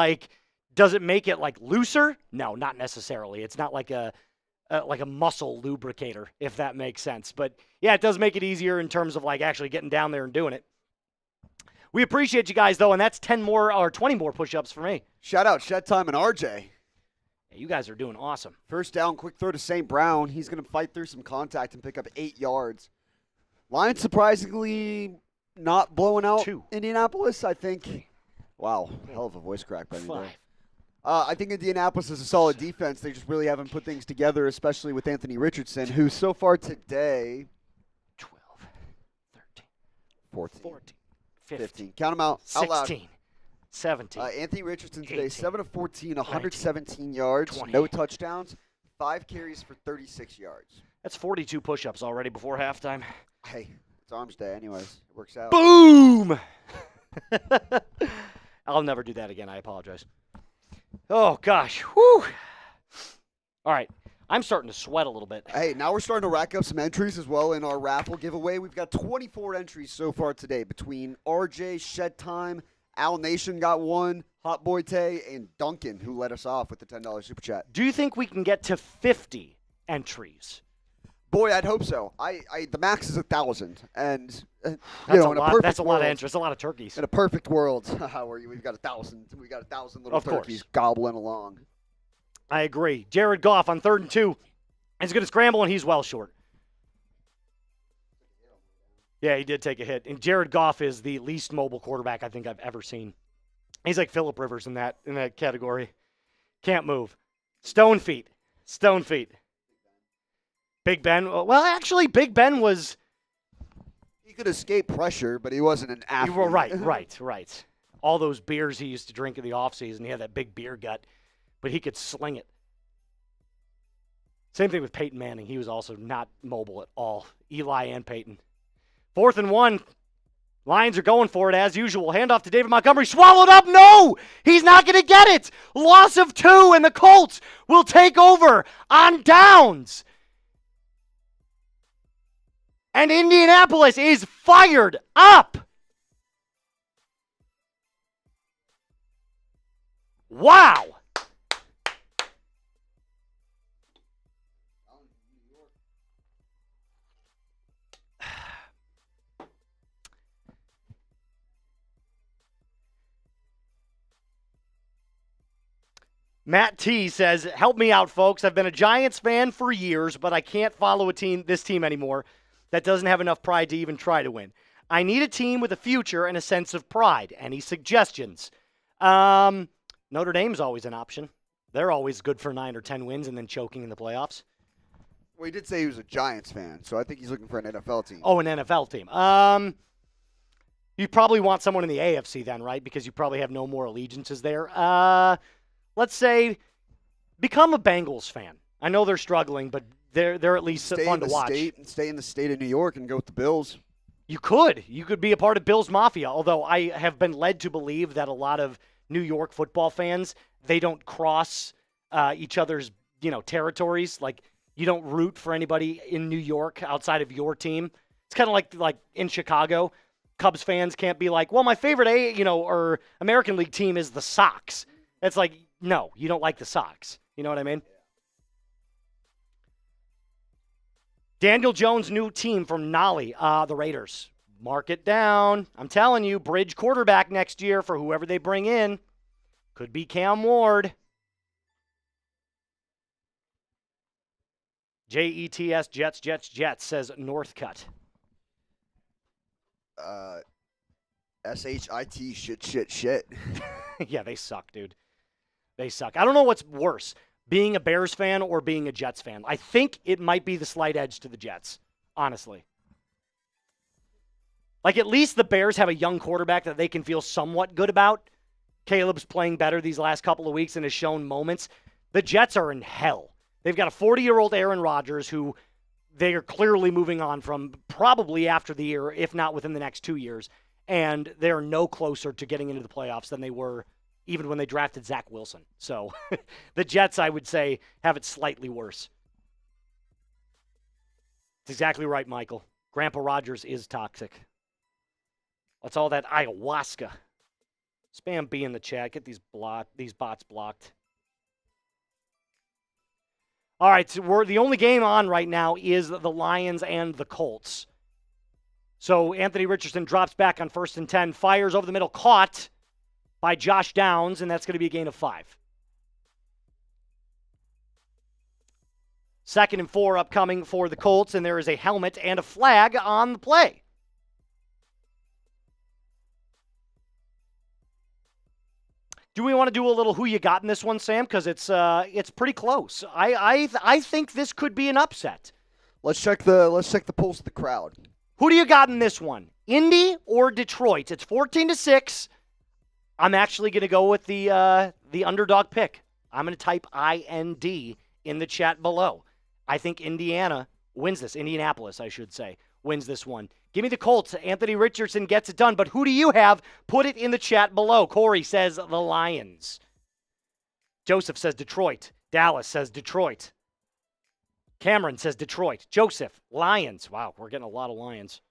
does it make it looser? No, not necessarily. It's not like a muscle lubricator, if that makes sense. But yeah, it does make it easier in terms of actually getting down there and doing it. We appreciate you guys though, and that's 10 more or 20 more push-ups for me. Shout out Shed Time and RJ. Yeah, you guys are doing awesome. First down, quick throw to St. Brown. He's going to fight through some contact and pick up 8 yards. Lions surprisingly not blowing out 2. Indianapolis, I think. Wow, hell of a voice crack by me 5. there. I think Indianapolis is a solid defense. They just really haven't put things together, especially with Anthony Richardson, who so far today 12, 13, 14, 14, 15. Count them out. Out loud. 16, 17. Anthony Richardson today, 18, 7 of 14, 117 yards, 20. no touchdowns, 5 carries for 36 yards. That's 42 push-ups already before halftime. Hey, it's Arms Day anyways. It works out. Boom! I'll never do that again. I apologize. Oh, gosh. Whew. All right. I'm starting to sweat a little bit. Hey, now we're starting to rack up some entries as well in our raffle giveaway. We've got 24 entries so far today between RJ, Shed Time, Al Nation got one, Hot Boy Tay, and Duncan, who led us off with the $10 super chat. Do you think we can get to 50 entries? Boy, I'd hope so. The max is 1,000, and That's in a a lot. perfect That's a lot of world- entries. A lot of turkeys. In a perfect world, where we've got 1,000, we got 1,000 little Of course. turkeys gobbling along. I agree. Jared Goff on 3rd and 2. He's going to scramble, and he's well short. Yeah, he did take a hit. And Jared Goff is the least mobile quarterback I think I've ever seen. He's like Phillip Rivers in that category. Can't move. Stone feet. Stone feet. Big Ben. Well, actually, Big Ben was. He could escape pressure, but he wasn't an athlete. You were right. All those beers he used to drink in the offseason, he had that big beer gut, but he could sling it. Same thing with Peyton Manning. He was also not mobile at all. Eli and Peyton. 4th and 1. Lions are going for it as usual. Handoff to David Montgomery. Swallowed up. No! He's not going to get it. Loss of 2, and the Colts will take over on downs. And Indianapolis is fired up. Wow. Matt T says, help me out, folks. I've been a Giants fan for years, but I can't follow this team anymore that doesn't have enough pride to even try to win. I need a team with a future and a sense of pride. Any suggestions? Notre Dame's always an option. They're always good for 9 or 10 wins and then choking in the playoffs. Well, he did say he was a Giants fan, so I think he's looking for an NFL team. Oh, an NFL team. You probably want someone in the AFC then, right? Because you probably have no more allegiances there. Let's say become a Bengals fan. I know they're struggling, but they're at least fun to watch. Stay in the state of New York and go with the Bills. You could be a part of Bills Mafia, although I have been led to believe that a lot of New York football fans, they don't cross each other's, territories. Like, you don't root for anybody in New York outside of your team. It's kind of like in Chicago, Cubs fans can't be like, well, my favorite or American League team is the Sox. It's like, no, you don't like the Sox. You know what I mean? Daniel Jones' new team from Nolly, the Raiders. Mark it down. I'm telling you, bridge quarterback next year for whoever they bring in. Could be Cam Ward. Jets, Jets, says Northcutt. SHIT, shit. Yeah, they suck, dude. They suck. I don't know what's worse, being a Bears fan or being a Jets fan. I think it might be the slight edge to the Jets, honestly. Like, at least the Bears have a young quarterback that they can feel somewhat good about. Caleb's playing better these last couple of weeks and has shown moments. The Jets are in hell. They've got a 40-year-old Aaron Rodgers who they are clearly moving on from probably after the year, if not within the next 2 years. And they're no closer to getting into the playoffs than they were even when they drafted Zach Wilson. So the Jets, I would say, have it slightly worse. It's exactly right, Michael. Grandpa Rogers is toxic. What's all that ayahuasca? Spam B in the chat. Get these bots blocked. All right, so the only game on right now is the Lions and the Colts. So Anthony Richardson drops back on 1st and 10, fires over the middle, caught by Josh Downs, and that's going to be a gain of 5. 2nd and 4 upcoming for the Colts, and there is a helmet and a flag on the play. Do we want to do a little who you got in this one, Sam? Because it's pretty close. I think this could be an upset. Let's check the pulse of the crowd. Who do you got in this one? Indy or Detroit? It's 14-6. I'm actually going to go with the underdog pick. I'm going to type IND in the chat below. I think Indiana wins this. Indianapolis, I should say, wins this one. Give me the Colts. Anthony Richardson gets it done. But who do you have? Put it in the chat below. Corey says the Lions. Joseph says Detroit. Dallas says Detroit. Cameron says Detroit. Joseph, Lions. Wow, we're getting a lot of Lions.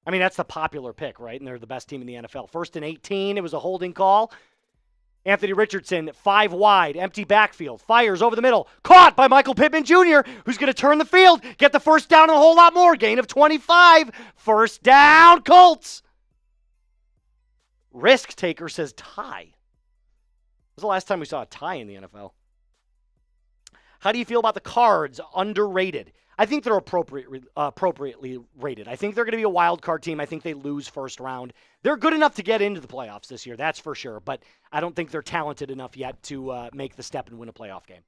I mean, that's the popular pick, right? And they're the best team in the NFL. 1st and 18, it was a holding call. Anthony Richardson, 5 wide, empty backfield, fires over the middle. Caught by Michael Pittman Jr., who's going to turn the field, get the first down and a whole lot more. Gain of 25. First down, Colts. Risk taker says tie. When was the last time we saw a tie in the NFL? How do you feel about the Cards? Underrated. I think they're appropriately rated. I think they're going to be a wild card team. I think they lose first round. They're good enough to get into the playoffs this year, that's for sure. But I don't think they're talented enough yet to make the step and win a playoff game.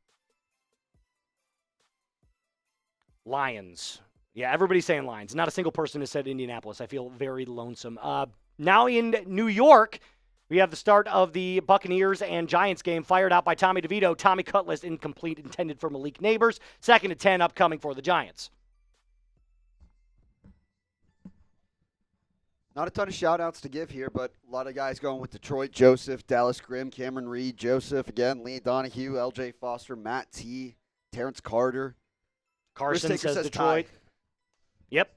Lions. Yeah, everybody's saying Lions. Not a single person has said Indianapolis. I feel very lonesome. Now in New York, we have the start of the Buccaneers and Giants game fired out by Tommy DeVito. Tommy Cutlass incomplete, intended for Malik Neighbors. 2nd and 10 upcoming for the Giants. Not a ton of shout-outs to give here, but a lot of guys going with Detroit. Joseph, Dallas Grimm, Cameron Reed, Joseph, again, Lee Donahue, L.J. Foster, Matt T., Terrence Carter. Carson says Detroit. Tie. Yep.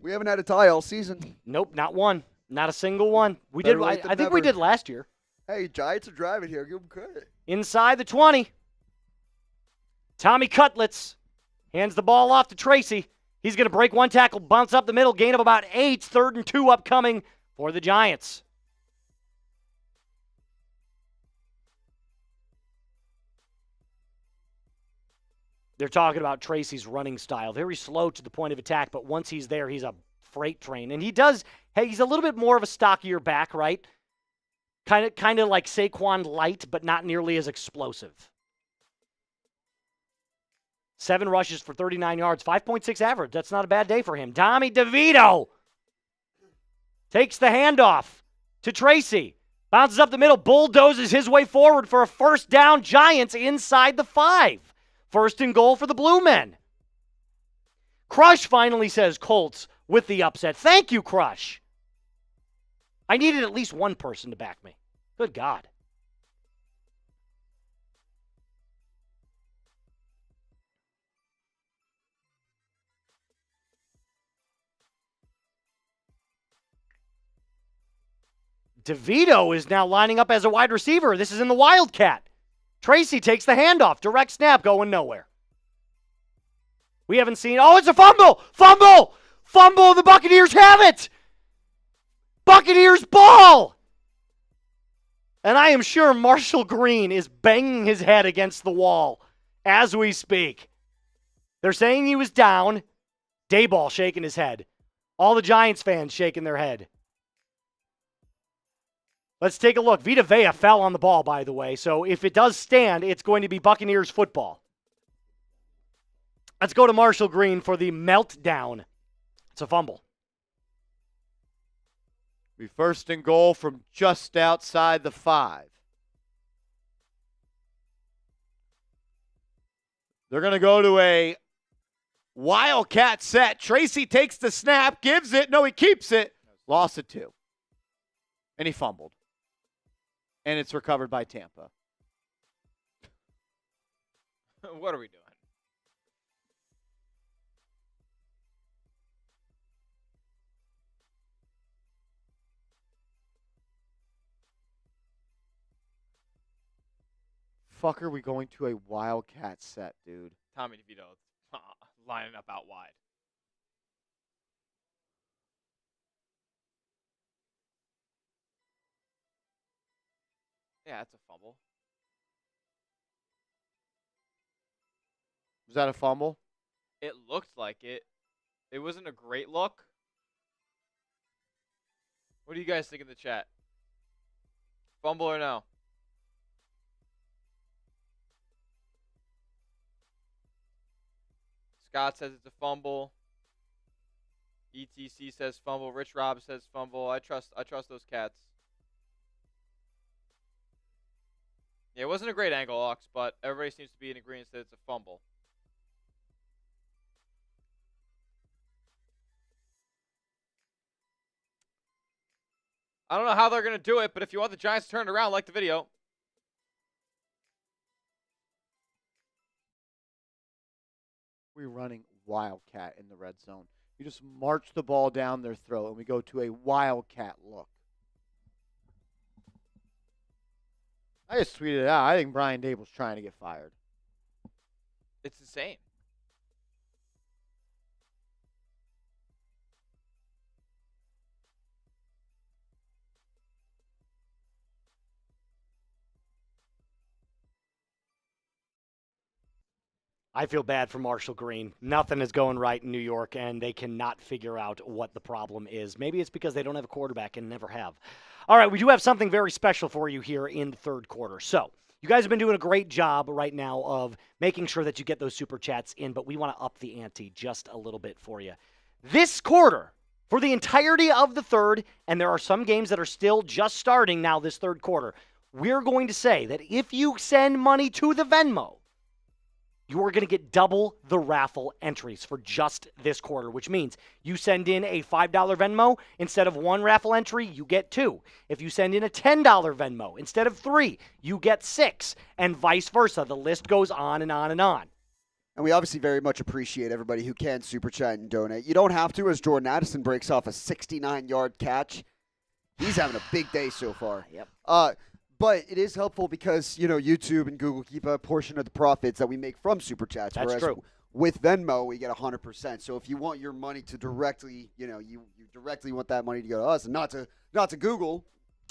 We haven't had a tie all season. Nope, not one. Not a single one. We did. I think we did last year. Hey, Giants are driving here. Give them credit. Inside the 20. Tommy Cutlets hands the ball off to Tracy. He's going to break one tackle, bounce up the middle, gain of about 8. 3rd and 2 upcoming for the Giants. They're talking about Tracy's running style. Very slow to the point of attack, but once he's there, he's a freight train. And he's a little bit more of a stockier back, right? Kind of like Saquon light, but not nearly as explosive. 7 rushes for 39 yards, 5.6 average. That's not a bad day for him. Tommy DeVito takes the handoff to Tracy. Bounces up the middle, bulldozes his way forward for a first down. Giants inside the 5. 1st and goal for the Blue Men. Crush finally says Colts with the upset. Thank you, Crush. I needed at least one person to back me. Good God. DeVito is now lining up as a wide receiver. This is in the Wildcat. Tracy takes the handoff. Direct snap going nowhere. We haven't seen. Oh, it's a fumble! Fumble! Fumble! The Buccaneers have it! Buccaneers ball! And I am sure Marshall Green is banging his head against the wall as we speak. They're saying he was down. Dayball shaking his head. All the Giants fans shaking their head. Let's take a look. Vita Vea fell on the ball, by the way. So if it does stand, it's going to be Buccaneers football. Let's go to Marshall Green for the meltdown. It's a fumble. Be first and goal from just outside the 5. They're going to go to a wildcat set. Tracy takes the snap, gives it. No, he keeps it. Lost it 2. And he fumbled. And it's recovered by Tampa. What are we doing? Fuck are we going to a wildcat set, dude? Tommy DeVito lining up out wide. Yeah, that's a fumble. Was that a fumble? It looked like it. It wasn't a great look. What do you guys think in the chat? Fumble or no? Scott says it's a fumble. ETC says fumble. Rich Rob says fumble. I trust those cats. Yeah, it wasn't a great angle, Ox, but everybody seems to be in agreement that it's a fumble. I don't know how they're going to do it, but if you want the Giants to turn it around, like the video. We're running wildcat in the red zone. You just march the ball down their throat, and we go to a wildcat look. I just tweeted it out. I think Brian Dable's trying to get fired. It's insane. I feel bad for Marshall Green. Nothing is going right in New York, and they cannot figure out what the problem is. Maybe it's because they don't have a quarterback and never have. All right, we do have something very special for you here in the third quarter. So you guys have been doing a great job right now of making sure that you get those super chats in, but we want to up the ante just a little bit for you. This quarter, for the entirety of the third, and there are some games that are still just starting now this third quarter, we're going to say that if you send money to the Venmo, you are going to get double the raffle entries for just this quarter, which means you send in a $5 Venmo, instead of 1 raffle entry, you get 2. If you send in a $10 Venmo, instead of 3, you get 6, and vice versa. The list goes on and on and on. And we obviously very much appreciate everybody who can super chat and donate. You don't have to, as Jordan Addison breaks off a 69-yard catch. He's having a big day so far. Yep. But it is helpful because, YouTube and Google keep a portion of the profits that we make from Super Chats. That's whereas true. With Venmo, we get 100%. So if you want your money to directly, you directly want that money to go to us and not to Google,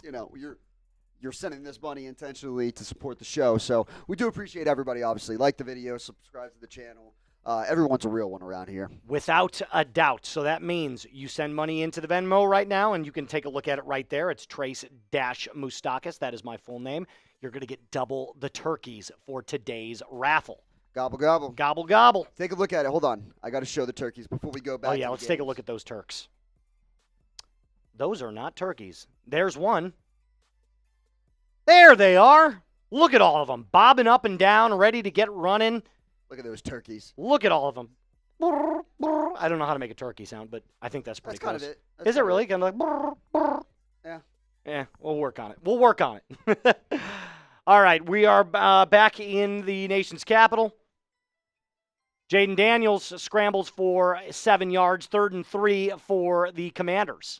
you're sending this money intentionally to support the show. So we do appreciate everybody, obviously. Like the video, subscribe to the channel. Everyone's a real one around here. Without a doubt. So that means you send money into the Venmo right now, and you can take a look at it right there. It's Trace Moustakas. That is my full name. You're going to get double the turkeys for today's raffle. Gobble, gobble. Gobble, gobble. Take a look at it. Hold on. I got to show the turkeys before we go back. Oh, yeah, let's take a look at those Turks. Those are not turkeys. There's one. There they are. Look at all of them, bobbing up and down, ready to get running. Look at those turkeys. Look at all of them. I don't know how to make a turkey sound, but I think that's pretty That's close. kind of it. Is it really? Kind of like. Yeah. Yeah, we'll work on it. All right, we are back in the nation's capital. Jayden Daniels scrambles for 7 yards, 3rd and 3 for the Commanders.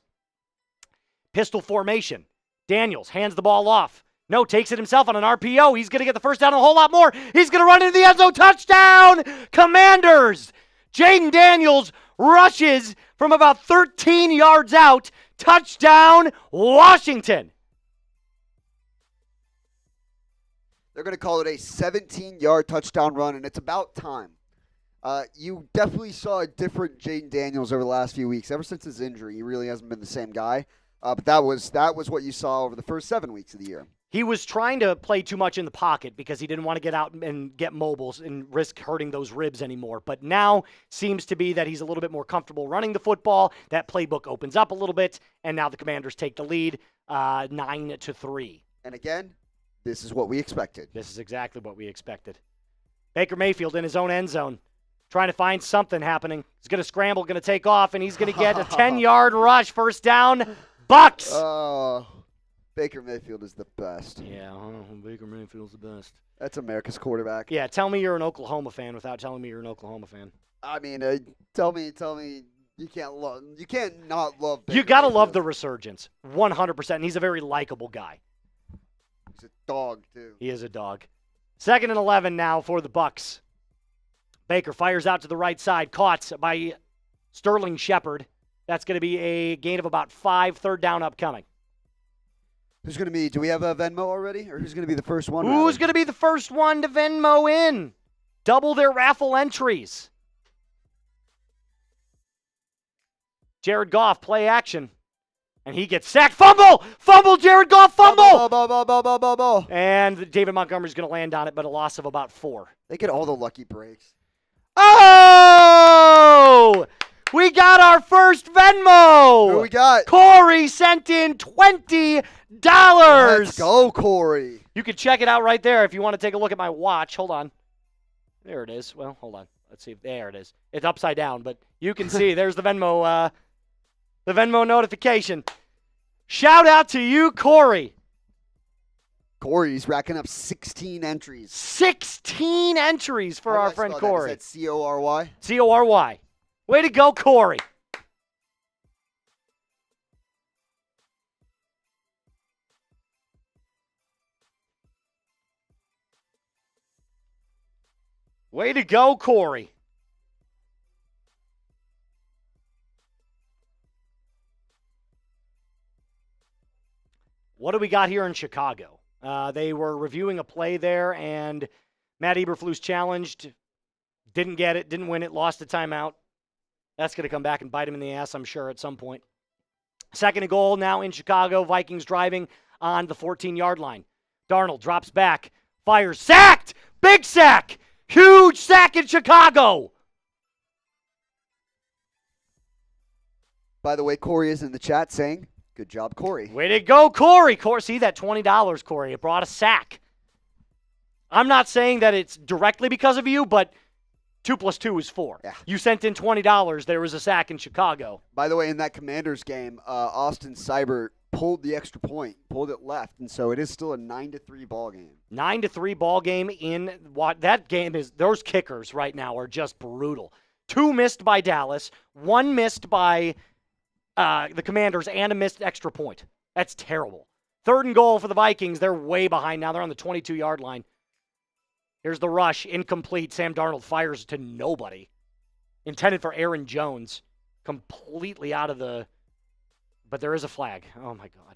Pistol formation. Daniels hands the ball off. No, takes it himself on an RPO. He's going to get the first down and a whole lot more. He's going to run into the end zone. Touchdown, Commanders. Jayden Daniels rushes from about 13 yards out. Touchdown, Washington. They're going to call it a 17-yard touchdown run, and it's about time. You definitely saw a different Jayden Daniels over the last few weeks. Ever since his injury, he really hasn't been the same guy. But that was what you saw over the first 7 weeks of the year. He was trying to play too much in the pocket because he didn't want to get out and get mobiles and risk hurting those ribs anymore. But now seems to be that he's a little bit more comfortable running the football. That playbook opens up a little bit, and now the Commanders take the lead 9-3. And again, this is what we expected. This is exactly what we expected. Baker Mayfield in his own end zone, trying to find something happening. He's going to scramble, going to take off, and he's going to get a 10-yard rush. First down, Bucks. Oh, Baker Mayfield is the best. Yeah, Baker Mayfield's the best. That's America's quarterback. Yeah, tell me you're an Oklahoma fan without telling me you're an Oklahoma fan. I mean, tell me, you can't not love Baker You got to love Mayfield. the resurgence, 100%. And he's a very likable guy. He's a dog, too. He is a dog. 2nd and 11 now for the Bucks. Baker fires out to the right side, caught by Sterling Shepard. That's going to be a gain of about 5, third down upcoming. Who's going to be? Do we have a Venmo already, or who's going to be the first one? Who's going to be the first one to Venmo in? Double their raffle entries. Jared Goff, play action. And he gets sacked. Fumble! Fumble, Jared Goff, fumble! Ball. And David Montgomery's going to land on it, but a loss of about 4. They get all the lucky breaks. Oh! We got our first Venmo! Who we got? Corey sent in $20. Let's go, Corey. You can check it out right there if you want to take a look at my watch. Hold on. There it is. Well, hold on. Let's see. There it is. It's upside down, but you can see there's the Venmo notification. Shout out to you, Corey. Corey's racking up 16 entries. 16 entries for our friend Corey. Is that C-O-R-Y? C-O-R-Y. Way to go, Corey. Way to go, Corey. What do we got here in Chicago? They were reviewing a play there, and Matt Eberflus challenged. Didn't get it, didn't win it, lost a timeout. That's going to come back and bite him in the ass, I'm sure, at some point. 2nd and goal now in Chicago. Vikings driving on the 14-yard line. Darnold drops back, fires, sacked! Big sack! Huge sack in Chicago! By the way, Corey is in the chat saying, good job, Corey. Way to go, Corey. See that $20, Corey. It brought a sack. I'm not saying that it's directly because of you, but 2 + 2 is 4. Yeah. You sent in $20. There was a sack in Chicago. By the way, in that Commanders game, Austin Seibert pulled the extra point, pulled it left, and so it is still a 9-3 ball game. 9-3 ball game in what that game is. Those kickers right now are just brutal. 2 missed by Dallas, 1 missed by the Commanders, and a missed extra point. That's terrible. 3rd and goal for the Vikings. They're way behind now. They're on the 22-yard line. Here's the rush, incomplete. Sam Darnold fires to nobody. Intended for Aaron Jones. Completely out of the... But there is a flag. Oh, my God.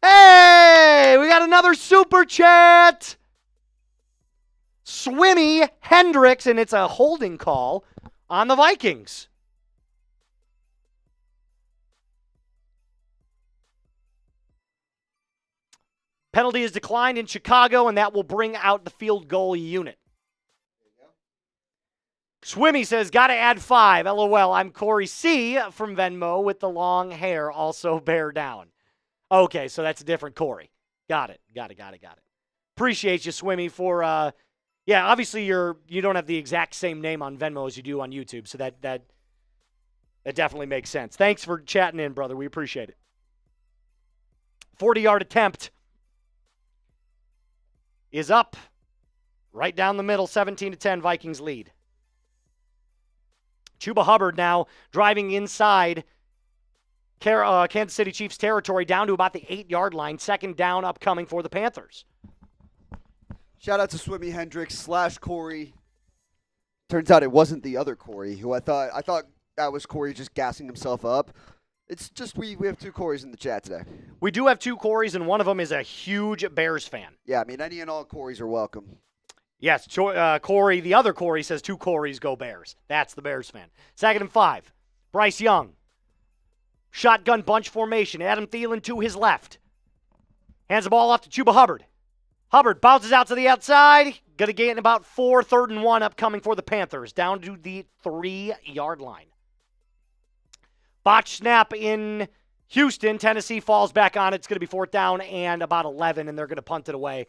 Hey! We got another super chat! Swimmy Hendricks, and it's a holding call on the Vikings. Penalty is declined in Chicago, and that will bring out the field goal unit. Swimmy says, got to add 5. LOL, I'm Corey C. from Venmo with the long hair. Also bear down. Okay, so that's a different Corey. Got it. Appreciate you, Swimmy, for, obviously you don't have the exact same name on Venmo as you do on YouTube, so that definitely makes sense. Thanks for chatting in, brother. We appreciate it. 40-yard attempt is up. Right down the middle, 17-10, Vikings lead. Chuba Hubbard now driving inside Kansas City Chiefs territory down to about the 8-yard line. 2nd down upcoming for the Panthers. Shout out to Swimmy Hendricks / Corey. Turns out it wasn't the other Corey, who I thought that was Corey just gassing himself up. It's just we have two Corys in the chat today. We do have two Corys, and one of them is a huge Bears fan. Yeah, I mean, any and all Corys are welcome. Yes, Corey, the other Corey says two Corys go Bears. That's the Bears fan. 2nd and 5. Bryce Young. Shotgun bunch formation. Adam Thielen to his left. Hands the ball off to Chuba Hubbard. Hubbard bounces out to the outside. Going to gain about 4, 3rd and 1 upcoming for the Panthers. Down to the 3-yard line. Botch snap in Houston. Tennessee falls back on it. It's going to be 4th down and about 11, and they're going to punt it away.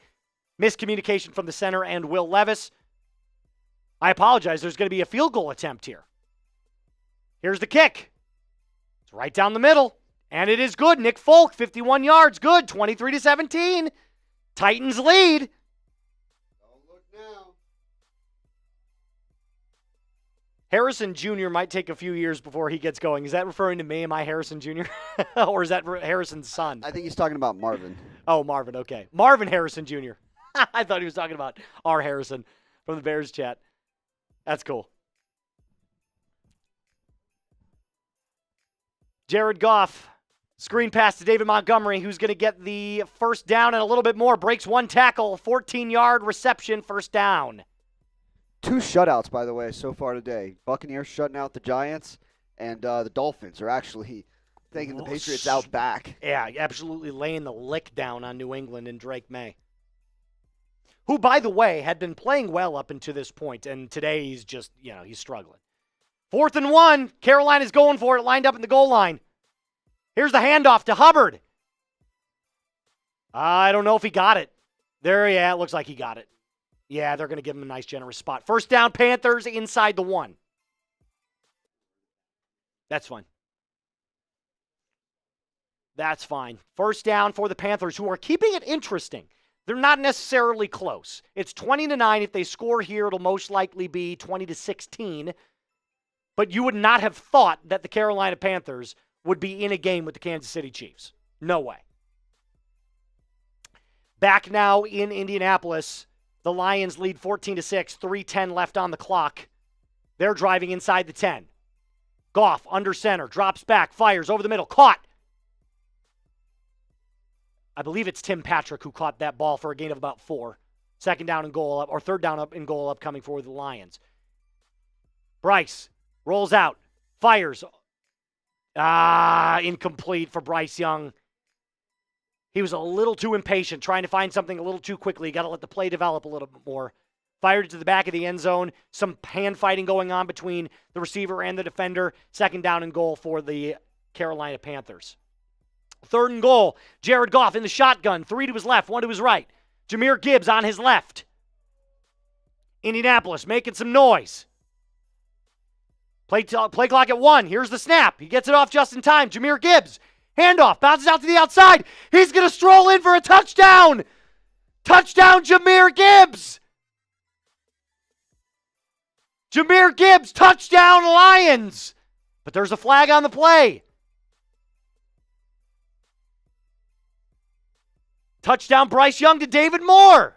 Miscommunication from the center and Will Levis. I apologize. There's going to be a field goal attempt here. Here's the kick. It's right down the middle, and it is good. Nick Folk, 51 yards. Good. 23-17. Titans lead. Don't look now. Harrison Jr. might take a few years before he gets going. Is that referring to me? Am I Harrison Jr.? Or is that Harrison's son? I think he's talking about Marvin. Oh, Marvin. Okay. Marvin Harrison Jr. I thought he was talking about R. Harrison from the Bears chat. That's cool. Jared Goff, screen pass to David Montgomery, who's going to get the first down and a little bit more. Breaks one tackle, 14-yard reception, first down. 2 shutouts, by the way, so far today. Buccaneers shutting out the Giants, and the Dolphins are actually taking the Patriots out back. Yeah, absolutely laying the lick down on New England and Drake Maye, who, by the way, had been playing well up until this point, and today he's just, he's struggling. 4th and 1. Carolina's going for it, lined up in the goal line. Here's the handoff to Hubbard. I don't know if he got it. It looks like he got it. Yeah, they're going to give him a nice, generous spot. First down, Panthers inside the 1. That's fine. That's fine. First down for the Panthers, who are keeping it interesting. They're not necessarily close. It's 20-9. If they score here, it'll most likely be 20-16. But you would not have thought that the Carolina Panthers would be in a game with the Kansas City Chiefs. No way. Back now in Indianapolis, the Lions lead 14-6, 3:10 left on the clock. They're driving inside the 10. Goff under center, drops back, fires over the middle, caught. I believe it's Tim Patrick who caught that ball for a gain of about 4. 2nd down and goal up, or 3rd down up and goal upcoming for the Lions. Bryce rolls out, fires. Incomplete for Bryce Young. He was a little too impatient, trying to find something a little too quickly. Got to let the play develop a little bit more. Fired it to the back of the end zone. Some hand fighting going on between the receiver and the defender. 2nd down and goal for the Carolina Panthers. 3rd and goal. Jared Goff in the shotgun. 3 to his left, 1 to his right. Jahmyr Gibbs on his left. Indianapolis making some noise. Play clock at 1. Here's the snap. He gets it off just in time. Jahmyr Gibbs. Handoff. Bounces out to the outside. He's going to stroll in for a touchdown. Touchdown, Jahmyr Gibbs. Jahmyr Gibbs, touchdown, Lions. But there's a flag on the play. Touchdown, Bryce Young to David Moore.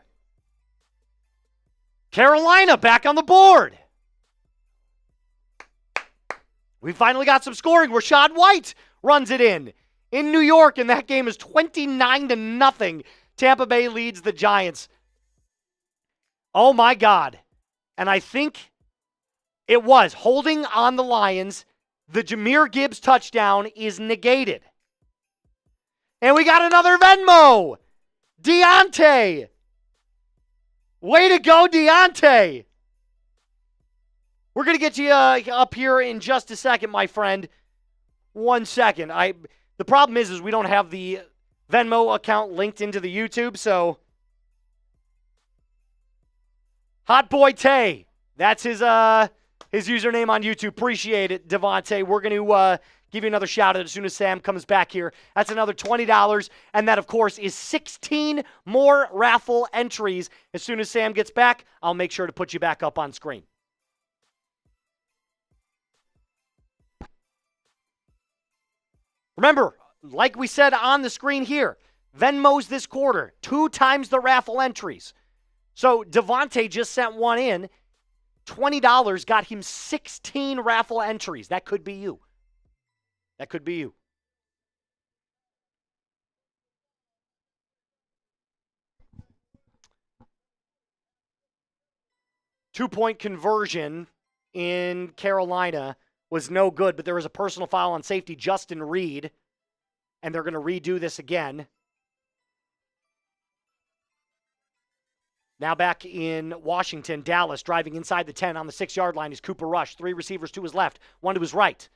Carolina back on the board. We finally got some scoring. Rachaad White runs it in New York, and that game is 29-0. Tampa Bay leads the Giants. Oh, my God. And I think it was holding on the Lions. The Jahmyr Gibbs touchdown is negated. And we got another Venmo. Deontay. Way to go, Deontay. We're going to get you up here in just a second, my friend. 1 second. The problem is we don't have the Venmo account linked into the YouTube, so Hot Boy Tay. That's his username on YouTube. Appreciate it, Devontae. We're going to give you another shout out as soon as Sam comes back here. That's another $20, and that, of course, is 16 more raffle entries. As soon as Sam gets back, I'll make sure to put you back up on screen. Remember, like we said on the screen here, Venmo's this quarter, 2 times the raffle entries. So Devontae just sent one in. $20 got him 16 raffle entries. That could be you. That could be you. Two-point conversion in Carolina was no good, but there was a personal foul on safety, Justin Reed, and they're going to redo this again. Now back in Washington, Dallas driving inside the 10 on the 6-yard line is Cooper Rush. 3 receivers to his left, 1 to his right.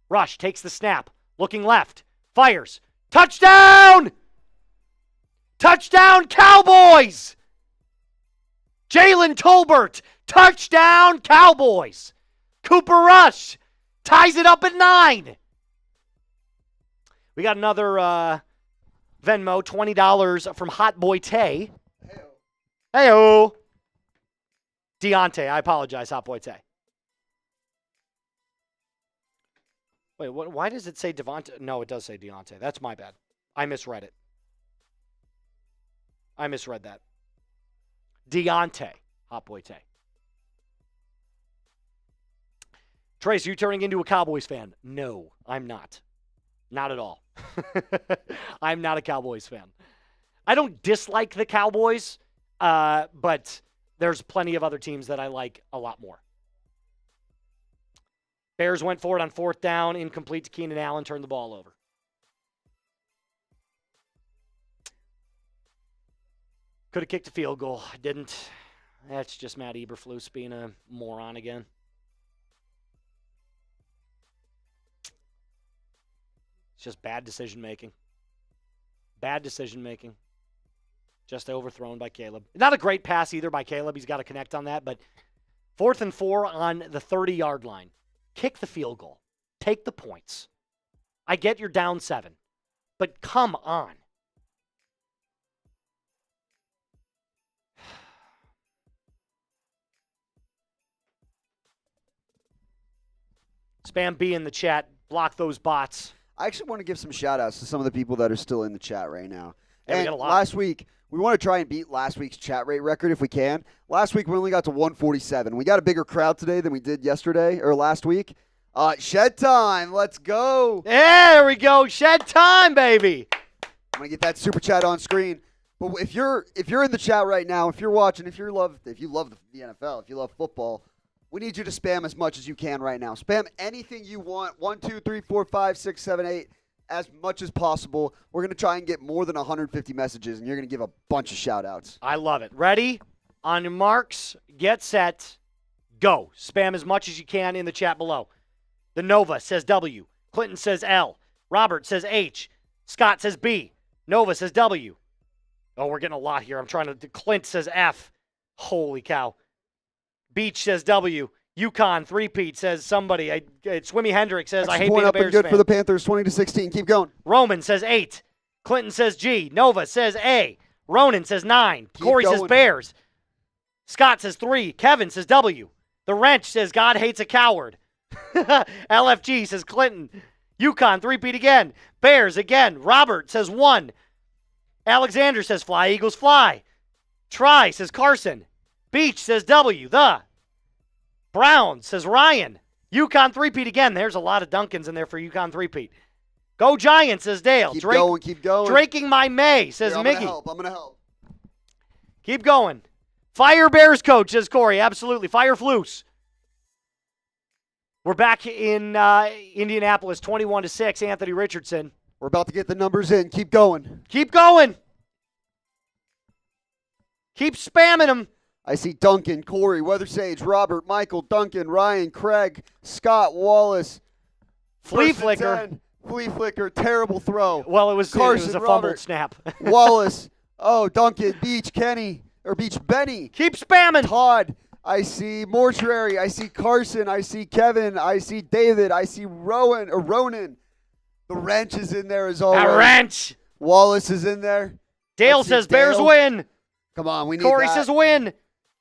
Rush takes the snap, looking left, fires. Touchdown! Touchdown, Cowboys! Jalen Tolbert, touchdown, Cowboys! Cooper Rush ties it up at 9. We got another Venmo, $20 from Hot Boy Tay. Hey-o. Deontay, I apologize, Hot Boy Tay. Wait, why does it say Devontae? No, it does say Deontay. That's my bad. I misread it. I misread that. Deontay, Hot Boy Tay. Trace, you turning into a Cowboys fan? No, I'm not. Not at all. I'm not a Cowboys fan. I don't dislike the Cowboys, but there's plenty of other teams that I like a lot more. Bears went for it on 4th down, incomplete to Keenan Allen, turned the ball over. Could have kicked a field goal. Didn't. That's just Matt Eberflus being a moron again. It's just bad decision-making. Bad decision-making. Just overthrown by Caleb. Not a great pass either by Caleb. He's got to connect on that. But 4th and 4 on the 30-yard line. Kick the field goal. Take the points. I get you're down 7. But come on. Spam B in the chat. Block those bots. I actually want to give some shout-outs to some of the people that are still in the chat right now. Yeah, we and got a lot. Last week, we want to try and beat last week's chat rate record if we can. Last week, we only got to 147. We got a bigger crowd today than we did yesterday or last week. Shed time. Let's go. Yeah, there we go. Shed time, baby. I'm going to get that super chat on screen. But if you're in the chat right now, if you're watching, if you love the NFL, if you love football, we need you to spam as much as you can right now. Spam anything you want. 1, 2, 3, 4, 5, 6, 7, 8. As much as possible. We're going to try and get more than 150 messages, and you're going to give a bunch of shout-outs. I love it. Ready? On your marks, get set, go. Spam as much as you can in the chat below. The Nova says W. Clinton says L. Robert says H. Scott says B. Nova says W. Oh, we're getting a lot here. I'm trying to. Clint says F. Holy cow. Beach says W. Yukon 3-peat says somebody. Swimmy Hendrick says, I hate being a Bears good fan. for the Panthers, 20-16. Keep going. Roman says 8. Clinton says G. Nova says A. Ronan says 9. Corey says Bears. Scott says 3. Kevin says W. The Wrench says God hates a coward. LFG says Clinton. Yukon 3-peat again. Bears again. Robert says 1. Alexander says fly, Eagles fly. Try says Carson. Beach says W. The. Brown says Ryan. Yukon 3-peat again. There's a lot of Duncans in there for Yukon 3-peat. Go Giants, says Dale. Keep going, keep going. Draking my May, says Here, Miggy. I'm going to help. Keep going. Fire Bears coach, says Corey. Absolutely. Fire Floose. We're back in Indianapolis, 21-6. Anthony Richardson. We're about to get the numbers in. Keep going. Keep going. Keep spamming them. I see Duncan, Corey, Weather Sage, Robert, Michael, Duncan, Ryan, Craig, Scott, Wallace. Flea First and flicker. 10. Flea flicker. Terrible throw. Well, it was a Carson, fumbled Robert. snap. Wallace. Oh, Duncan, Beach, Kenny, or Beach, Benny. Keep spamming. Todd. I see Mortuary. I see Carson. I see Kevin. I see David. I see Ronan. The Wrench is in there as always. A wrench. Wallace is in there. Dale Let's see says Bears Dale. win. Come on, we need Corey that. says win.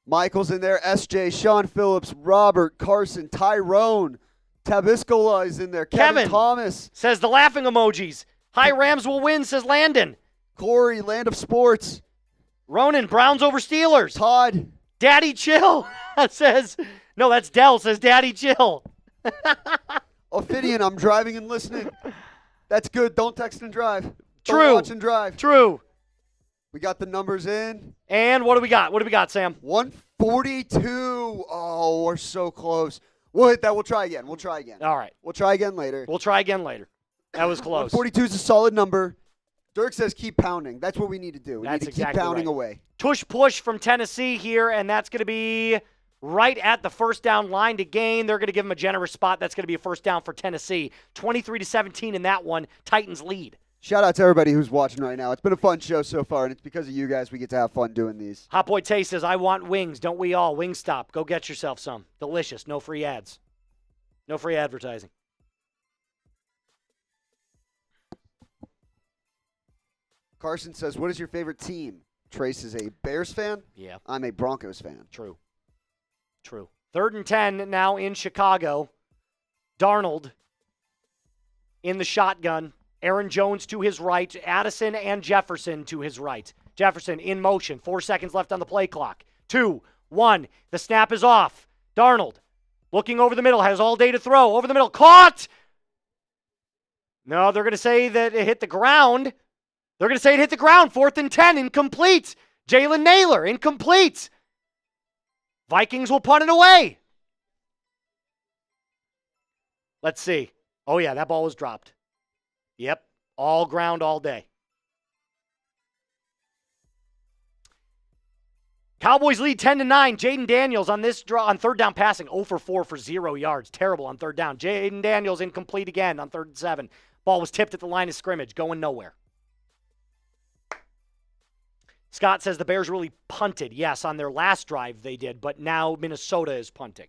Michael's in there. SJ, Sean Phillips, Robert, Carson, Tyrone. Tabiscola is in there. Kevin Thomas. Says the laughing emojis. Hi, Rams will win, says Landon. Corey, Land of Sports. Ronan, Browns over Steelers. Todd. Daddy chill. Says, no, that's Dell. Says, Daddy chill. Ophidian, I'm driving and listening. That's good. Don't text and drive. True. Don't watch and drive. True. We got the numbers in. And what do we got? What do we got, Sam? 142. Oh, we're so close. We'll hit that. We'll try again. All right. We'll try again later. We'll try again later. That was close. 142 is a solid number. Dirk says keep pounding. That's what we need to do. We That's need to exactly keep pounding right. away. Tush push from Tennessee here, and that's going to be right at the first down line to gain. They're going to give him a generous spot. That's going to be a first down for Tennessee. 23-17 in that one. Titans lead. Shout out to everybody who's watching right now. It's been a fun show so far, and it's because of you guys we get to have fun doing these. Hot Boy Tay says, I want wings. Don't we all? Wingstop. Go get yourself some. Delicious. No free ads. No free advertising. Carson says, what is your favorite team? Trace is a Bears fan. Yeah. I'm a Broncos fan. True. 3rd and 10 now in Chicago. Darnold in the shotgun. Aaron Jones to his right. Addison and Jefferson to his right. Jefferson in motion. 4 seconds left on the play clock. 2, 1. The snap is off. Darnold looking over the middle. Has all day to throw. Over the middle. Caught! No, they're going to say that it hit the ground. 4th and 10. Incomplete. Jalen Naylor. Incomplete. Vikings will punt it away. Let's see. Oh, yeah, that ball was dropped. Yep, all ground all day. Cowboys lead 10-9. Jayden Daniels on this draw on third down passing, 0 for 4 for 0 yards. Terrible on third down. Jayden Daniels incomplete again on 3rd and 7. Ball was tipped at the line of scrimmage, going nowhere. Scott says the Bears really punted. Yes, on their last drive they did, but now Minnesota is punting.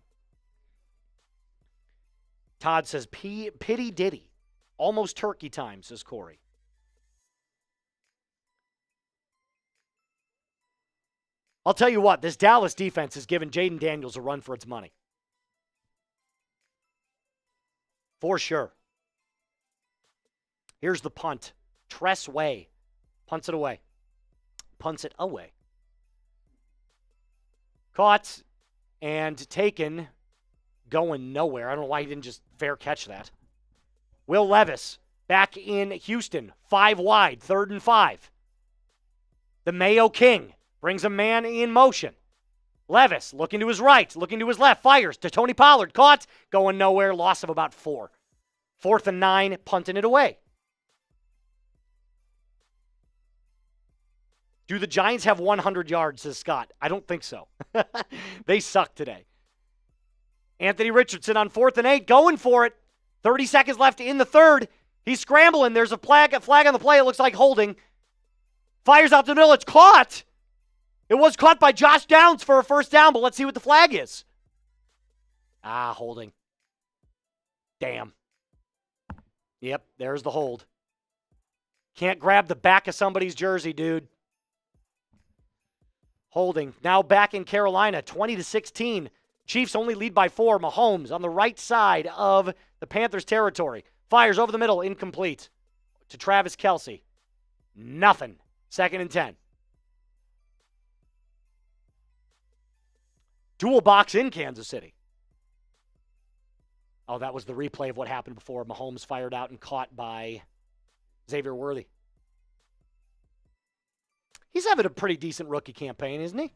Todd says, pity diddy. Almost turkey time, says Corey. I'll tell you what, this Dallas defense has given Jayden Daniels a run for its money. For sure. Here's the punt. Tress Way punts it away. Caught and taken, going nowhere. I don't know why he didn't just fair catch that. Will Levis back in Houston, 5 wide, 3rd and 5. The Mayo King brings a man in motion. Levis looking to his right, looking to his left, fires to Tony Pollard, caught, going nowhere, loss of about 4. 4th and 9, punting it away. Do the Giants have 100 yards, says Scott? I don't think so. They suck today. Anthony Richardson on 4th and 8, going for it. 30 seconds left in the 3rd. He's scrambling. There's a flag on the play. It looks like holding. Fires out the middle. It's caught. It was caught by Josh Downs for a first down, but let's see what the flag is. Holding. Damn. Yep, there's the hold. Can't grab the back of somebody's jersey, dude. Holding. Now back in Carolina, 20-16. Chiefs only lead by 4. Mahomes on the right side of the Panthers' territory. Fires over the middle, incomplete. To Travis Kelce. Nothing. 2nd and 10. Dual box in Kansas City. Oh, that was the replay of what happened before. Mahomes fired out and caught by Xavier Worthy. He's having a pretty decent rookie campaign, isn't he?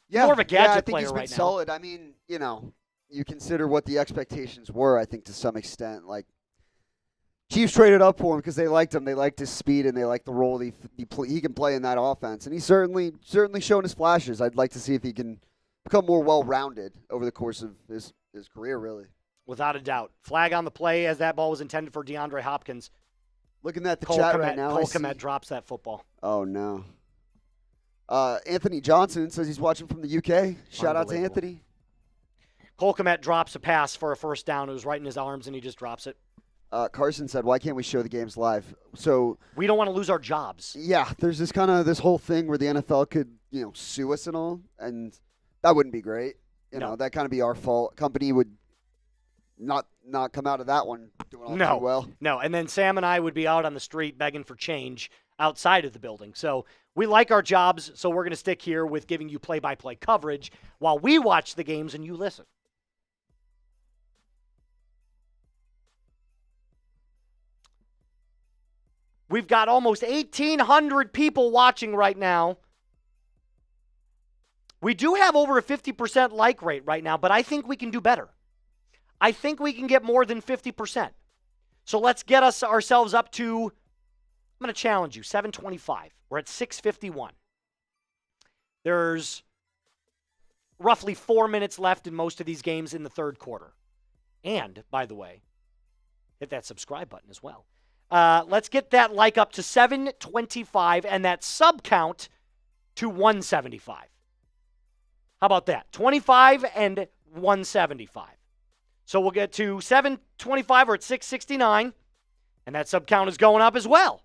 Yeah, more of a gadget I think player he's been right now. solid. I mean, you consider what the expectations were, I think, to some extent. Like, Chiefs traded up for him because they liked him. They liked his speed, and they liked the role he can play in that offense. And he's certainly shown his flashes. I'd like to see if he can become more well-rounded over the course of his career, really. Without a doubt. Flag on the play as that ball was intended for DeAndre Hopkins. Looking at the chat right now. Cole Kmet drops that football. Oh, no. Anthony Johnson says he's watching from the UK. Shout out to Anthony. Cole Kmet drops a pass for a first down. It was right in his arms, and he just drops it. Carson said, why can't we show the games live? So we don't want to lose our jobs. Yeah, there's this whole thing where the NFL could, sue us and all, and that wouldn't be great. No. That kind of be our fault. Company would not come out of that one doing all too well. No, and then Sam and I would be out on the street begging for change outside of the building. So We like our jobs, so we're going to stick here with giving you play-by-play coverage while we watch the games and you listen. We've got almost 1,800 people watching right now. We do have over a 50% like rate right now, but I think we can do better. I think we can get more than 50%. So let's get ourselves up to, I'm going to challenge you, 725. We're at 651. There's roughly 4 minutes left in most of these games in the third quarter. And, by the way, hit that subscribe button as well. Let's get that like up to 725 and that sub count to 175. How about that? 25 and 175. So we'll get to 725. We're at 669. And that sub count is going up as well.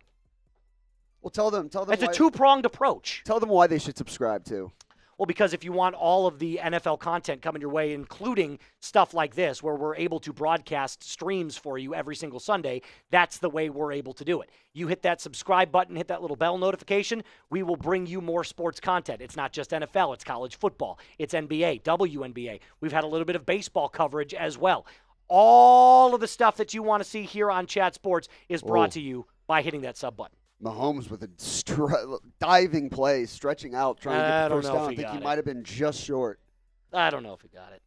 Well, tell them. It's a two-pronged approach. Tell them why they should subscribe too. Well, because if you want all of the NFL content coming your way, including stuff like this, where we're able to broadcast streams for you every single Sunday, that's the way we're able to do it. You hit that subscribe button, hit that little bell notification, we will bring you more sports content. It's not just NFL, it's college football, it's NBA, WNBA. We've had a little bit of baseball coverage as well. All of the stuff that you want to see here on Chat Sports is brought to you by hitting that sub button. Mahomes with a diving play, stretching out, trying to get the first down. I think he might have been just short. I don't know if he got it.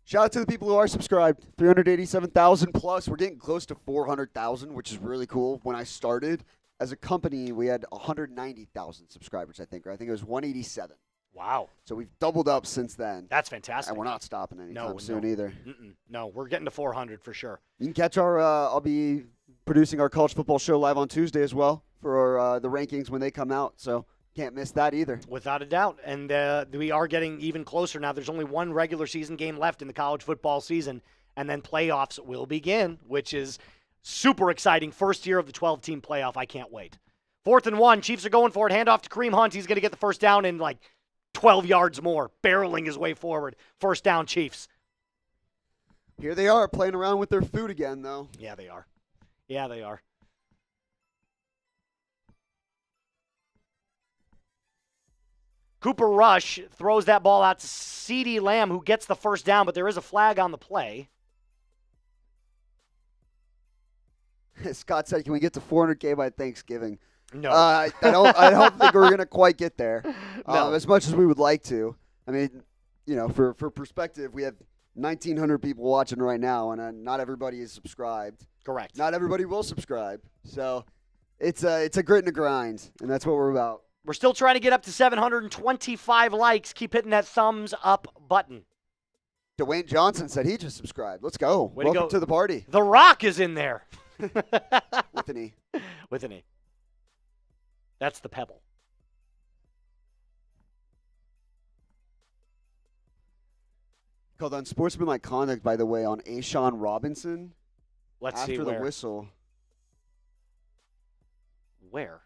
Shout out to the people who are subscribed. 387,000 plus. We're getting close to 400,000, which is really cool. When I started as a company, we had 190,000 subscribers, I think. Or I think it was 187. Wow. So we've doubled up since then. That's fantastic. And we're not stopping anytime soon either. No, we're getting to 400 for sure. You can catch our, I'll be producing our college football show live on Tuesday as well for the rankings when they come out. So can't miss that either. Without a doubt. And we are getting even closer now. There's only one regular season game left in the college football season, and then playoffs will begin, which is super exciting. First year of the 12-team playoff. I can't wait. 4th and 1. Chiefs are going for it. Handoff to Kareem Hunt. He's going to get the first down in like 12 yards more, barreling his way forward. First down, Chiefs. Here they are playing around with their food again, though. Yeah, they are. Yeah, they are. Cooper Rush throws that ball out to CeeDee Lamb, who gets the first down, but there is a flag on the play. Scott said, can we get to 400K by Thanksgiving? No. I don't think we're going to quite get there No. as much as we would like to. I mean, you know, for perspective, we have 1,900 people watching right now, and not everybody is subscribed. Correct. Not everybody will subscribe. So it's a grit and a grind, and that's what we're about. We're still trying to get up to 725 likes. Keep hitting that thumbs up button. Dwayne Johnson said he just subscribed. Let's go. Way to Welcome go. to the party. The Rock is in there. With an E. With an E. That's the pebble. Called unsportsmanlike conduct, by the way, on Ashawn Robinson. Let's after see the where. whistle. Where?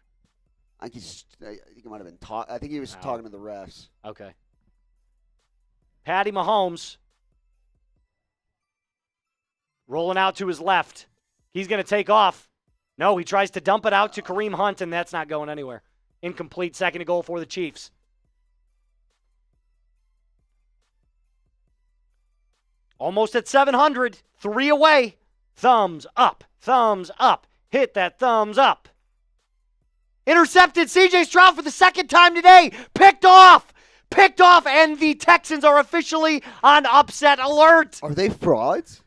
I think he might have been talking. I think he was talking to the refs. Okay. Patty Mahomes rolling out to his left. He's going to take off. No, he tries to dump it out to Kareem Hunt, and that's not going anywhere. Incomplete, second and goal for the Chiefs. Almost at 700. 3 away. Thumbs up. Thumbs up. Hit that thumbs up. Intercepted. C.J. Stroud for the second time today. Picked off. Picked off, and the Texans are officially on upset alert. Are they frauds?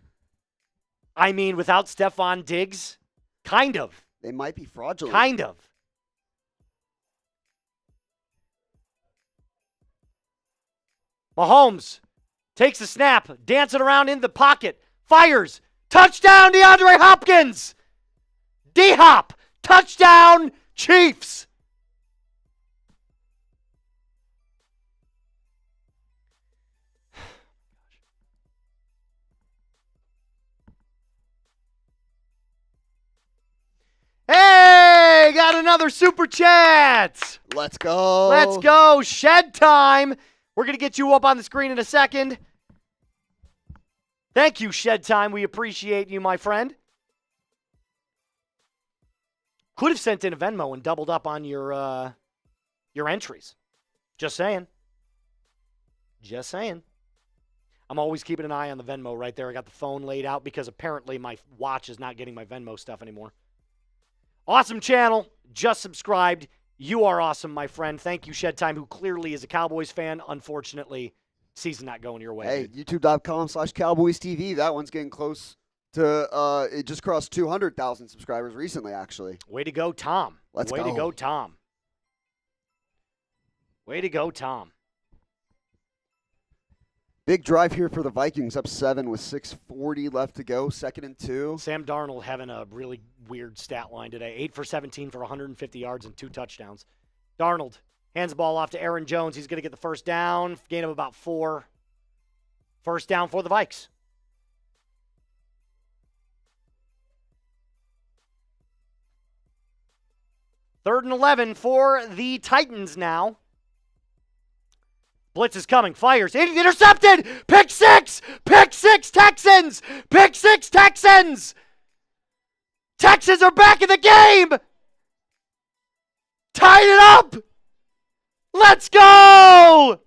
I mean, without Stephon Diggs, kind of. They might be fraudulent. Kind of. Mahomes takes the snap, dancing around in the pocket, fires. Touchdown, DeAndre Hopkins. D-Hop. Touchdown, Chiefs. Hey, got another super chat. Let's go. Let's go. Shed time. We're going to get you up on the screen in a second. Thank you, Shed Time. We appreciate you, my friend. could have sent in a Venmo and doubled up on your entries. Just saying. Just saying. I'm always keeping an eye on the Venmo right there. I got the phone laid out because apparently my watch is not getting my Venmo stuff anymore. Awesome channel. Just subscribed. You are awesome, my friend. Thank you, Shed Time, who clearly is a Cowboys fan. Unfortunately, season not going your way. Hey, Dude. youtube.com/Cowboys TV. That one's getting close to, it just crossed 200,000 subscribers recently, actually. Way to go, Tom. Let's Way go. to go, Tom. Way to go, Tom. Big drive here for the Vikings, up 7 with 6:40 left to go, 2nd and 2. Sam Darnold having a really weird stat line today. 8 for 17 for 150 yards and 2 touchdowns. Darnold hands the ball off to Aaron Jones. He's going to get the first down. Gain of about 4. First down for the Vikes. Third and 11 for the Titans now. Blitz is coming. Fires. Intercepted. Pick six. Pick six, Texans. Pick six, Texans. Texans are back in the game. Tied it up. Let's go.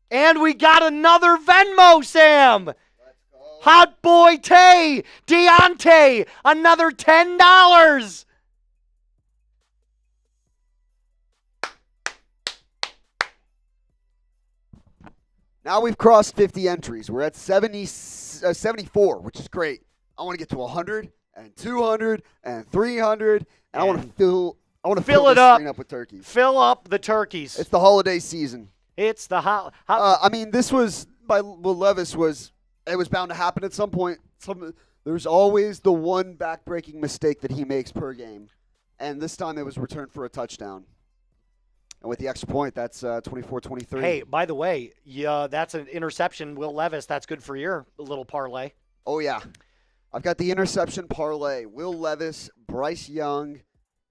And we got another Venmo, Sam. Hot Boy Tay. Deontay. Another $10. Now we've crossed 50 entries. We're at 74, which is great. I want to get to 100 and 200 and 300, and I want to fill it this up. screen up with turkeys. Fill up the turkeys. It's the holiday season. It's the I mean, this was by Will Levis. It was bound to happen at some point. There's always the one back-breaking mistake that he makes per game, and this time it was returned for a touchdown. And with the extra point, that's 24-23. Hey, by the way, that's an interception, Will Levis. That's good for your little parlay. Oh, yeah. I've got the interception parlay. Will Levis, Bryce Young,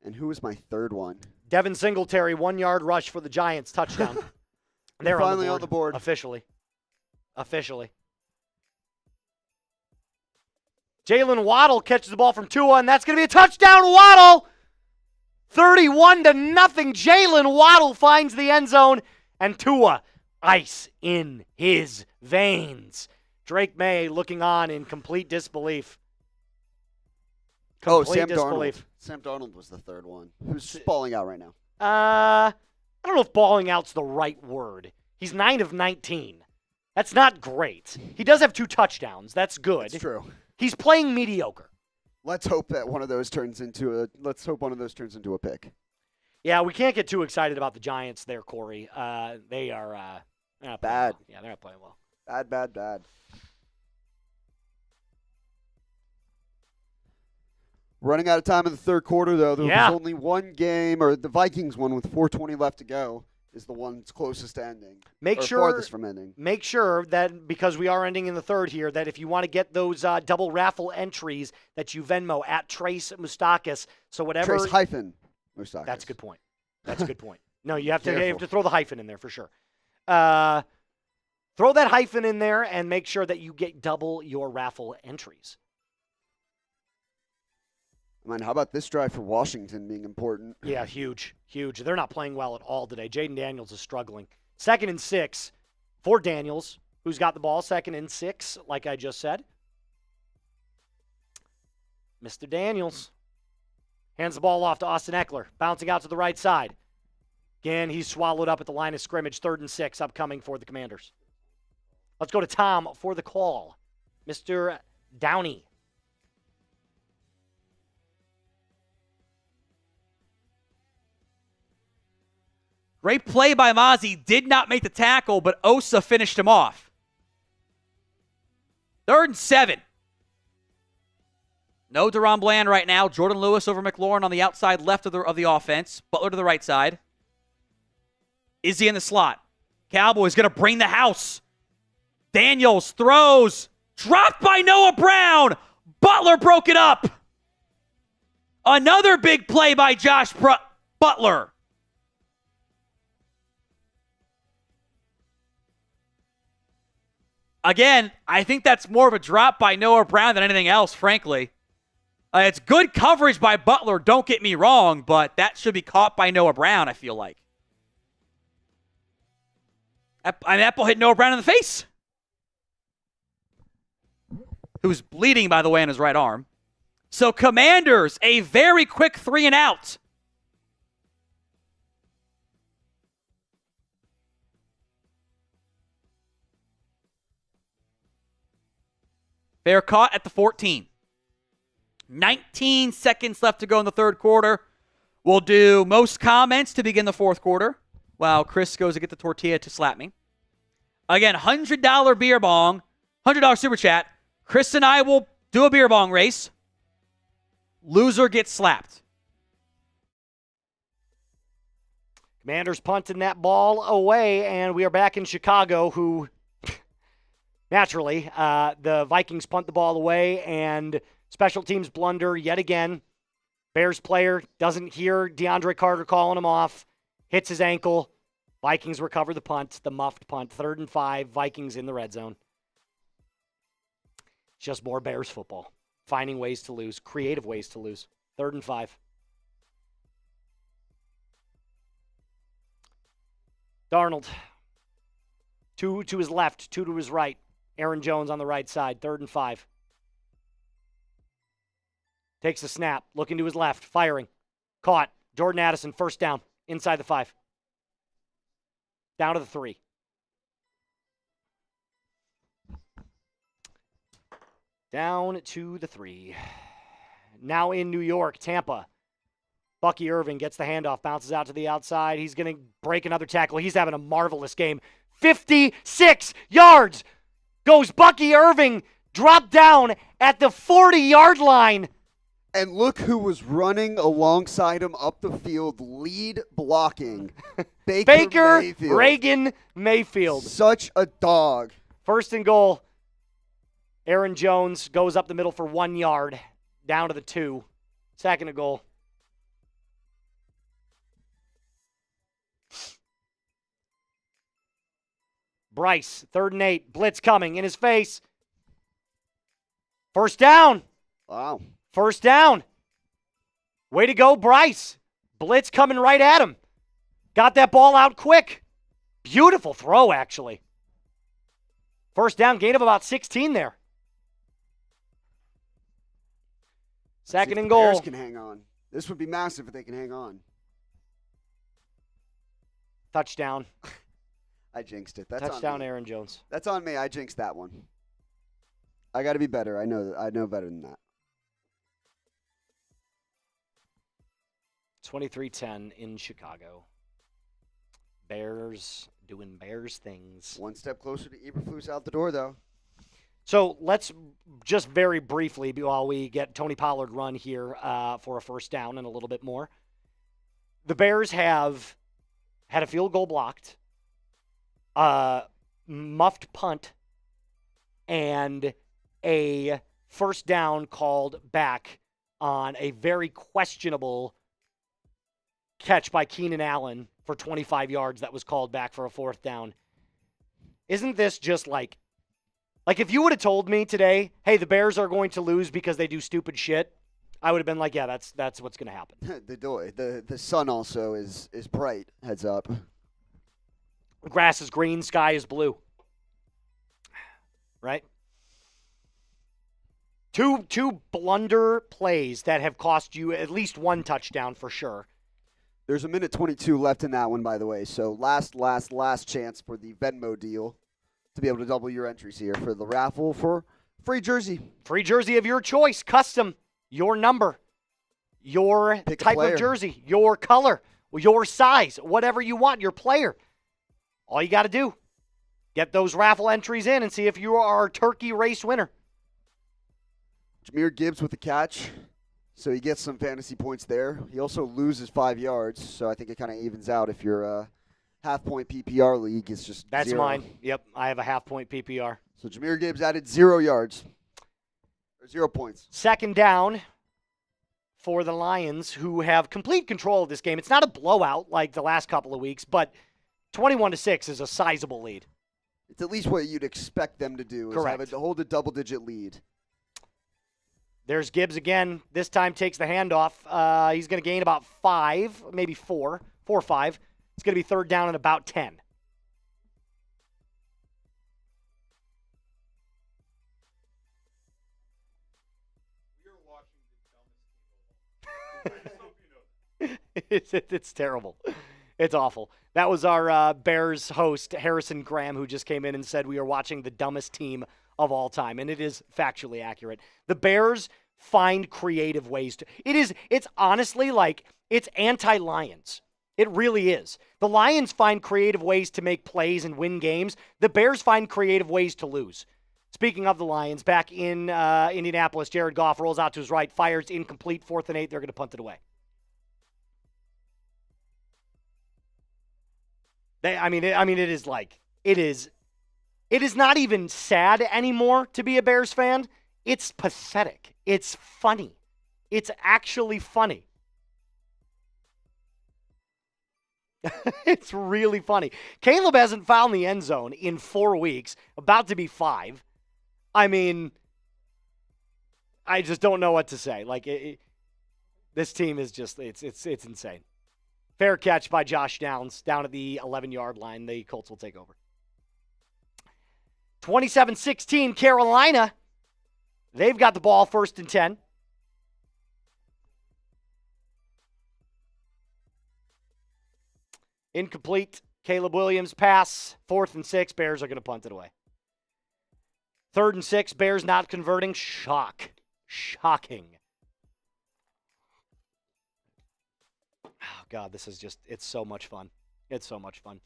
and who was my third one? Devin Singletary, 1-yard rush for the Giants, touchdown. They're finally on the board. Officially. Jalen Waddle catches the ball from Tua, and that's going to be a touchdown, Waddle! 31-0. Jalen Waddle finds the end zone, and Tua, ice in his veins. Drake Maye looking on in complete disbelief. Sam Darnold. Sam Darnold was the third one. Who's balling out right now? I don't know if balling out's the right word. He's 9 of 19. That's not great. He does have 2 touchdowns. That's good. That's true. He's playing mediocre. Let's hope one of those turns into a pick. Yeah, we can't get too excited about the Giants there, Corey. They are not bad. Well. Yeah, they're not playing well. Bad. Running out of time in the third quarter, though. There was only one game, or the Vikings one with 4:20 left to go, is the one that's closest to ending. Farthest from ending. Make sure that, because we are ending in the third here, that if you want to get those double raffle entries, that you Venmo at Trace Moustakas. So whatever. Trace hyphen Moustakas. That's a good point. No, you have to throw the hyphen in there for sure. Throw that hyphen in there and make sure that you get double your raffle entries. I mean, how about this drive for Washington being important? Yeah, huge. They're not playing well at all today. Jayden Daniels is struggling. 2nd and 6 for Daniels, who's got the ball. 2nd and 6, like I just said. Mr. Daniels hands the ball off to Austin Eckler, bouncing out to the right side. Again, he's swallowed up at the line of scrimmage. 3rd and 6 upcoming for the Commanders. Let's go to Tom for the call. Mr. Downey. Great play by Mozzie. Did not make the tackle, but Osa finished him off. 3rd and 7. No Deron Bland right now. Jordan Lewis over McLaurin on the outside left of the offense. Butler to the right side. Izzy in the slot. Cowboys going to bring the house. Daniels throws. Dropped by Noah Brown. Butler broke it up. Another big play by Josh Butler. Again, I think that's more of a drop by Noah Brown than anything else, frankly. It's good coverage by Butler, don't get me wrong, but that should be caught by Noah Brown, I feel like. Apple hit Noah Brown in the face, who's bleeding, by the way, on his right arm. So Commanders, a very quick 3-and-out. They're caught at the 14. 19 seconds left to go in the third quarter. We'll do most comments to begin the fourth quarter while Chris goes to get the tortilla to slap me. Again, $100 beer bong, $100 super chat. Chris and I will do a beer bong race. Loser gets slapped. Commanders punting that ball away, and we are back in Chicago, who, naturally, the Vikings punt the ball away, and special teams blunder yet again. Bears player doesn't hear DeAndre Carter calling him off, hits his ankle. Vikings recover the punt, the muffed punt. 3rd and 5, Vikings in the red zone. It's just more Bears football. Finding ways to lose, creative ways to lose. 3rd and 5. Darnold. 2 to his left, 2 to his right. Aaron Jones on the right side, 3rd and 5. Takes a snap, looking to his left, firing. Caught. Jordan Addison, first down, inside the 5. Down to the 3. Down to the 3. Now in New York, Tampa. Bucky Irving gets the handoff, bounces out to the outside. He's going to break another tackle. He's having a marvelous game. 56 yards goes Bucky Irving, dropped down at the 40-yard line. And look who was running alongside him up the field, lead blocking. Baker Mayfield. Reagan Mayfield. Such a dog. 1st and goal. Aaron Jones goes up the middle for 1 yard, down to the 2. 2nd and goal. Bryce, 3rd and 8. Blitz coming in his face. 1st down. Wow. 1st down. Way to go, Bryce. Blitz coming right at him. Got that ball out quick. Beautiful throw, actually. 1st down, gain of about 16 there. 2nd and goal. Bears can hang on. This would be massive if they can hang on. Touchdown. I jinxed it. That's Touchdown, on me. Aaron Jones. That's on me. I jinxed that one. I got to be better. I know better than that. 23-10 in Chicago. Bears doing Bears things. One step closer to Eberflus out the door, though. So let's just very briefly, while we get Tony Pollard run here for a 1st down and a little bit more. The Bears have had a field goal blocked, muffed punt, and a 1st down called back on a very questionable catch by Keenan Allen for 25 yards that was called back for a 4th down. Isn't this just like if you would have told me today, hey, the Bears are going to lose because they do stupid shit, I would have been like, yeah, that's what's going to happen. The sun also is bright, heads up. Grass is green, sky is blue. Right? Two blunder plays that have cost you at least 1 touchdown for sure. There's a minute 22 left in that one, by the way. So last chance for the Venmo deal to be able to double your entries here for the raffle for free jersey. Free jersey of your choice, custom, your number, your type of jersey, your color, your size, whatever you want, your player. All you got to do, get those raffle entries in and see if you are our turkey race winner. Jahmyr Gibbs with the catch. So he gets some fantasy points there. He also loses 5 yards, so I think it kind of evens out if your half-point PPR league is just That's 0. mine. Yep, I have a half-point PPR. So Jahmyr Gibbs added 0 yards. Or 0 points. 2nd down for the Lions, who have complete control of this game. It's not a blowout like the last couple of weeks, but 21-6 is a sizable lead. It's at least what you'd expect them to do. Correct. Is hold a double-digit lead. There's Gibbs again. This time takes the handoff. He's going to gain about 5, maybe 4 or 5. It's going to be third down and about 10. It's terrible. It's awful. That was our Bears host, Harrison Graham, who just came in and said we are watching the dumbest team of all time, and it is factually accurate. The Bears find creative ways to. It's honestly like it's anti-Lions. It really is. The Lions find creative ways to make plays and win games. The Bears find creative ways to lose. Speaking of the Lions, back in Indianapolis, Jared Goff rolls out to his right, fires incomplete, 4th and 8. They're going to punt it away. It is not even sad anymore to be a Bears fan. It's pathetic. It's funny. It's actually funny. It's really funny. Caleb hasn't found the end zone in 4 weeks, about to be 5. I mean, I just don't know what to say. Like, this team is just, it's insane. Fair catch by Josh Downs down at the 11-yard line. The Colts will take over. 27-16, Carolina. They've got the ball, 1st and 10. Incomplete. Caleb Williams pass. 4th and 6. Bears are going to punt it away. 3rd and 6. Bears not converting. Shocking. Oh, God, this is just, it's so much fun. It's so much fun.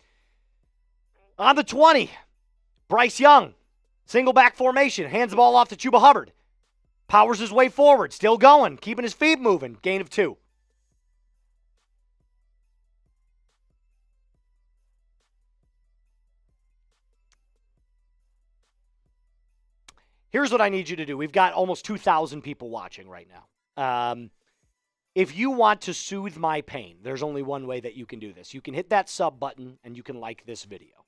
On the 20, Bryce Young, single back formation, hands the ball off to Chuba Hubbard. Powers his way forward, still going, keeping his feet moving. Gain of 2. Here's what I need you to do. We've got almost 2,000 people watching right now. If you want to soothe my pain, there's only one way that you can do this. You can hit that sub button and you can like this video.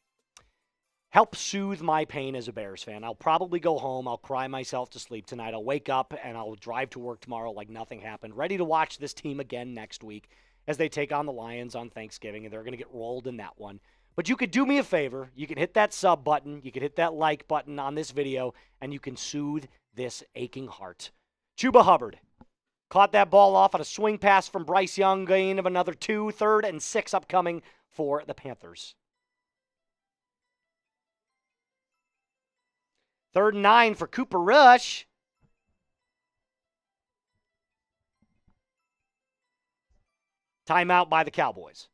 Help soothe my pain as a Bears fan. I'll probably go home. I'll cry myself to sleep tonight. I'll wake up and I'll drive to work tomorrow like nothing happened. Ready to watch this team again next week as they take on the Lions on Thanksgiving, and they're going to get rolled in that one. But you could do me a favor. You can hit that sub button. You can hit that like button on this video, and you can soothe this aching heart. Chuba Hubbard caught that ball off on a swing pass from Bryce Young, gain of another 2, 3rd and 6 upcoming for the Panthers. 3rd and 9 for Cooper Rush. Timeout by the Cowboys.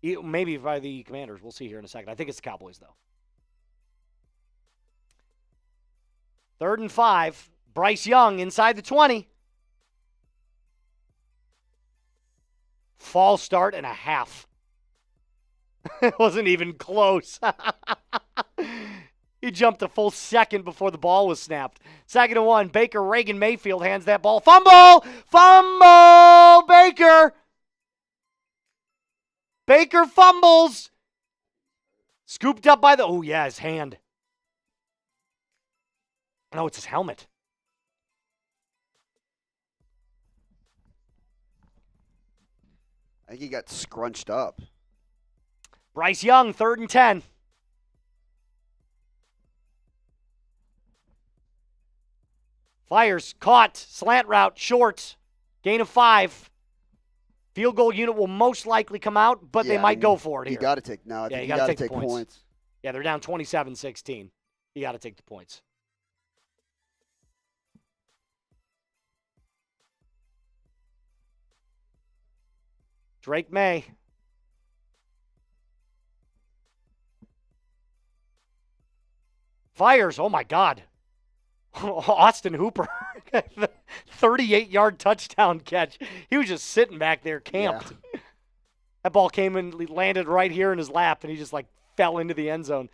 Maybe by the Commanders. We'll see here in a second. I think it's the Cowboys, though. 3rd and 5. Bryce Young inside the 20. False start and a half. It wasn't even close. He jumped a full second before the ball was snapped. 2nd and 1. Baker Reagan Mayfield hands that ball. Fumble! Fumble! Baker! Baker fumbles. Scooped up by the... Oh, yeah, his hand. No, it's his helmet. I think he got scrunched up. Bryce Young, 3rd and 10. Fires, caught, slant route, short. Gain of 5. Field goal unit will most likely come out, but they might go for it here. You got to take no. I think you got to take points. Yeah, they're down 27-16. You got to take the points. Drake Maye. Fires. Oh, my God. Austin Hooper. 38-yard touchdown catch. He was just sitting back there camped. Yeah. That ball came and landed right here in his lap, and he just, fell into the end zone.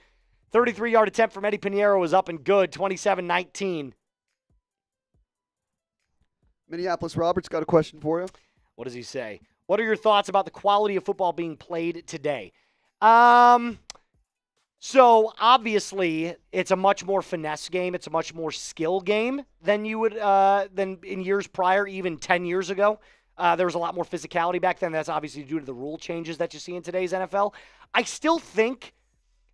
33-yard attempt from Eddie Pinheiro was up and good, 27-19. Minneapolis Roberts got a question for you. What does he say? What are your thoughts about the quality of football being played today? So obviously, it's a much more finesse game. It's a much more skill game than you would than in years prior, even 10 years ago. There was a lot more physicality back then. That's obviously due to the rule changes that you see in today's NFL. I still think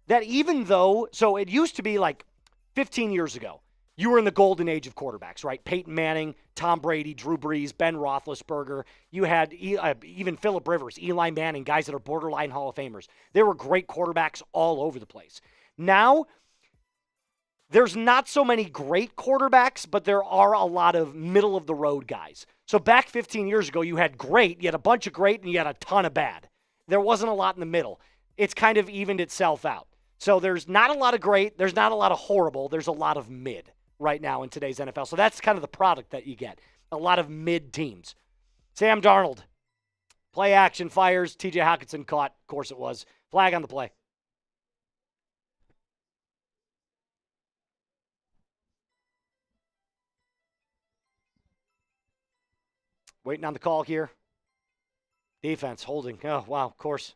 that even though, so it used to be like 15 years ago, you were in the golden age of quarterbacks, right? Peyton Manning, Tom Brady, Drew Brees, Ben Roethlisberger. You had even Phillip Rivers, Eli Manning, guys that are borderline Hall of Famers. There were great quarterbacks all over the place. Now, there's not so many great quarterbacks, but there are a lot of middle-of-the-road guys. So back 15 years ago, you had great, you had a bunch of great, and you had a ton of bad. There wasn't a lot in the middle. It's kind of evened itself out. So there's not a lot of great, there's not a lot of horrible, there's a lot of mid right now in today's NFL. So that's kind of the product that you get. A lot of mid teams. Sam Darnold, play action, fires, TJ Hockenson caught. Of course it was. Flag on the play. Waiting on the call here. Defense holding. Oh, wow, of course.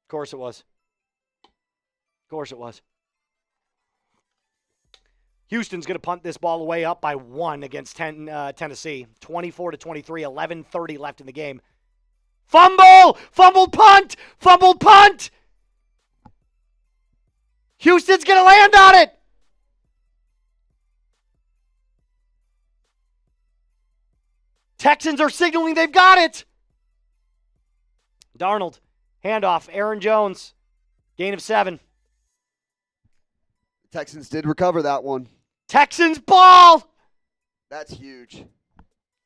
Of course it was. Of course it was. Houston's going to punt this ball away up by 1 against Tennessee. 24-23, 11:30 left in the game. Fumble! Fumbled punt! Fumbled punt! Houston's going to land on it! Texans are signaling they've got it! Darnold, handoff, Aaron Jones, gain of 7. Texans did recover that one. Texans ball! That's huge.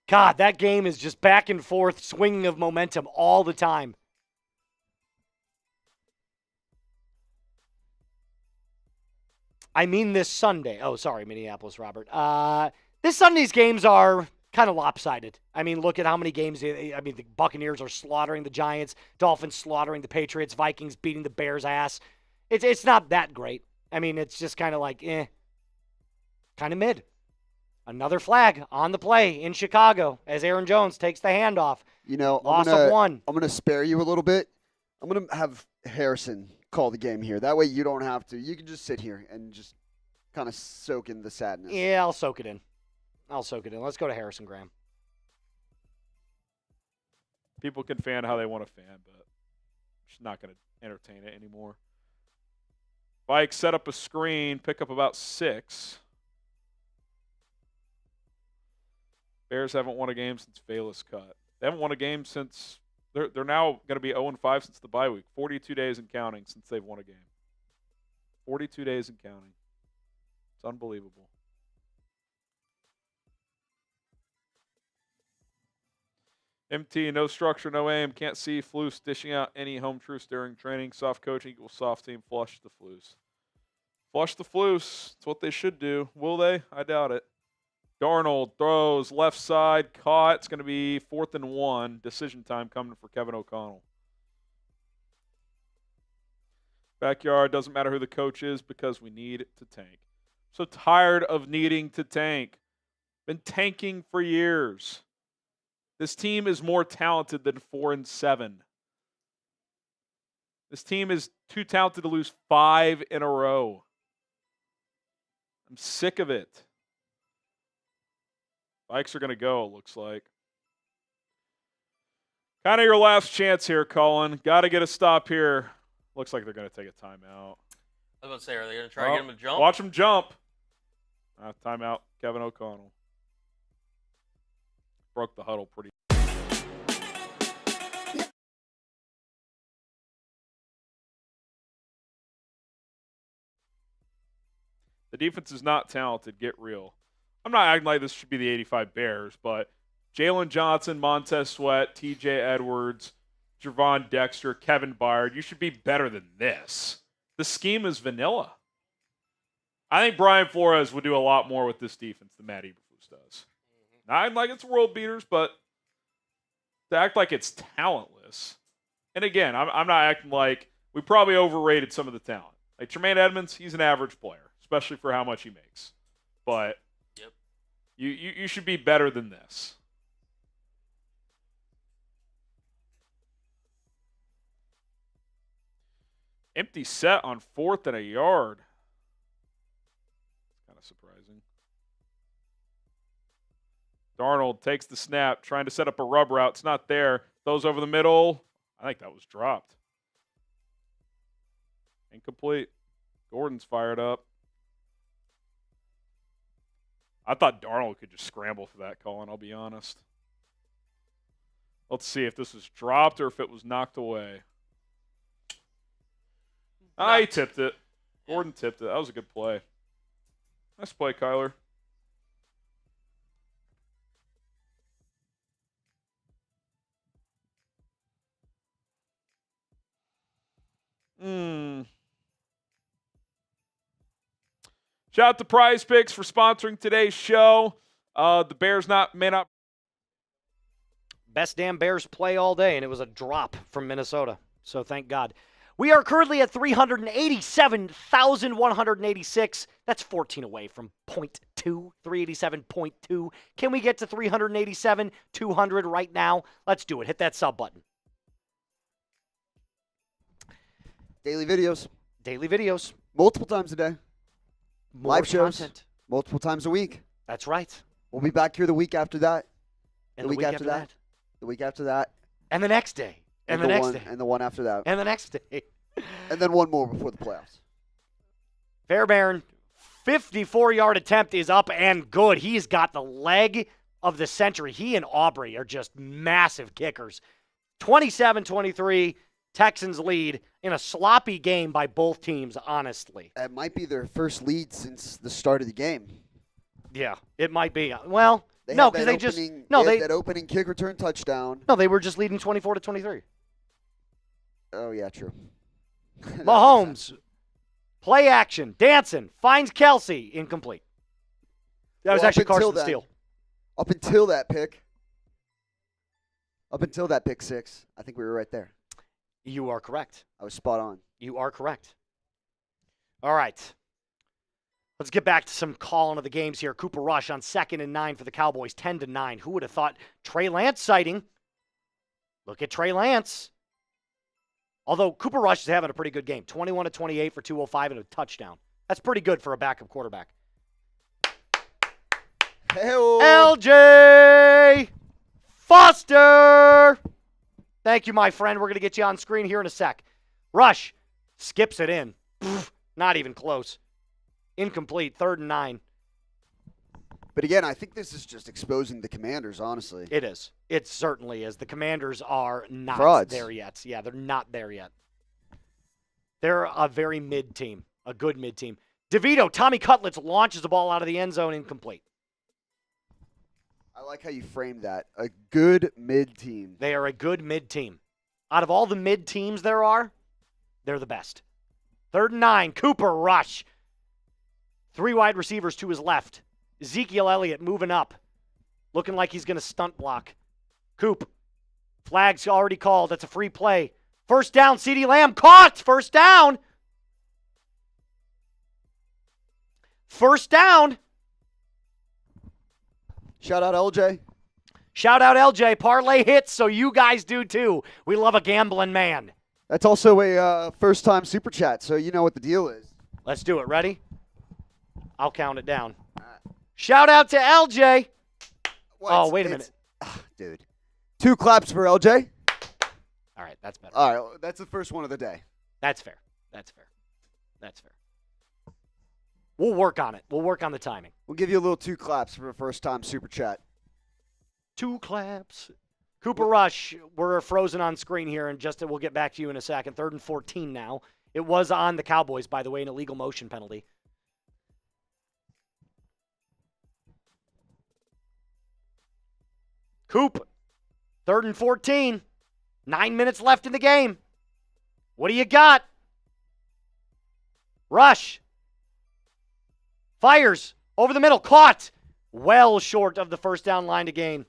God, that game is just back and forth, swinging of momentum all the time. I mean this Sunday. Oh, sorry, Minneapolis, Robert. This Sunday's games are kind of lopsided. I mean, look at how many games. I mean, the Buccaneers are slaughtering the Giants, Dolphins slaughtering the Patriots, Vikings beating the Bears' ass. It's not that great. I mean, it's just kind of like, kind of mid. Another flag on the play in Chicago as Aaron Jones takes the handoff. You know, Loss of 1. I'm going to spare you a little bit. I'm going to have Harrison call the game here. That way you don't have to. You can just sit here and just kind of soak in the sadness. Yeah, I'll soak it in. Let's go to Harrison Graham. People can fan how they want to fan, but I'm just not going to entertain it anymore. Vikes set up a screen, pick up about 6. Bears haven't won a game since Bayless cut. They haven't won a game since they're now going to be 0-5 since the bye week. 42 days and counting since they've won a game. 42 days and counting. It's unbelievable. MT, no structure, no aim. Can't see Flus dishing out any home truths during training. Soft coaching equals soft team. Flush the Flus. Flush the Flus. It's what they should do. Will they? I doubt it. Darnold throws left side. Caught. It's going to be 4th and 1. Decision time coming for Kevin O'Connell. Backyard. Doesn't matter who the coach is because we need to tank. So tired of needing to tank. Been tanking for years. This team is more talented than 4-7. This team is too talented to lose 5 in a row. I'm sick of it. Vikes are going to go, it looks like. Kind of your last chance here, Colin. Got to get a stop here. Looks like they're going to take a timeout. I was going to say, are they going to try to get him to jump? Watch him jump. Timeout, Kevin O'Connell. Broke the huddle pretty. The defense is not talented. Get real. I'm not acting like this should be the 85 Bears, but Jalen Johnson, Montez Sweat, TJ Edwards, Javon Dexter, Kevin Byard, you should be better than this. The scheme is vanilla. I think Brian Flores would do a lot more with this defense than Matt Eberflus does. Not acting like it's world beaters, but to act like it's talentless. And again, I'm not acting like we probably overrated some of the talent. Like Tremaine Edmonds, he's an average player, especially for how much he makes. But you should be better than this. Empty set on 4th and a yard. Kind of surprising. Darnold takes the snap, trying to set up a rub route. It's not there. Throws over the middle. I think that was dropped. Incomplete. Gordon's fired up. I thought Darnold could just scramble for that, Colin, I'll be honest. Let's see if this was dropped or if it was knocked away. I tipped it. Gordon tipped it. That was a good play. Nice play, Kyler. Shout out to Prize Picks for sponsoring today's show. The Bears may not. Best damn Bears play all day, and it was a drop from Minnesota. So thank God. We are currently at 387,186. That's 14 away from 0.2, 387.2. Can we get to 387,200 right now? Let's do it. Hit that sub button. Daily videos. Daily videos. Multiple times a day. More Live shows. content. Multiple times a week. That's right. We'll be back here the week after that. And the week after that. The week after that. And the next day. And the next day. And the one after that. And the next day. And then one more before the playoffs. Fairbairn, 54-yard attempt is up and good. He's got the leg of the century. He and Aubrey are just massive kickers. 27-23, Texans lead in a sloppy game by both teams, honestly. It might be their first lead since the start of the game. Yeah, it might be. Well, They no, had because that they opening- just no, they they had that opening kick return touchdown. no, they were just leading 24-23. Oh yeah, true. Mahomes, play action, dancing, finds Kelsey, incomplete. That was Well, actually up until Carson Steele. Up until that pick. Up until that pick six, I think we were right there. You are correct. I was spot on. You are correct. All right. Let's get back to some calling of the games here. Cooper Rush on 2nd and 9 for the Cowboys, 10-9. Who would have thought Trey Lance sighting? Look at Trey Lance. Although Cooper Rush is having a pretty good game. 21-28 for 205 and a touchdown. That's pretty good for a backup quarterback. Hey-o. LJ Foster. Thank you, my friend. We're going to get you on screen here in a sec. Rush skips it in. Pfft, not even close. Incomplete, 3rd and 9. But again, I think this is just exposing the Commanders, honestly. It is. It certainly is. The Commanders are not Frauds. there yet. Yeah, they're not there yet. They're a very mid team, a good mid team. DeVito, Tommy Cutlets launches the ball out of the end zone, incomplete. I like how you framed that. A good mid team. They are a good mid team. Out of all the mid teams there are, they're the best. 3rd and 9, Cooper Rush. 3 wide receivers to his left. Ezekiel Elliott moving up. Looking like he's going to stunt block. Coop. Flag's already called. That's a free play. 1st down, CeeDee Lamb caught. 1st down. 1st down. Shout out LJ. Shout out LJ. Parlay hits, so you guys do too. We love a gambling man. That's also a first-time super chat, so you know what the deal is. Let's do it. Ready? I'll count it down. Shout out to LJ. Well, wait a minute. Dude. 2 claps for LJ. All right, that's better. All right, that's the first one of the day. That's fair. That's fair. That's fair. We'll work on it. We'll work on the timing. We'll give you a little 2 claps for a first-time super chat. 2 claps. Cooper Rush, we're frozen on screen here, and Justin, we'll get back to you in a second. 3rd and 14 now. It was on the Cowboys, by the way, an illegal motion penalty. Coop, 3rd and 14. 9 minutes left in the game. What do you got? Rush. Fires. Over the middle. Caught. Well short of the 1st down line to gain.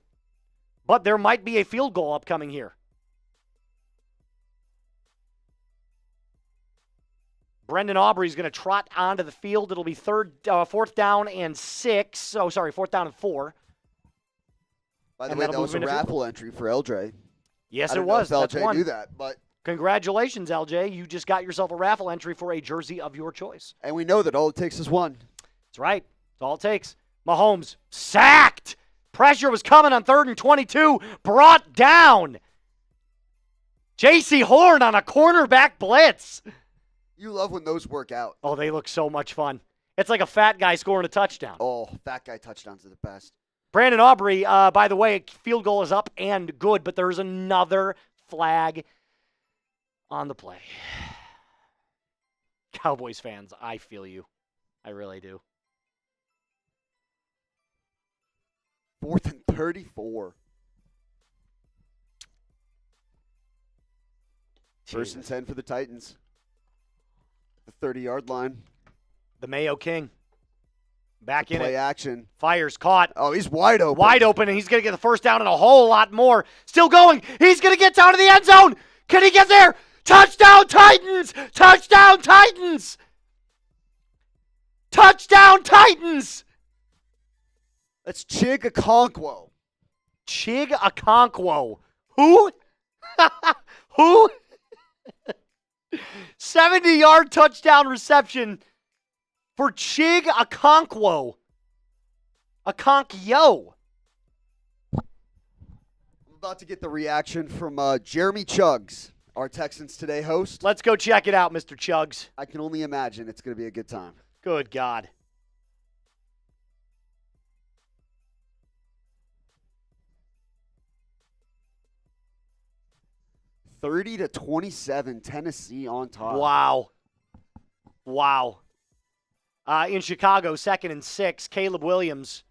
But there might be a field goal upcoming here. Brendan Aubrey's going to trot onto the field. It'll be 4th down and 6. Oh, sorry, 4th down and 4. By the And way, that'll that was a move into field raffle entry for LJ. Yes, I it don't know was. if That's LJ one. knew that, but Congratulations, LJ. You just got yourself a raffle entry for a jersey of your choice. And we know that all it takes is one. That's right. That's all it takes. Mahomes sacked. Pressure was coming on 3rd and 22. Brought down. J.C. Horn on a cornerback blitz. You love when those work out. Oh, they look so much fun. It's like a fat guy scoring a touchdown. Oh, fat guy touchdowns are the best. Brandon Aubrey, by the way, field goal is up and good, but there's another flag on the play. Cowboys fans, I feel you. I really do. 4th and 34. First and 10 for the Titans. The 30-yard line. The Mayo King. Back in Play it. action. Fires, caught. Oh, he's wide open. Wide open, and he's going to get the first down and a whole lot more. Still going. He's going to get down to the end zone. Can he get there? Touchdown, Titans! Touchdown, Titans! Touchdown, Titans! That's Chig Okonkwo. Chig Okonkwo. Who? Who? 70-yard touchdown reception for Chig Okonkwo. Okonkwo. I'm about to get the reaction from Jeremy Chuggs, our Texans Today host. Let's go check it out, Mr. Chuggs. I can only imagine it's going to be a good time. Good God. (30-27), Tennessee on top. Wow. Wow. In Chicago, 2nd and 6, Caleb Williams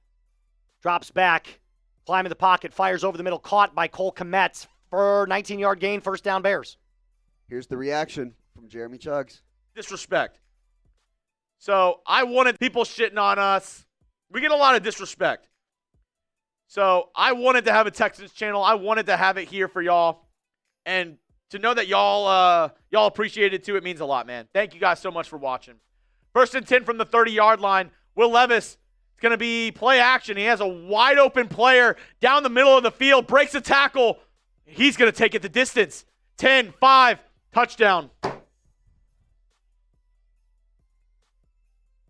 drops back, climbing the pocket, fires over the middle, caught by Cole Kmetz for 19-yard gain, first down Bears. Here's the reaction from Jeremy Chuggs. Disrespect. So I wanted people shitting on us. We get a lot of disrespect. So I wanted to have a Texans channel. I wanted to have it here for y'all. And to know that y'all appreciate it too, it means a lot, man. Thank you guys so much for watching. 1st and 10 from the 30-yard line. Will Levis is going to be play action. He has a wide open player down the middle of the field, breaks a tackle. He's going to take it the distance. 10-5, touchdown.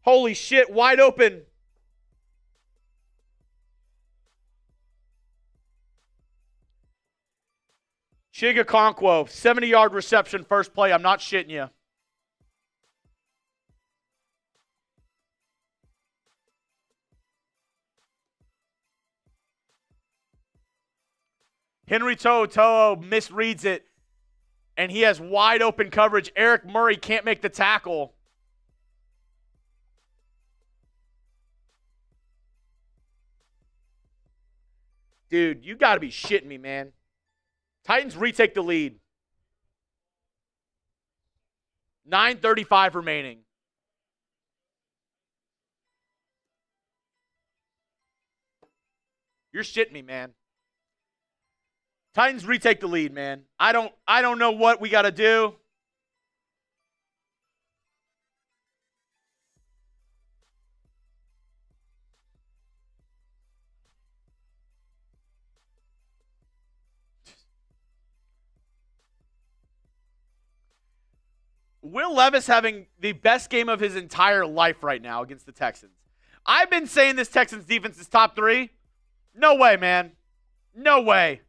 Holy shit, wide open. Chig Okonkwo, 70-yard reception, first play. I'm not shitting you. Henry To'oTo'o misreads it, and he has wide open coverage. Eric Murray can't make the tackle. Dude, you got to be shitting me, man. Titans retake the lead. 9:35 remaining. You're shitting me, man. Titans retake the lead, man. I don't know what we got to do. Will Levis having the best game of his entire life right now against the Texans. I've been saying this Texans defense is top 3. No way, man. No way.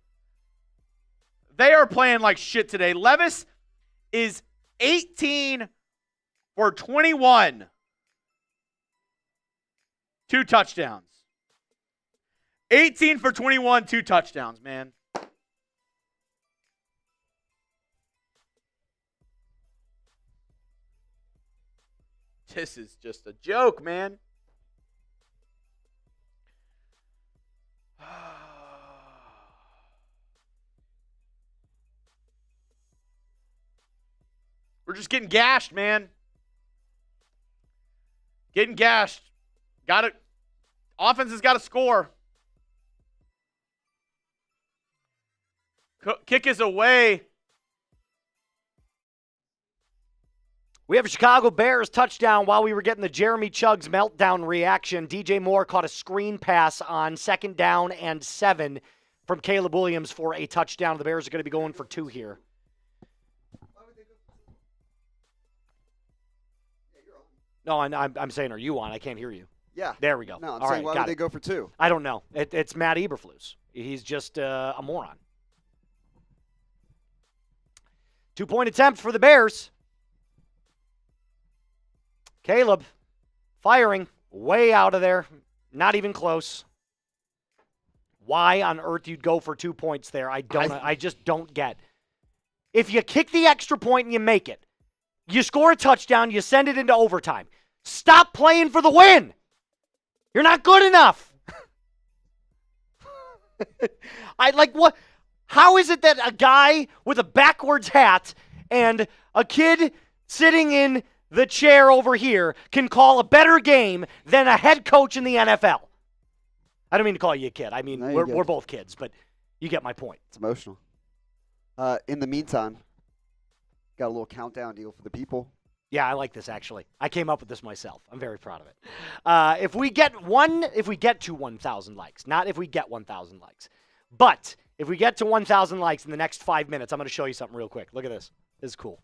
They are playing like shit today. Levis is 18 for 21. 2 touchdowns. 18 for 21, 2 touchdowns, man. This is just a joke, man. We're just getting gashed, man. Getting gashed. Got it. Offense has got to score. Kick is away. We have a Chicago Bears touchdown while we were getting the Jeremy Chuggs meltdown reaction. DJ Moore caught a screen pass on 2nd down and 7 from Caleb Williams for a touchdown. The Bears are going to be going for 2 here. No, I'm saying, are you on? I can't hear you. Yeah. There we go. No, I'm All saying right, why got would they it. go for 2? I don't know. It's Matt Eberflus. He's just a moron. 2-point attempt for the Bears. Caleb firing way out of there. Not even close. Why on earth you'd go for 2 points there? I just don't get. If you kick the extra point and you make it, you score a touchdown, you send it into overtime. Stop playing for the win. You're not good enough. What? How is it that a guy with a backwards hat and a kid sitting in the chair over here can call a better game than a head coach in the NFL? I don't mean to call you a kid. I mean, No, you're we're good. both kids, but you get my point. It's emotional. In the meantime, got a little countdown deal for the people. Yeah, I like this actually. I came up with this myself. I'm very proud of it. If we get to 1,000 likes, not if we get 1,000 likes, but if we get to 1,000 likes in the next 5 minutes, I'm going to show you something real quick. Look at this. This is cool.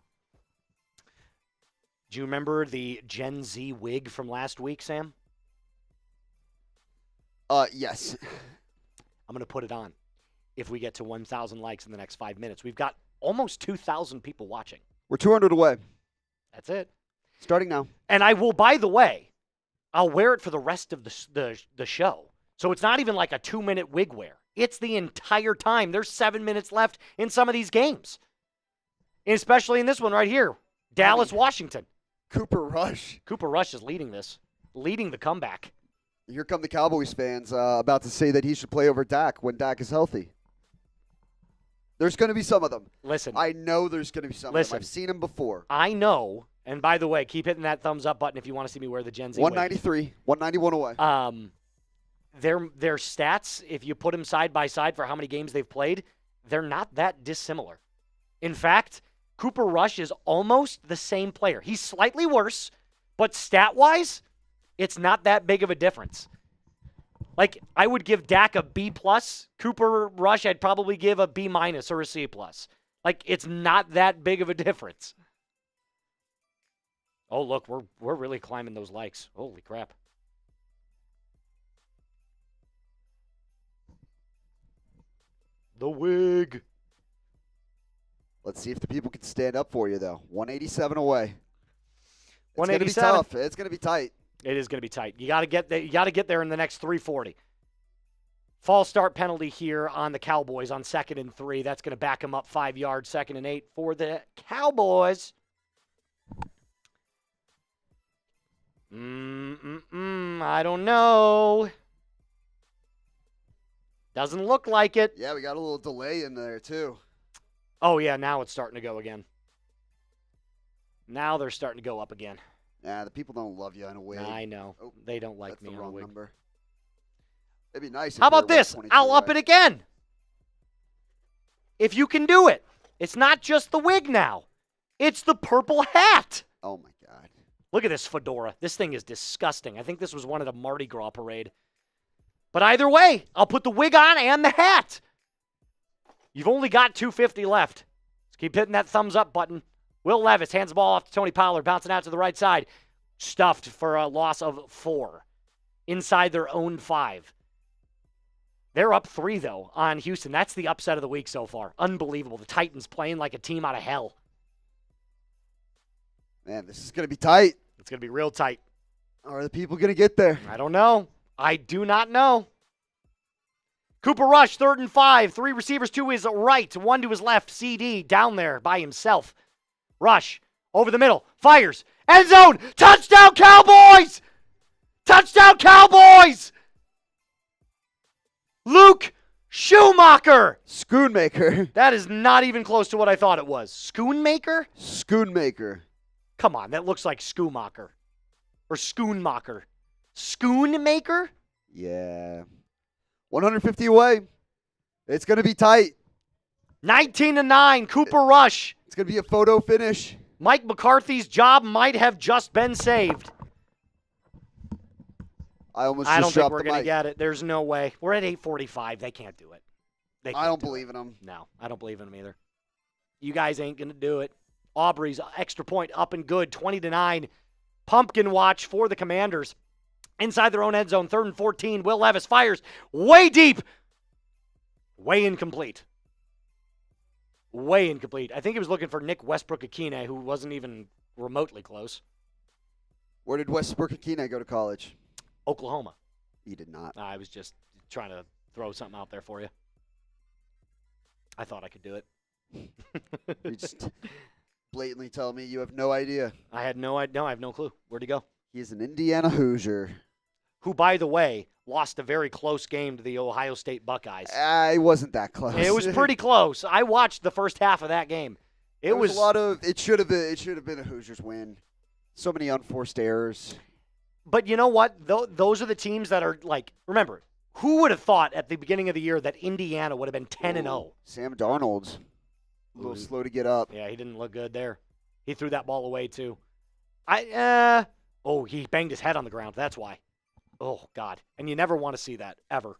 Do you remember the Gen Z wig from last week, Sam? Yes. I'm going to put it on if we get to 1,000 likes in the next 5 minutes. We've got almost 2,000 people watching. We're 200 away. That's it. Starting now. And I will, by the way, I'll wear it for the rest of the show. So it's not even like a 2-minute wig wear. It's the entire time. There's 7 minutes left in some of these games. And especially in this one right here. Dallas, Washington. Cooper Rush. Cooper Rush is leading the comeback. Here come the Cowboys fans about to say that he should play over Dak when Dak is healthy. There's going to be some of them. Listen. I know there's going to be some of them. I've seen them before. I know. And by the way, keep hitting that thumbs up button if you want to see me wear the Gen Z wig. 193, 191 away. Their stats, if you put them side by side for how many games they've played, they're not that dissimilar. In fact, Cooper Rush is almost the same player. He's slightly worse, but stat-wise, it's not that big of a difference. Like, I would give Dak a B+. Cooper Rush, I'd probably give a B- or a C+. Like, it's not that big of a difference. Oh, look, we're really climbing those likes. Holy crap. The wig. Let's see if the people can stand up for you, though. 187 away. It's 187. going to be tough. It's going to be tight. It is going to be tight. You got to get there. You got to get there in the next 340. False start penalty here on the Cowboys on 2nd and 3. That's going to back them up 5 yards. 2nd and 8 for the Cowboys. I don't know. Doesn't look like it. Yeah, we got a little delay in there, too. Oh, yeah, now it's starting to go again. Now they're starting to go up again. Yeah, the people don't love you in a way. I know. Oh, they don't like that's me the on a wrong wig. number. It'd be nice. How about this? I'll up it again. If you can do it. It's not just the wig now. It's the purple hat. Oh, my God. Look at this fedora. This thing is disgusting. I think this was one at a Mardi Gras parade. But either way, I'll put the wig on and the hat. You've only got 250 left. Let's keep hitting that thumbs up button. Will Levis hands the ball off to Tony Pollard, bouncing out to the right side. Stuffed for a loss of 4. Inside their own 5. They're up 3, though, on Houston. That's the upset of the week so far. Unbelievable. The Titans playing like a team out of hell. Man, this is going to be tight. It's going to be real tight. Are the people going to get there? I don't know. I do not know. Cooper Rush, 3rd and 5. 3 receivers to his right, 1 to his left. CD down there by himself. Rush over the middle. Fires. End zone. Touchdown, Cowboys! Touchdown, Cowboys! Luke Schumacher. Schoonmaker. That is not even close to what I thought it was. Schoonmaker? Schoonmaker. Come on, that looks like Schoonmacher. Or Schoonmacher. Schoonmaker? Yeah. 150 away. It's going to be tight. 19-9, Cooper Rush. It's going to be a photo finish. Mike McCarthy's job might have just been saved. I almost I just don't think dropped we're the going to mic. get it. There's no way. We're at 8:45. They can't do it. They I can't don't do believe it. in them. No, I don't believe in them either. You guys ain't going to do it. Aubrey's extra point up and good, 20-9. pumpkin watch for the Commanders. Inside their own end zone, 3rd and 14. Will Levis fires way deep. Way incomplete. Way incomplete. I think he was looking for Nick Westbrook-Akine, who wasn't even remotely close. Where did Westbrook-Akine go to college? Oklahoma. He did not. I was just trying to throw something out there for you. I thought I could do it. You just blatantly tell me you have no idea. I have no clue. Where'd he go? He's an Indiana Hoosier. Who, by the way, lost a very close game to the Ohio State Buckeyes. It wasn't that close. It was pretty close. I watched the first half of that game. It was a lot of. It should have been a Hoosiers win. So many unforced errors. But you know what? Those are the teams that are like. Remember, who would have thought at the beginning of the year that Indiana would have been 10-0? Sam Darnold, a little slow to get up. Yeah, he didn't look good there. He threw that ball away too. He banged his head on the ground. That's why. Oh, God. And you never want to see that, ever.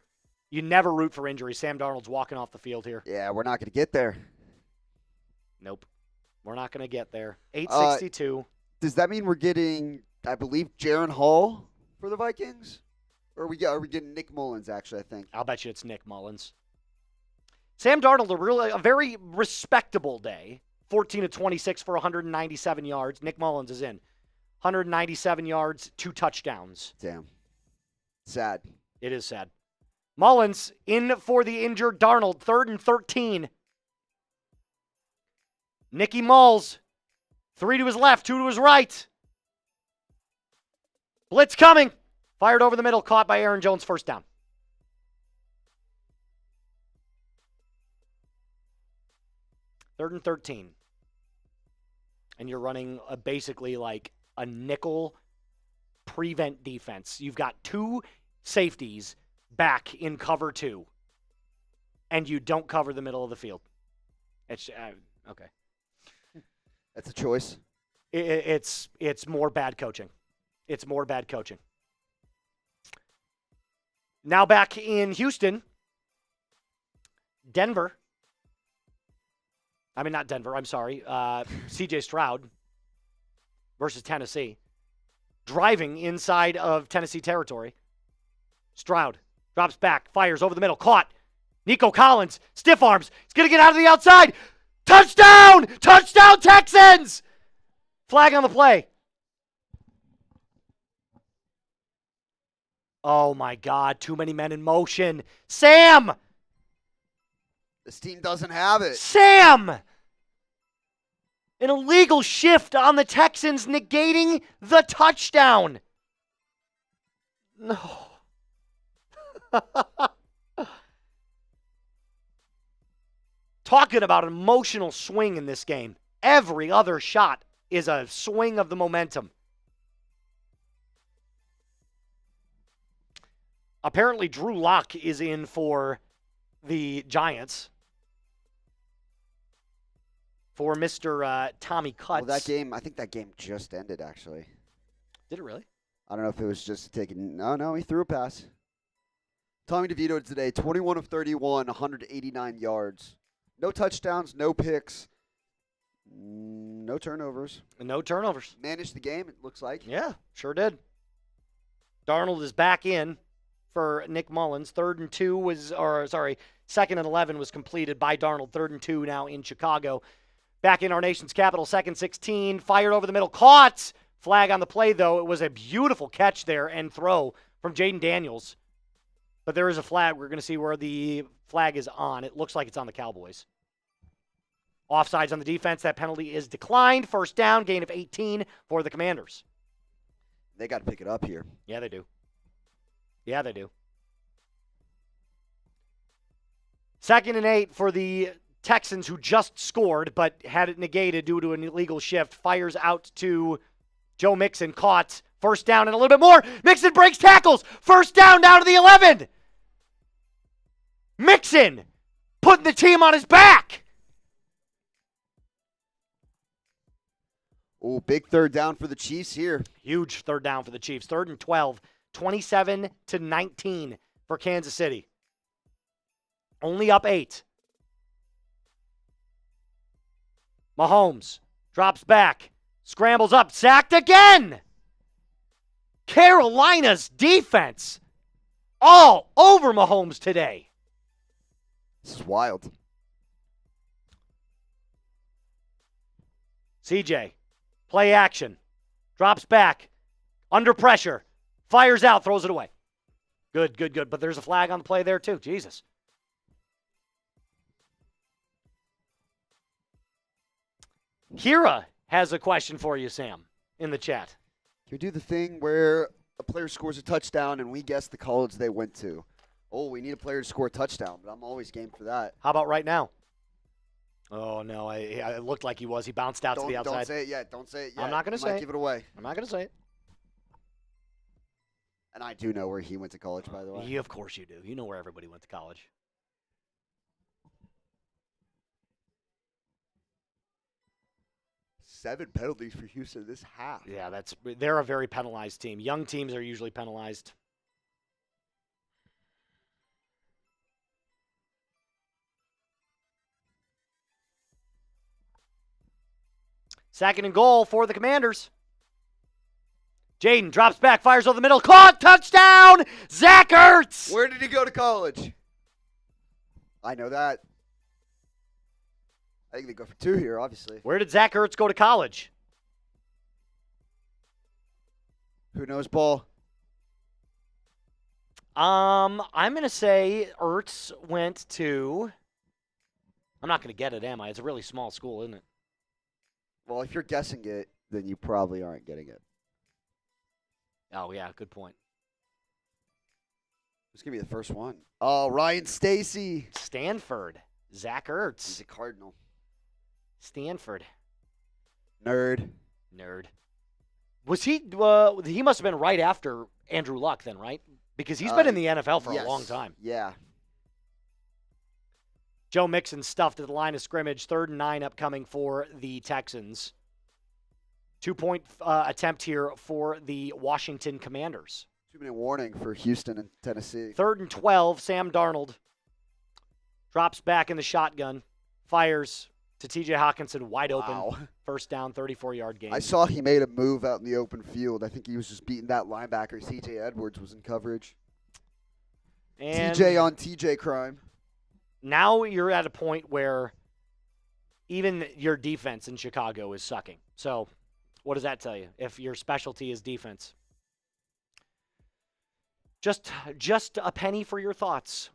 You never root for injury. Sam Darnold's walking off the field here. Yeah, we're not going to get there. Nope. We're not going to get there. 862. Does that mean we're getting, I believe, Jaron Hall for the Vikings? Or are we getting Nick Mullins, actually, I think? I'll bet you it's Nick Mullins. Sam Darnold, a very respectable day. 14 of 26 for 197 yards. Nick Mullins is in. 197 yards, 2 touchdowns. Damn. Sad. It is sad. Mullins in for the injured Darnold, 3rd and 13. Nicky Mulls, 3 to his left, 2 to his right. Blitz coming. Fired over the middle, caught by Aaron Jones, first down. Third and 13. And you're running basically like a nickel prevent defense. You've got 2 safeties back in cover 2, and you don't cover the middle of the field. It's okay. That's a choice. It's more bad coaching. It's more bad coaching. Now back in Houston, Denver. I mean, not Denver. I'm sorry. C.J. Stroud versus Tennessee. Driving inside of Tennessee territory. Stroud drops back, fires over the middle, caught. Nico Collins, stiff arms. He's going to get out of the outside. Touchdown! Touchdown, Texans! Flag on the play. Oh, my God. Too many men in motion. Sam! This team doesn't have it. Sam! An illegal shift on the Texans negating the touchdown. No. Talking about an emotional swing in this game. Every other shot is a swing of the momentum. Apparently, Drew Lock is in for the Giants. For Mr. Tommy Cuts. Well, I think that game just ended, actually. Did it really? I don't know if it was just taking. No, he threw a pass. Tommy DeVito today, 21 of 31, 189 yards. No touchdowns, no picks, no turnovers. No turnovers. Managed the game, it looks like. Yeah, sure did. Darnold is back in for Nick Mullins. 2nd and 11 was completed by Darnold. 3rd and 2 now in Chicago. Back in our nation's capital, 2nd 16, fired over the middle, caught. Flag on the play, though. It was a beautiful catch there and throw from Jayden Daniels. But there is a flag. We're going to see where the flag is on. It looks like it's on the Cowboys. Offsides on the defense. That penalty is declined. First down, gain of 18 for the Commanders. They got to pick it up here. Yeah, they do. Yeah, they do. 2nd and 8 for the Texans, who just scored but had it negated due to an illegal shift. Fires out to Joe Mixon, caught. First down and a little bit more. Mixon breaks tackles. First down to the 11. Mixon putting the team on his back. Oh, big 3rd down for the Chiefs here. Huge 3rd down for the Chiefs. 3rd and 12, 27-19 for Kansas City. Only up 8. Mahomes drops back, scrambles up, sacked again. Carolina's defense all over Mahomes today. This is wild. CJ, play action. Drops back. Under pressure. Fires out, throws it away. Good. But there's a flag on the play there, too. Jesus. Hira has a question for you, Sam, in the chat. Can we do the thing where a player scores a touchdown and we guess the college they went to? Oh, we need a player to score a touchdown, but I'm always game for that. How about right now? Oh, no. It looked like he was. He bounced out to the outside. Don't say it yet. Don't say it yet. I'm not going to say it. Give it away. I'm not going to say it. And I do know where he went to college, by the way. Yeah, of course you do. You know where everybody went to college. Seven penalties for Houston this half. Yeah, they're a very penalized team. Young teams are usually penalized. Second and goal for the Commanders. Jayden drops back, fires over the middle. Caught! Touchdown! Zach Ertz! Where did he go to college? I know that. I think they go for two here, obviously. Where did Zach Ertz go to college? Who knows, Paul? I'm going to say Ertz went to... I'm not going to get it, am I? It's a really small school, isn't it? Well, if you're guessing it, then you probably aren't getting it. Oh, yeah, good point. Who's going to be the first one? Oh, Ryan Stacy. Stanford. Zach He's Ertz. a Cardinal. Stanford. Nerd. Was he must have been right after Andrew Luck then, right? Because he's been in the NFL for a long time. Yeah. Joe Mixon stuffed at the line of scrimmage. 3rd and 9 upcoming for the Texans. 2-point attempt here for the Washington Commanders. 2-minute warning for Houston and Tennessee. 3rd and 12, Sam Darnold drops back in the shotgun, fires to TJ Hawkinson wide open. First down, 34-yard gain. I saw he made a move out in the open field. I think he was just beating that linebacker. CJ Edwards was in coverage. And TJ on TJ crime. now you're at a point where even your defense in Chicago is sucking. So what does that tell you if your specialty is defense? Just a penny for your thoughts.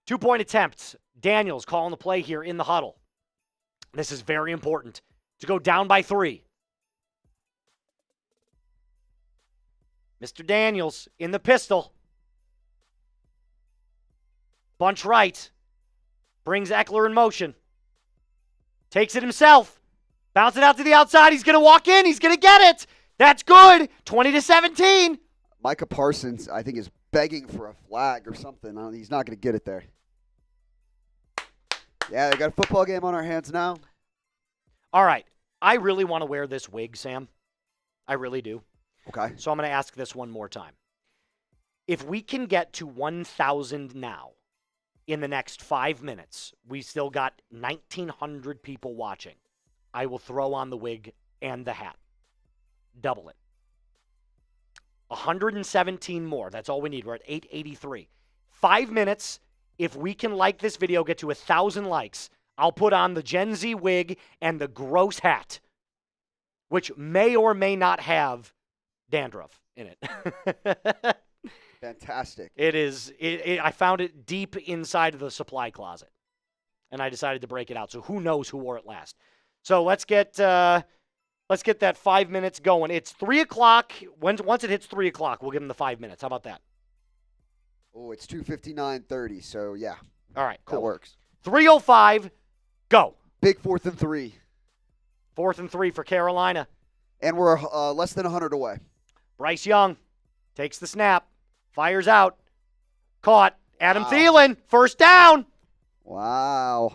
2-point attempts. Daniels calling the play here in the huddle. This is very important to go down by 3. Mr. Daniels in the pistol. Bunch right. Brings Eckler in motion. Takes it himself. Bounce it out to the outside. He's going to walk in. He's going to get it. That's good. 20-17. Micah Parsons, I think, is begging for a flag or something. He's not going to get it there. Yeah, they got a football game on our hands now. All right. I really want to wear this wig, Sam. I really do. Okay. So I'm going to ask this one more time. If we can get to 1,000 now in the next 5 minutes, we still got 1,900 people watching. I will throw on the wig and the hat. Double it. 117 more. That's all we need. We're at 883. 5 minutes. If we can like this video, get to 1,000 likes, I'll put on the Gen Z wig and the gross hat, which may or may not have dandruff in it. Fantastic. It is. I found it deep inside of the supply closet, and I decided to break it out. So who knows who wore it last? So let's get that 5 minutes going. It's 3 o'clock. Once it hits 3 o'clock, we'll give them the 5 minutes. How about that? Oh, it's 2:59:30. So yeah. All right, cool. That works. 3:05. Go. Big 4th and 3. 4th and 3 for Carolina. And we're less than 100 away. Bryce Young takes the snap, fires out, caught. Adam Wow. Thielen, first down. Wow.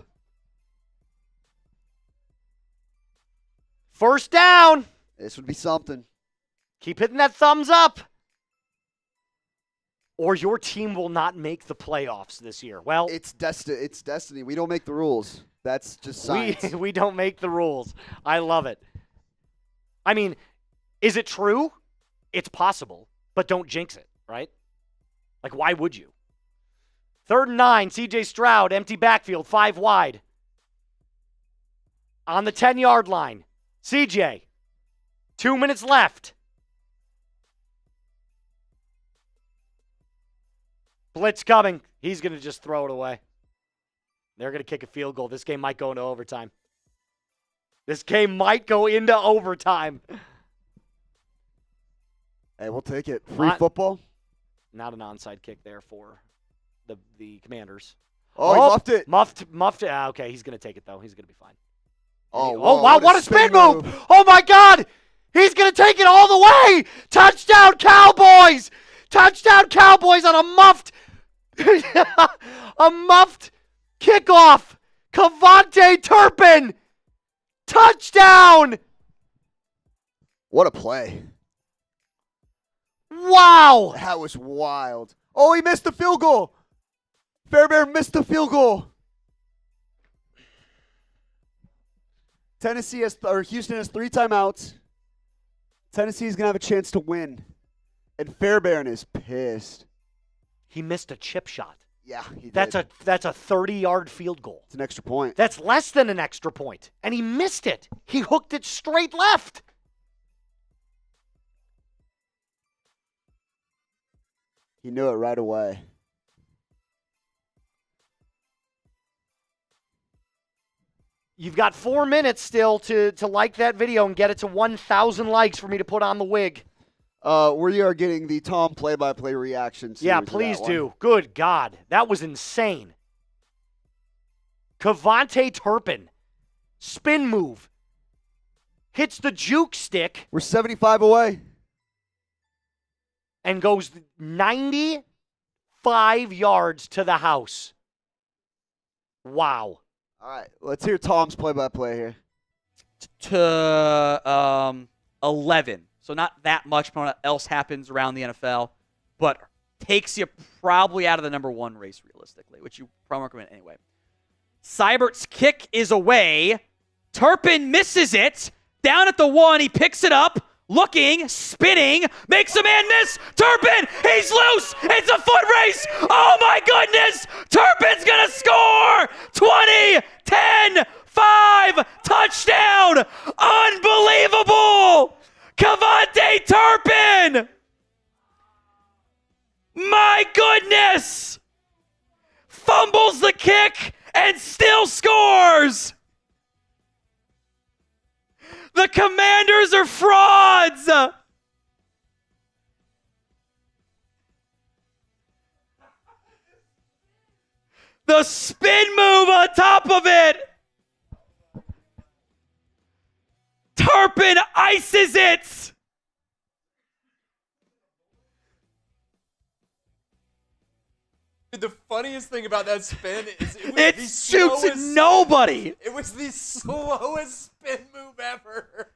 First down. This would be something. Keep hitting that thumbs up. Or your team will not make the playoffs this year. Well, It's destiny. We don't make the rules. That's just science. we don't make the rules. I love it. I mean, is it true? It's possible. but don't jinx it, right? Like, why would you? 3rd and 9, C.J. Stroud, empty backfield, 5 wide. On the 10-yard line, C.J., 2 minutes left. Blitz coming. He's going to just throw it away. They're going to kick a field goal. This game might go into overtime. This game might go into overtime. Hey, we'll take it. Free football. Not an onside kick there for the Commanders. Oh, he muffed it. Muffed it. Okay, he's going to take it, though. He's going to be fine. Oh, wow, what a spin move. Oh, my God. He's going to take it all the way. Touchdown, Cowboys. Touchdown, Cowboys on a muffed kickoff. Cavante Turpin. Touchdown. What a play. Wow. That was wild. Oh, he missed the field goal. Fairbairn missed the field goal. Houston has 3 timeouts. Tennessee's going to have a chance to win. And Fairbairn is pissed. He missed a chip shot. Yeah, he did. That's a 30-yard field goal. It's an extra point. That's less than an extra point. And he missed it. He hooked it straight left. He knew it right away. You've got 4 minutes still to like that video and get it to 1,000 likes for me to put on the wig. We are getting the Tom play-by-play reactions. Yeah, please do. Good God. That was insane. Cavante Turpin. Spin move. Hits the juke stick. We're 75 away. And goes 95 yards to the house. Wow. All right, let's hear Tom's play-by-play here. To 11. So not that much more else happens around the NFL, but takes you probably out of the number 1 race realistically, which you probably recommend anyway. Seibert's kick is away. Turpin misses it. Down at the 1, he picks it up. Looking, spinning, makes a man miss. Turpin, he's loose. It's a foot race. Oh my goodness. Turpin's going to score. 20, 10, 5, touchdown. Unbelievable. Cavante Turpin. My goodness. Fumbles the kick and still scores. The Commanders are frauds! The spin move on top of it! Turpin ices it! The funniest thing about that spin is it shoots nobody! It was the slowest spin move ever.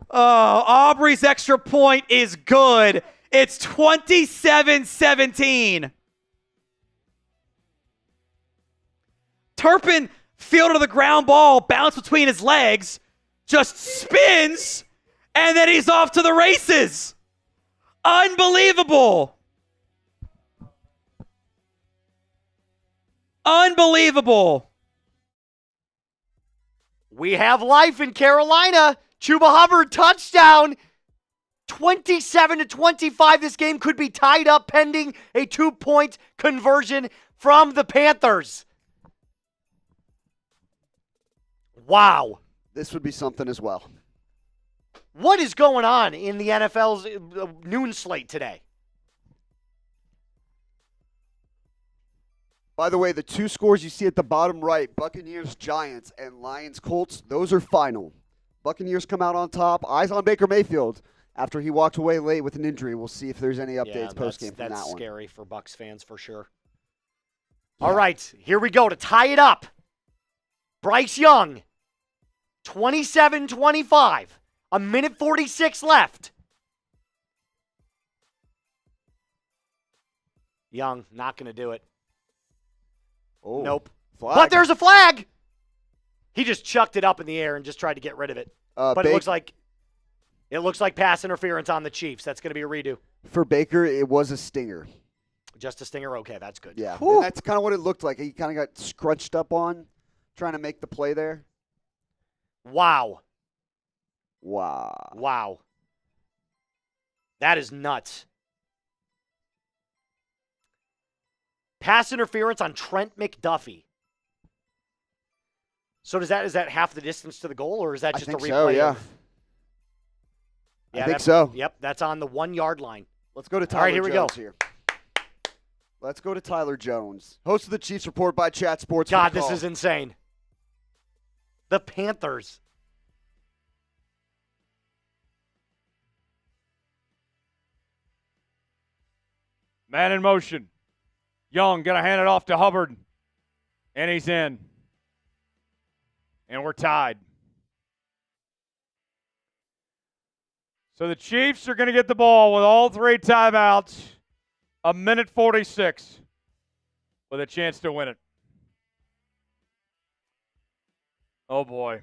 Oh, Aubrey's extra point is good. It's 27-17. Turpin fielded the ground ball, bounced between his legs, just spins, and then he's off to the races. Unbelievable. Unbelievable. We have life in Carolina. Chuba Hubbard touchdown. 27-25. This game could be tied up pending a 2-point conversion from the Panthers. Wow. This would be something as well. What is going on in the NFL's noon slate today? By the way, the 2 scores you see at the bottom right, Buccaneers, Giants, and Lions, Colts, those are final. Buccaneers come out on top. Eyes on Baker Mayfield after he walked away late with an injury. We'll see if there's any updates post-game from that one. That's scary for Bucs fans for sure. Yeah. All right, here we go to tie it up. Bryce Young, 27-25. A minute 46 left. Young, not going to do it. Oh, nope. Flag. But there's a flag. He just chucked it up in the air and just tried to get rid of it. But it looks like It looks like pass interference on the Chiefs. That's going to be a redo. For Baker, it was a stinger. Just a stinger? Okay, that's good. Yeah, and that's kind of what it looked like. He kind of got scrunched up on trying to make the play there. Wow. Wow. That is nuts. Pass interference on Trent McDuffie. So is that half the distance to the goal, or is that just a replay? So, yeah. I think so. Yep, that's on the 1 yard line. Let's go to Tyler All right, here we Jones go. here. Let's go to Tyler Jones, host of the Chiefs Report by Chat Sports. God, this is insane. The Panthers. Man in motion. Young going to hand it off to Hubbard. And he's in. And we're tied. So the Chiefs are going to get the ball with all 3 timeouts. 1:46 with a chance to win it. Oh, boy.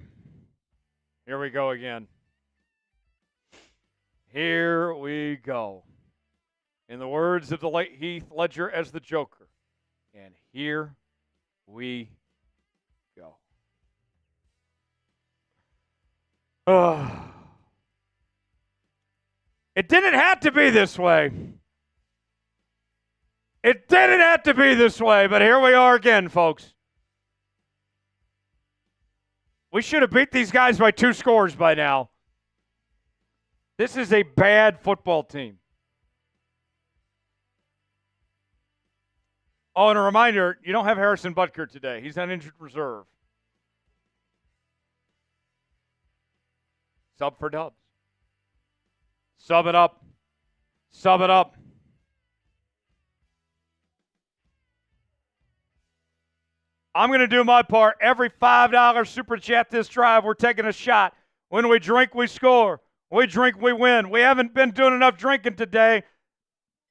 Here we go again. Here we go. In the words of the late Heath Ledger as the Joker. And here we go. It didn't have to be this way. It didn't have to be this way, but here we are again, folks. We should have beat these guys by 2 scores by now. This is a bad football team. Oh, and a reminder, you don't have Harrison Butker today. He's on injured reserve. Sub for Dubs. Sub it up. Sub it up. I'm going to do my part. Every $5 super chat this drive, we're taking a shot. When we drink, we score. We drink, we win. We haven't been doing enough drinking today,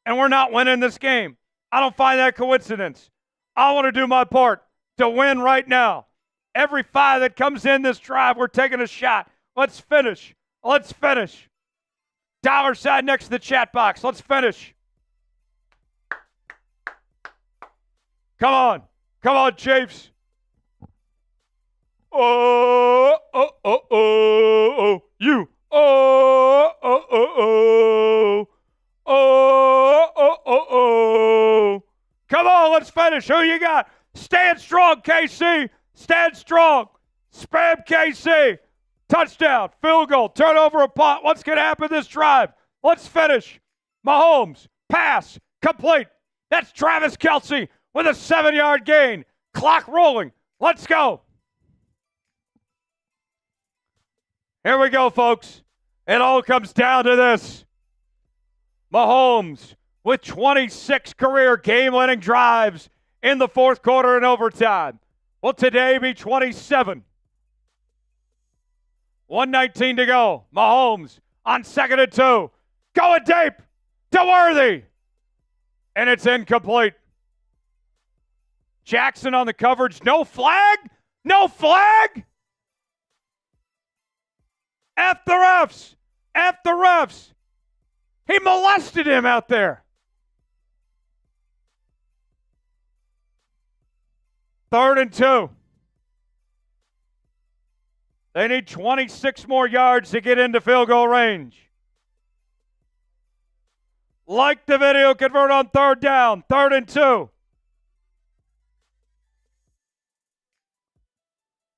and we're not winning this game. I don't find that coincidence. I want to do my part to win right now. Every 5 that comes in this drive, we're taking a shot. Let's finish. Let's finish. Dollar sign next to the chat box. Let's finish. Come on. Come on, Chiefs. Oh, oh, oh, oh, oh. You. Oh, oh, oh, oh. Oh, oh, oh, oh. Come on, let's finish. Who you got? Stand strong, KC. Stand strong. Spam KC. Touchdown, field goal, turnover, a punt. What's going to happen this drive? Let's finish. Mahomes, pass, complete. That's Travis Kelce with a 7-yard gain. Clock rolling. Let's go. Here we go, folks. It all comes down to this. Mahomes with 26 career game-winning drives in the 4th quarter and overtime. Will today be 27? 1:19 to go. Mahomes on 2nd and 2. Going deep to Worthy. And it's incomplete. Jackson on the coverage. No flag? No flag? F the refs. F the refs. He molested him out there. 3rd and 2. They need 26 more yards to get into field goal range. Like the video, convert on 3rd down. 3rd and 2.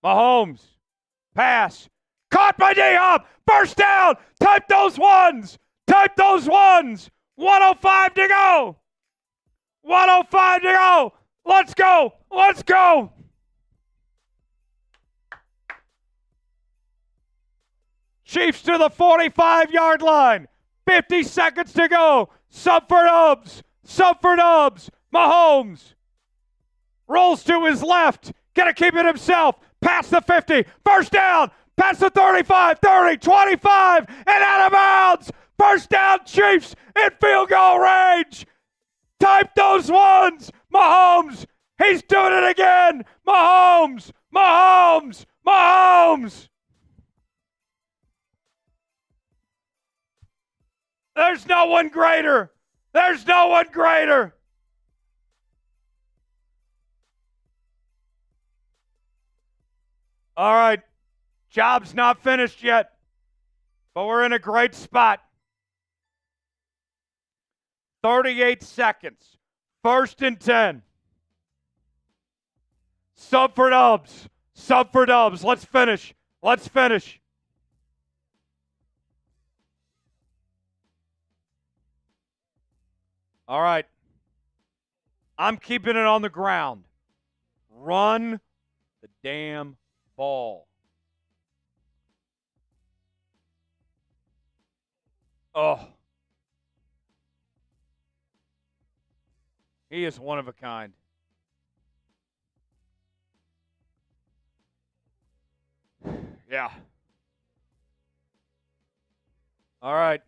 Mahomes. Pass. Caught by D-Hop. First down. Type those ones. Type those ones. 105 to go. 105 to go. Let's go. Let's go. Chiefs to the 45-yard line. 50 seconds to go. Sub for Dubs. Sub for Dubs. Mahomes rolls to his left. Gonna keep it himself. Past the 50. First down. Past the 35, 30, 25, and out of bounds. First down, Chiefs in field goal range. Type those ones. Mahomes. He's doing it again. Mahomes. Mahomes. Mahomes. There's no one greater. There's no one greater. All right. Job's not finished yet, but we're in a great spot. 38 seconds. 1st and 10. Sub for dubs. Sub for dubs. Let's finish. Let's finish. All right. I'm keeping it on the ground. Run the damn ball. Oh. He is one of a kind. Yeah. All right.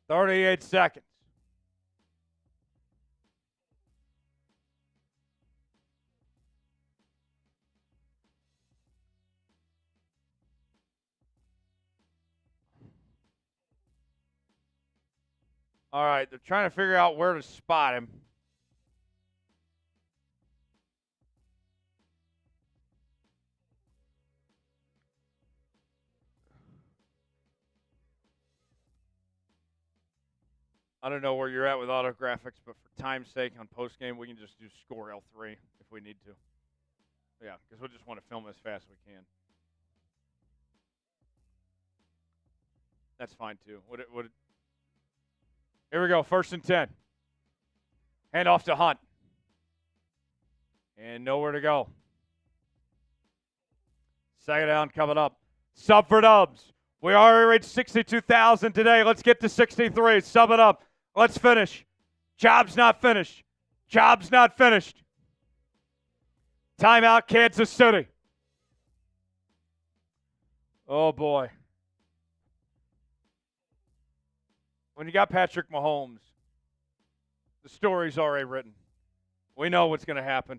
"38 seconds. All right, they're trying to figure out where to spot him. I don't know where you're at with autographics, but for time's sake on postgame, we can just do score L3 if we need to. Yeah, because we just want to film as fast as we can. That's fine, too. Here we go, 1st and 10. Hand off to Hunt. And nowhere to go. 2nd down coming up. Sub for dubs. We already reached 62,000 today. Let's get to 63. Sub it up. Let's finish. Job's not finished. Job's not finished. Timeout, Kansas City. Oh, boy. When you got Patrick Mahomes, the story's already written. We know what's going to happen.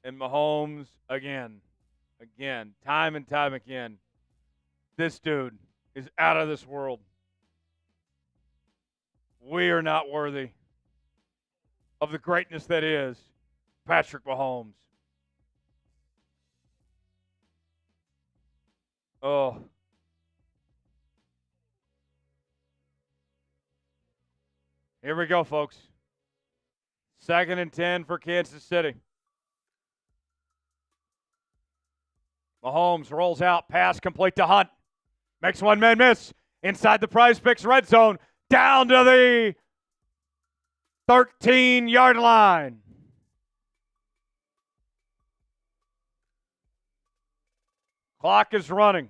And Mahomes, again, time and time again, this dude is out of this world. We are not worthy of the greatness that is Patrick Mahomes. Oh. Here we go, folks. 2nd and 10 for Kansas City. Mahomes rolls out, pass complete to Hunt. Makes one man miss. Inside the Prize Picks red zone. Down to the 13-yard line. Clock is running.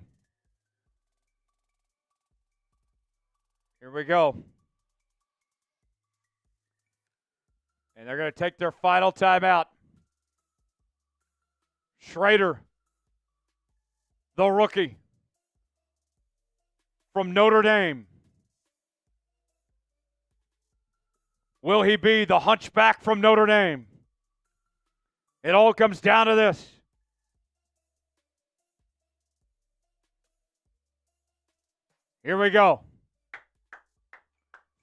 Here we go. And they're going to take their final timeout. Schrader, the rookie from Notre Dame. Will he be the hunchback from Notre Dame? It all comes down to this. Here we go.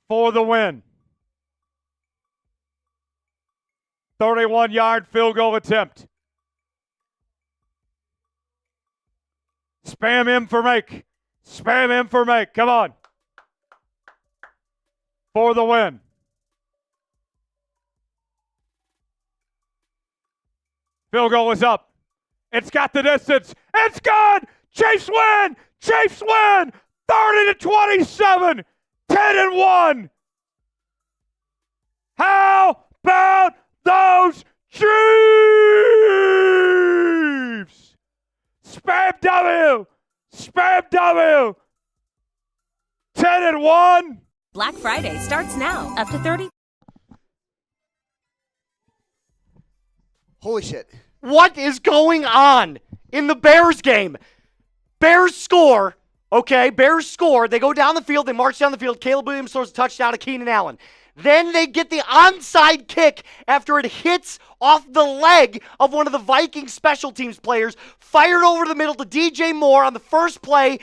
For the win. 31-yard field goal attempt. Spam him for make. Spam him for make. Come on. For the win. Field goal is up. It's got the distance. It's good. Chiefs win. Chiefs win. 30-27. 10-1. How about those Chiefs? Spam W. Spam W. 10-1. Black Friday starts now. Up to 30. Holy shit. What is going on in the Bears game? Bears score. Okay, Bears score. They go down the field. They march down the field. Caleb Williams throws a touchdown to Keenan Allen. Then they get the onside kick after it hits off the leg of one of the Vikings special teams players, fired over the middle to DJ Moore on the first play,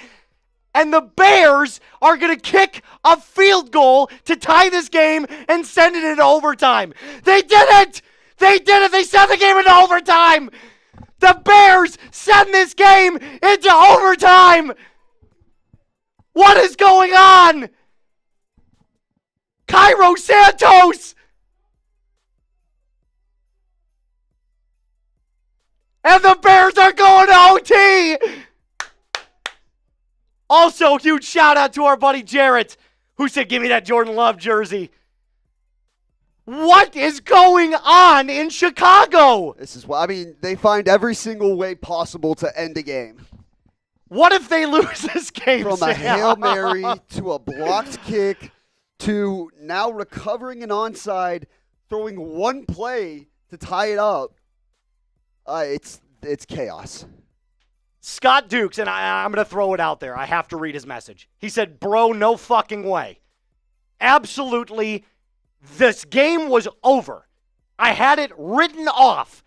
and the Bears are going to kick a field goal to tie this game and send it into overtime. They did it! They did it! They sent the game into overtime! The Bears send this game into overtime! What is going on? Cairo Santos! And the Bears are going to OT! Also, huge shout out to our buddy Jarrett, who said, give me that Jordan Love jersey. What is going on in Chicago? This is why, I mean, they find every single way possible to end a game. What if they lose this game? From a Hail Mary to a blocked kick to now recovering an onside, throwing one play to tie it up. It's chaos. Scott Dukes, and I'm going to throw it out there. I have to read his message. He said, bro, no fucking way. Absolutely, this game was over. I had it written off.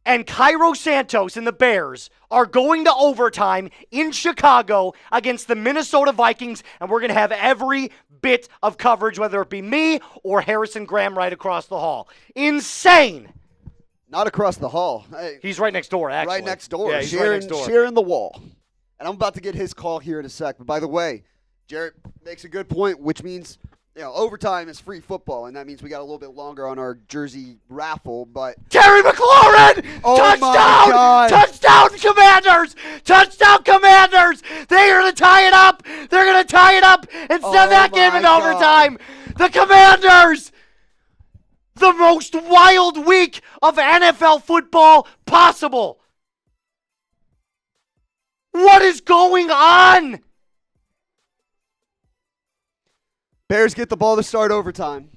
And Cairo Santos and the Bears are going to overtime in Chicago against the Minnesota Vikings, and we're going to have every bit of coverage, whether it be me or Harrison Graham right across the hall. Insane. Not across the hall. He's right next door, actually. Right next door. Yeah, he's right next door. Sharing the wall. And I'm about to get his call here in a sec. But by the way, Jarrett makes a good point, which means, overtime is free football, and that means we got a little bit longer on our jersey raffle. But Terry McLaurin! Oh touchdown! my God. Touchdown, Commanders! Touchdown, Commanders! They are going to tie it up! They're going to tie it up and send that game in overtime! The Commanders! The most wild week of NFL football possible! What is going on? Bears get the ball to start overtime.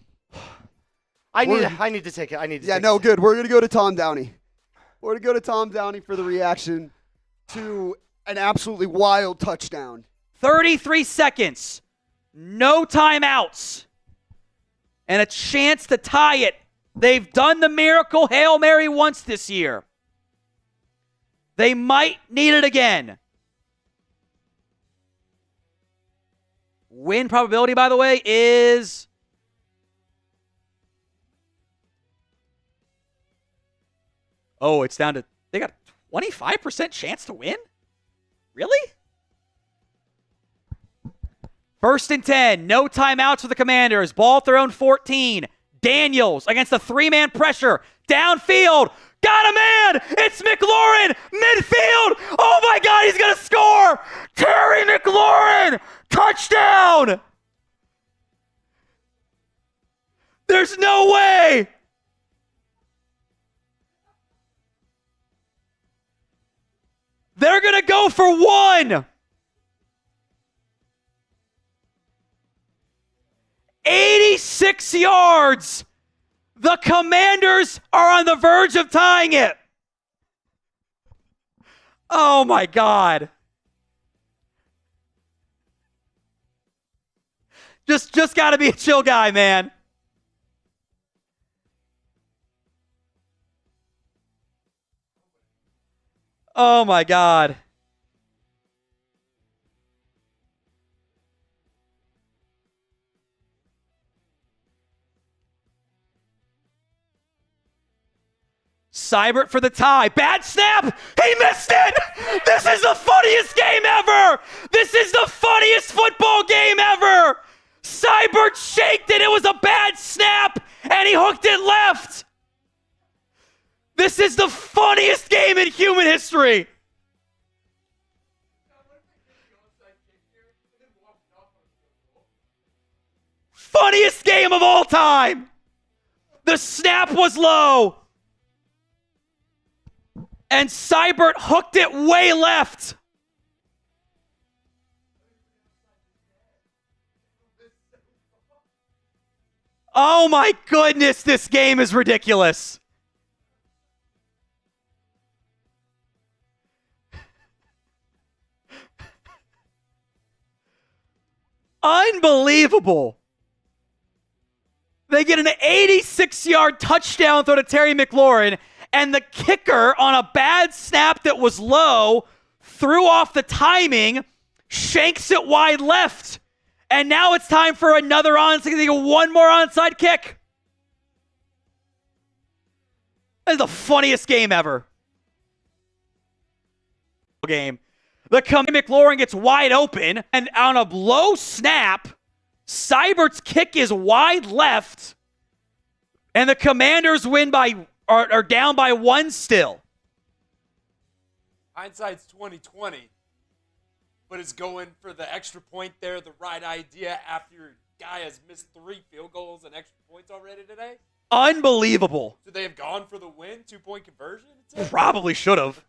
I need to take it. Good. We're going to go to Tom Downey. We're going to go to Tom Downey for the reaction to an absolutely wild touchdown. 33 seconds. No timeouts. And a chance to tie it. They've done the miracle Hail Mary once this year. They might need it again. Win probability, by the way, is... Oh, it's down to... They got a 25% chance to win? Really? 1st and 10. No timeouts for the Commanders. Ball at their own 14. Daniels against the three-man pressure. Downfield. Got a man. It's McLaurin. Midfield. Oh, my God. He's going to score. Terry McLaurin. Touchdown. There's no way. They're going to go for one. 86 yards. The Commanders are on the verge of tying it. Oh, my God. Just got to be a chill guy, man. Oh, my God. Seibert for the tie. Bad snap. He missed it. This is the funniest game ever. This is the funniest football game ever. Seibert shaked it. It was a bad snap, and he hooked it left. This is the funniest game in human history. Funniest game of all time. The snap was low. And Seibert hooked it way left. Oh my goodness, this game is ridiculous. Unbelievable. They get an 86-yard touchdown throw to Terry McLaurin, and the kicker on a bad snap that was low threw off the timing, shanks it wide left. And now it's time for another onside. They get one more onside kick. This is the funniest game ever. Game. The McLaurin gets wide open, and on a low snap, Seibert's kick is wide left, and the Commanders are down by one still. Hindsight's 20/20, but is going for the extra point there the right idea after your guy has missed 3 field goals and extra points already today? Unbelievable. Should they have gone for the win? 2-point conversion? Probably should have.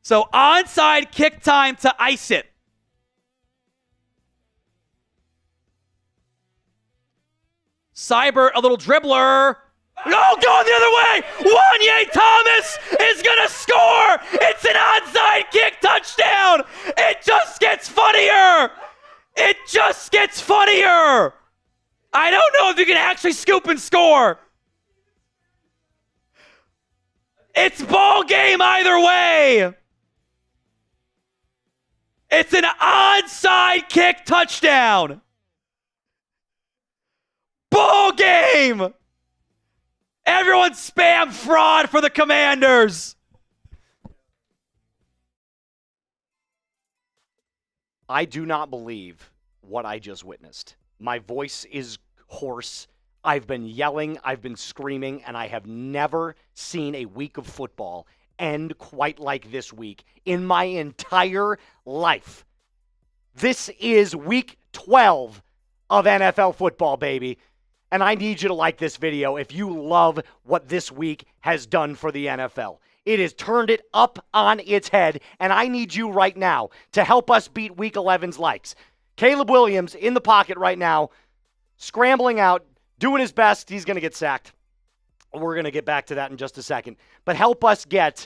So onside kick time to ice it. Seibert, a little dribbler. No, going the other way. Wanye Thomas is going to score. It's an onside kick touchdown. It just gets funnier. It just gets funnier. I don't know if you can actually scoop and score. It's ball game either way. It's an onside kick touchdown. Ball game. Everyone spam fraud for the Commanders. I do not believe what I just witnessed. My voice is hoarse. I've been yelling, I've been screaming, and I have never seen a week of football end quite like this week in my entire life. This is week 12 of NFL football, baby. And I need you to like this video if you love what this week has done for the NFL. It has turned it up on its head, and I need you right now to help us beat Week 11's likes. Caleb Williams in the pocket right now, scrambling out, doing his best. He's going to get sacked. We're going to get back to that in just a second. But help us get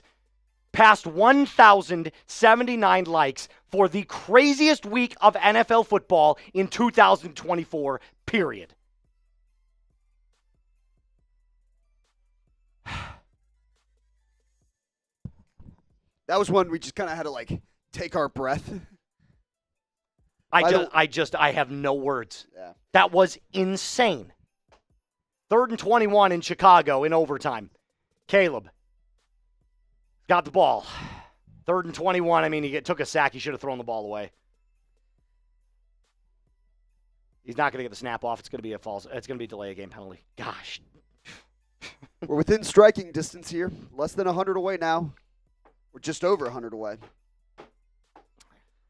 past 1,079 likes for the craziest week of NFL football in 2024, period. That was one we just kind of had to take our breath. I have no words. Yeah. That was insane. 3rd and 21 in Chicago in overtime. Caleb got the ball. 3rd and 21. I mean, he took a sack. He should have thrown the ball away. He's not going to get the snap off. It's going to be it's going to be a delay of game penalty. Gosh. We're within striking distance here. Less than 100 away now. We're just over 100 away.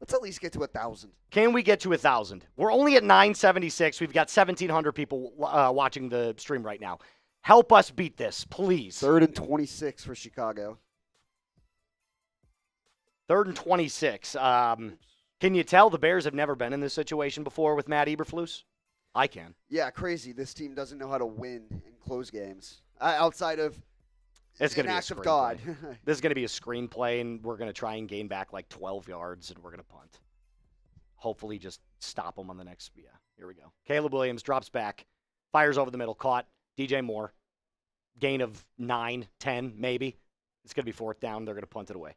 Let's at least get to 1,000. Can we get to 1,000? We're only at 976. We've got 1,700 people watching the stream right now. Help us beat this, please. 3rd and 26 for Chicago. 3rd and 26. Can you tell the Bears have never been in this situation before with Matt Eberflus? I can. Yeah, crazy. This team doesn't know how to win in close games. Outside of it's going to be a act of screenplay. God. This is going to be a screenplay, and we're going to try and gain back 12 yards, and we're going to punt. Hopefully just stop them on the next. Yeah, here we go. Caleb Williams drops back, fires over the middle, caught. DJ Moore, gain of 9, 10, maybe. It's going to be 4th down. They're going to punt it away.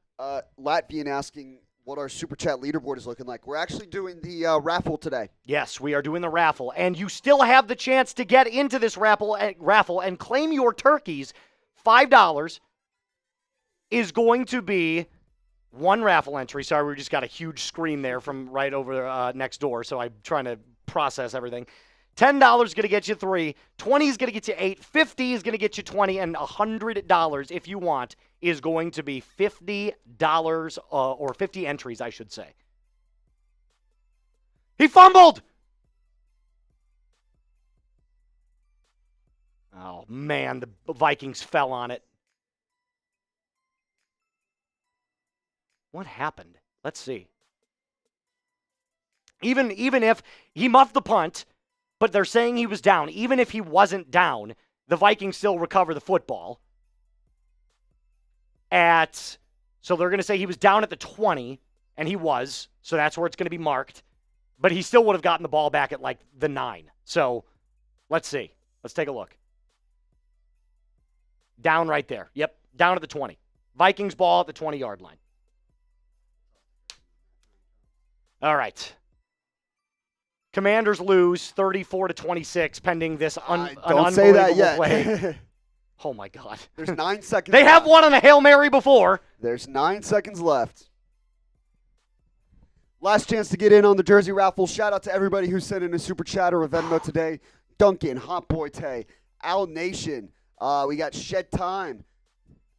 Latvian asking what our Super Chat leaderboard is looking like. We're actually doing the raffle today. Yes, we are doing the raffle, and you still have the chance to get into this raffle and claim your turkeys. $5 is going to be one raffle entry. Sorry, we just got a huge screen there from right over next door, so I'm trying to process everything. $10 is going to get you 3, 20 is going to get you 8, 50 is going to get you 20, and $100, if you want, is going to be $50 or 50 entries, I should say. He fumbled! Oh, man, the Vikings fell on it. What happened? Let's see. Even if he muffed the punt, but they're saying he was down. Even if he wasn't down, the Vikings still recover the football. So they're going to say he was down at the 20, and he was, so that's where it's going to be marked. But he still would have gotten the ball back at like the 9. So let's see. Let's take a look. Down right there. Yep, down at the 20. Vikings ball at the 20-yard line. All right. Commanders lose 34-26 pending this Don't unbelievable say that yet. play. Oh, my God. There's 9 seconds They have left. won on a Hail Mary before. There's 9 seconds left. Last chance to get in on the jersey raffle. Shout out to everybody who sent in a super chat or a Venmo today. Duncan, Hot Boy Tay, Al Nation. We got Shed Time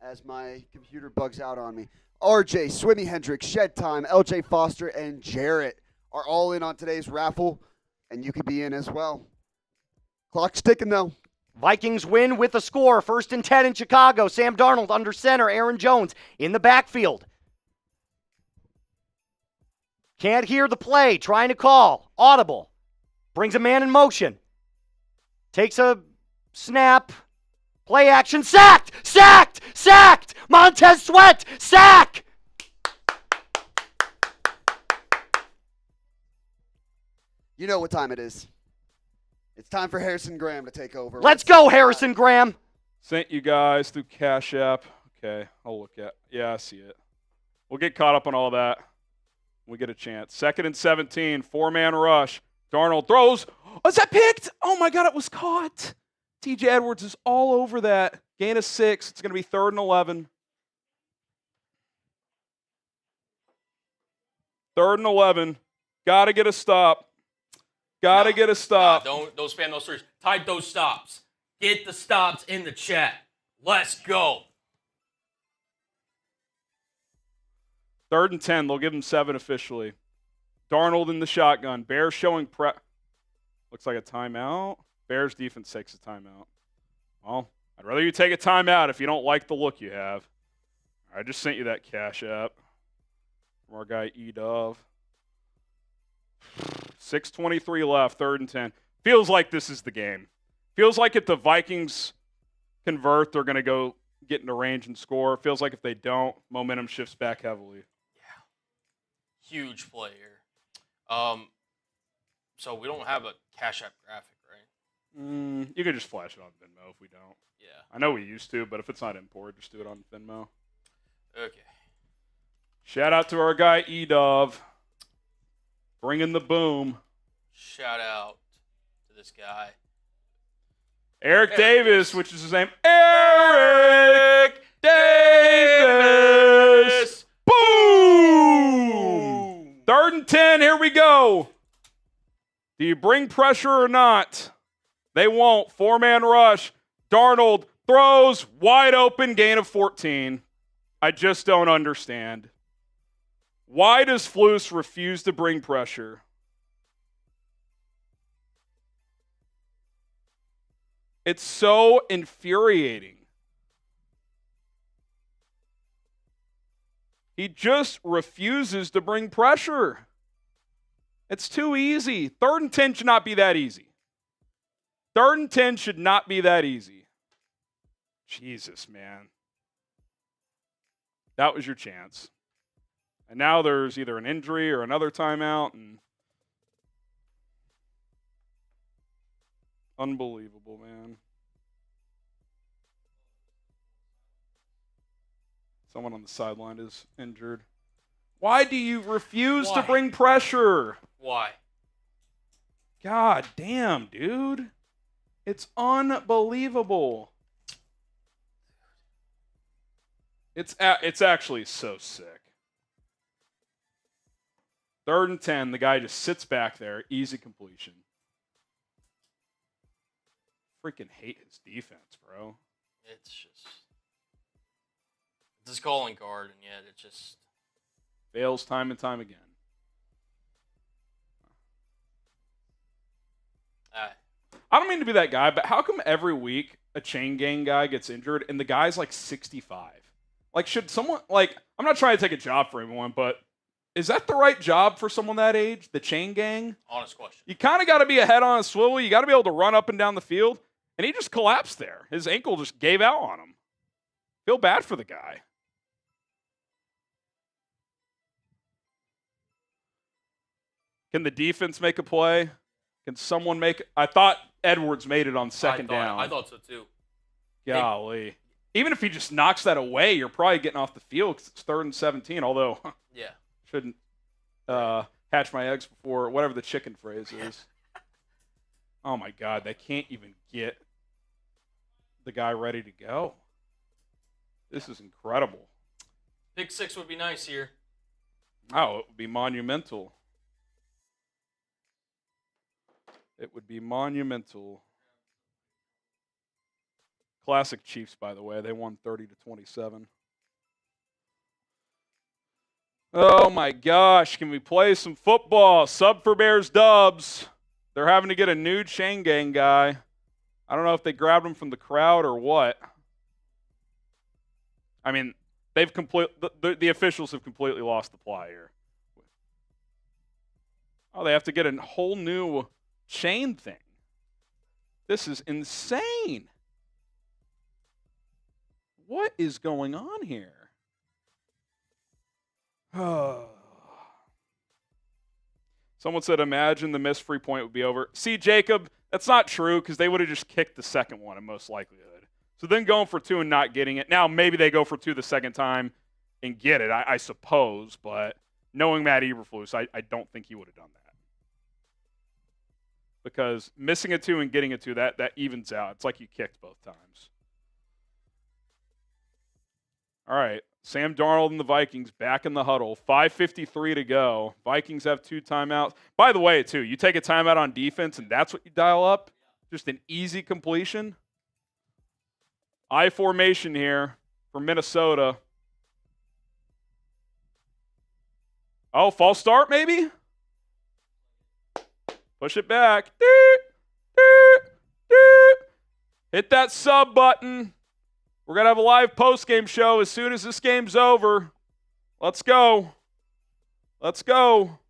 as my computer bugs out on me. RJ, Swimmy Hendricks, Shed Time, LJ Foster, and Jarrett are all in on today's raffle, and you could be in as well. Clock's ticking, though. Vikings win with a score. 1st and 10 in Chicago. Sam Darnold under center. Aaron Jones in the backfield. Can't hear the play. Trying to call. Audible. Brings a man in motion. Takes a snap. Play action. Sacked! Sacked! Sacked! Montez Sweat! Sack! You know what time it is. It's time for Harrison Graham to take over. Let's go, Harrison Graham. Sent you guys through Cash App. Okay, I'll look at. Yeah, I see it. We'll get caught up on all that. We get a chance. 2nd and 17, 4-man rush. Darnold throws. Oh, is that picked? Oh my God, it was caught. TJ Edwards is all over that. Gain of 6. It's going to be 3rd and 11. 3rd and 11. Got to get a stop. Got to get a stop. Don't spam those threes. Type those stops. Get the stops in the chat. Let's go. 3rd and 10. They'll give him 7 officially. Darnold in the shotgun. Bears showing prep. Looks like a timeout. Bears defense takes a timeout. Well, I'd rather you take a timeout if you don't like the look you have. I just sent you that Cash App from our guy E-Dove. 6:23 left, 3rd and 10. Feels like this is the game. Feels like if the Vikings convert, they're going to go get into range and score. Feels like if they don't, momentum shifts back heavily. Yeah. Huge play here. So we don't have a Cash App graphic, right? You could just flash it on Venmo if we don't. Yeah. I know we used to, but if it's not import, just do it on Venmo. Okay. Shout out to our guy E-Dove. Bringing the boom. Shout out to this guy. Eric Davis, which is his name. Eric Davis. Boom! 3rd and 10. Here we go. Do you bring pressure or not? They won't. 4-man rush. Darnold throws wide open, gain of 14. I just don't understand. Why does Flus refuse to bring pressure? It's so infuriating. He just refuses to bring pressure. It's too easy. 3rd and 10 should not be that easy. 3rd and 10 should not be that easy. Jesus, man. That was your chance. And now there's either an injury or another timeout. And unbelievable, man. Someone on the sideline is injured. Why do you refuse to bring pressure? Why? God damn, dude. It's unbelievable. It's actually so sick. 3rd and 10, the guy just sits back there, easy completion. Freaking hate his defense, bro. It's his calling card, and yet it just fails time and time again. I don't mean to be that guy, but how come every week a chain gang guy gets injured and the guy's like 65? Like, should someone, like, I'm not trying to take a job for everyone, but is that the right job for someone that age, the chain gang? honest question. You kind of got to be a head on a swivel. You got to be able to run up and down the field. And he just collapsed there. His ankle just gave out on him. Feel bad for the guy. Can the defense make a play? Can someone make – I thought Edwards made it on second down. I thought so too. Golly. Even if he just knocks that away, you're probably getting off the field because it's 3rd and 17, although Yeah. shouldn't hatch my eggs before whatever the chicken phrase is. Oh, my God. They can't even get the guy ready to go. This is incredible. Pick 6 would be nice here. Oh, it would be monumental. It would be monumental. Classic Chiefs, by the way. They won 30-27. Oh, my gosh. Can we play some football? Sub for Bears Dubs. They're having to get a new chain gang guy. I don't know if they grabbed him from the crowd or what. I mean, they've the officials have completely lost the plot here. Oh, they have to get a whole new chain thing. This is insane. What is going on here? Someone said, imagine the missed free point would be over. See, Jacob, that's not true because they would have just kicked the second one in most likelihood. So then going for 2 and not getting it. Now, maybe they go for 2 the second time and get it, I suppose. But knowing Matt Eberflus, I don't think he would have done that. Because missing a 2 and getting a 2, that evens out. It's like you kicked both times. All right. Sam Darnold and the Vikings back in the huddle. 5:53 to go. Vikings have 2 timeouts. By the way, too, you take a timeout on defense and that's what you dial up? Just an easy completion? I formation here for Minnesota. Oh, false start maybe? Push it back. Hit that sub button. We're going to have a live post-game show as soon as this game's over. Let's go. Let's go.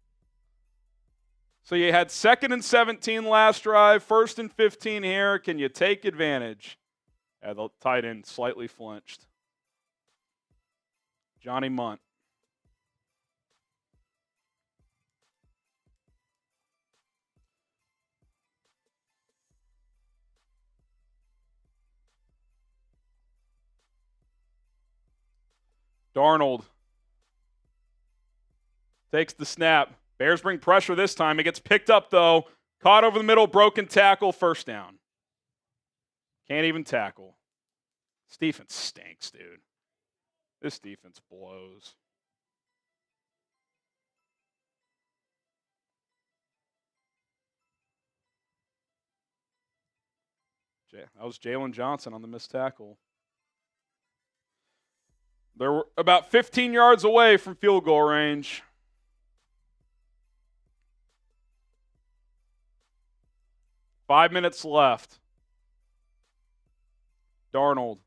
So you had 2nd and 17 last drive, 1st and 15 here. Can you take advantage? Yeah, the tight end slightly flinched. Johnny Munt. Darnold takes the snap. Bears bring pressure this time. It gets picked up, though. Caught over the middle, broken tackle, 1st down. Can't even tackle. This defense stinks, dude. This defense blows. That was Jalen Johnson on the missed tackle. They're about 15 yards away from field goal range. Five minutes left. Darnold.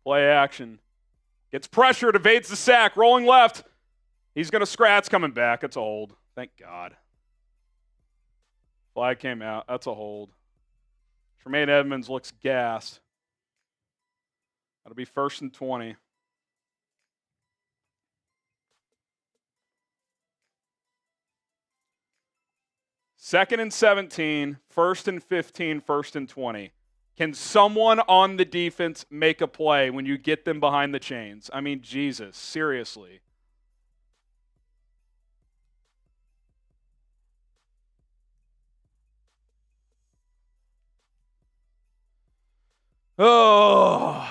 Play action. Gets pressured, evades the sack, rolling left. He's going to scratch, coming back. It's a hold. Thank God. Flag came out. That's a hold. Tremaine Edmonds looks gassed. That'll be 1st and 20. Second and 17, 1st and 15, 1st and 20. Can someone on the defense make a play when you get them behind the chains? I mean, Jesus, seriously. Oh.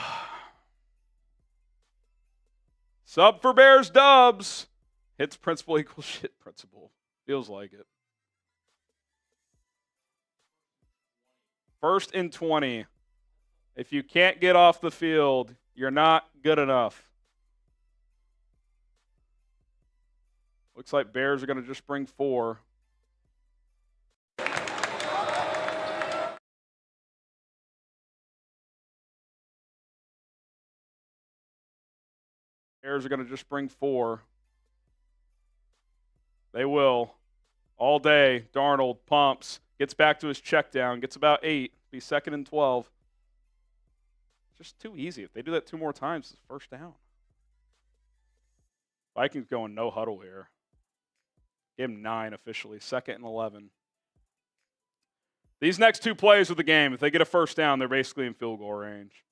Sub for Bears Dubs. Hits principal equals shit principal. Feels like it. 1st and 20. If you can't get off the field, you're not good enough. Looks like Bears are going to just bring 4. Bears are going to just bring 4. They will. All day, Darnold pumps, gets back to his check down, gets about 8, be 2nd and 12. Just too easy. If they do that 2 more times, it's 1st down. Vikings going no huddle here. Give him 9 officially. 2nd and 11. These next 2 plays of the game, if they get a first down, they're basically in field goal range.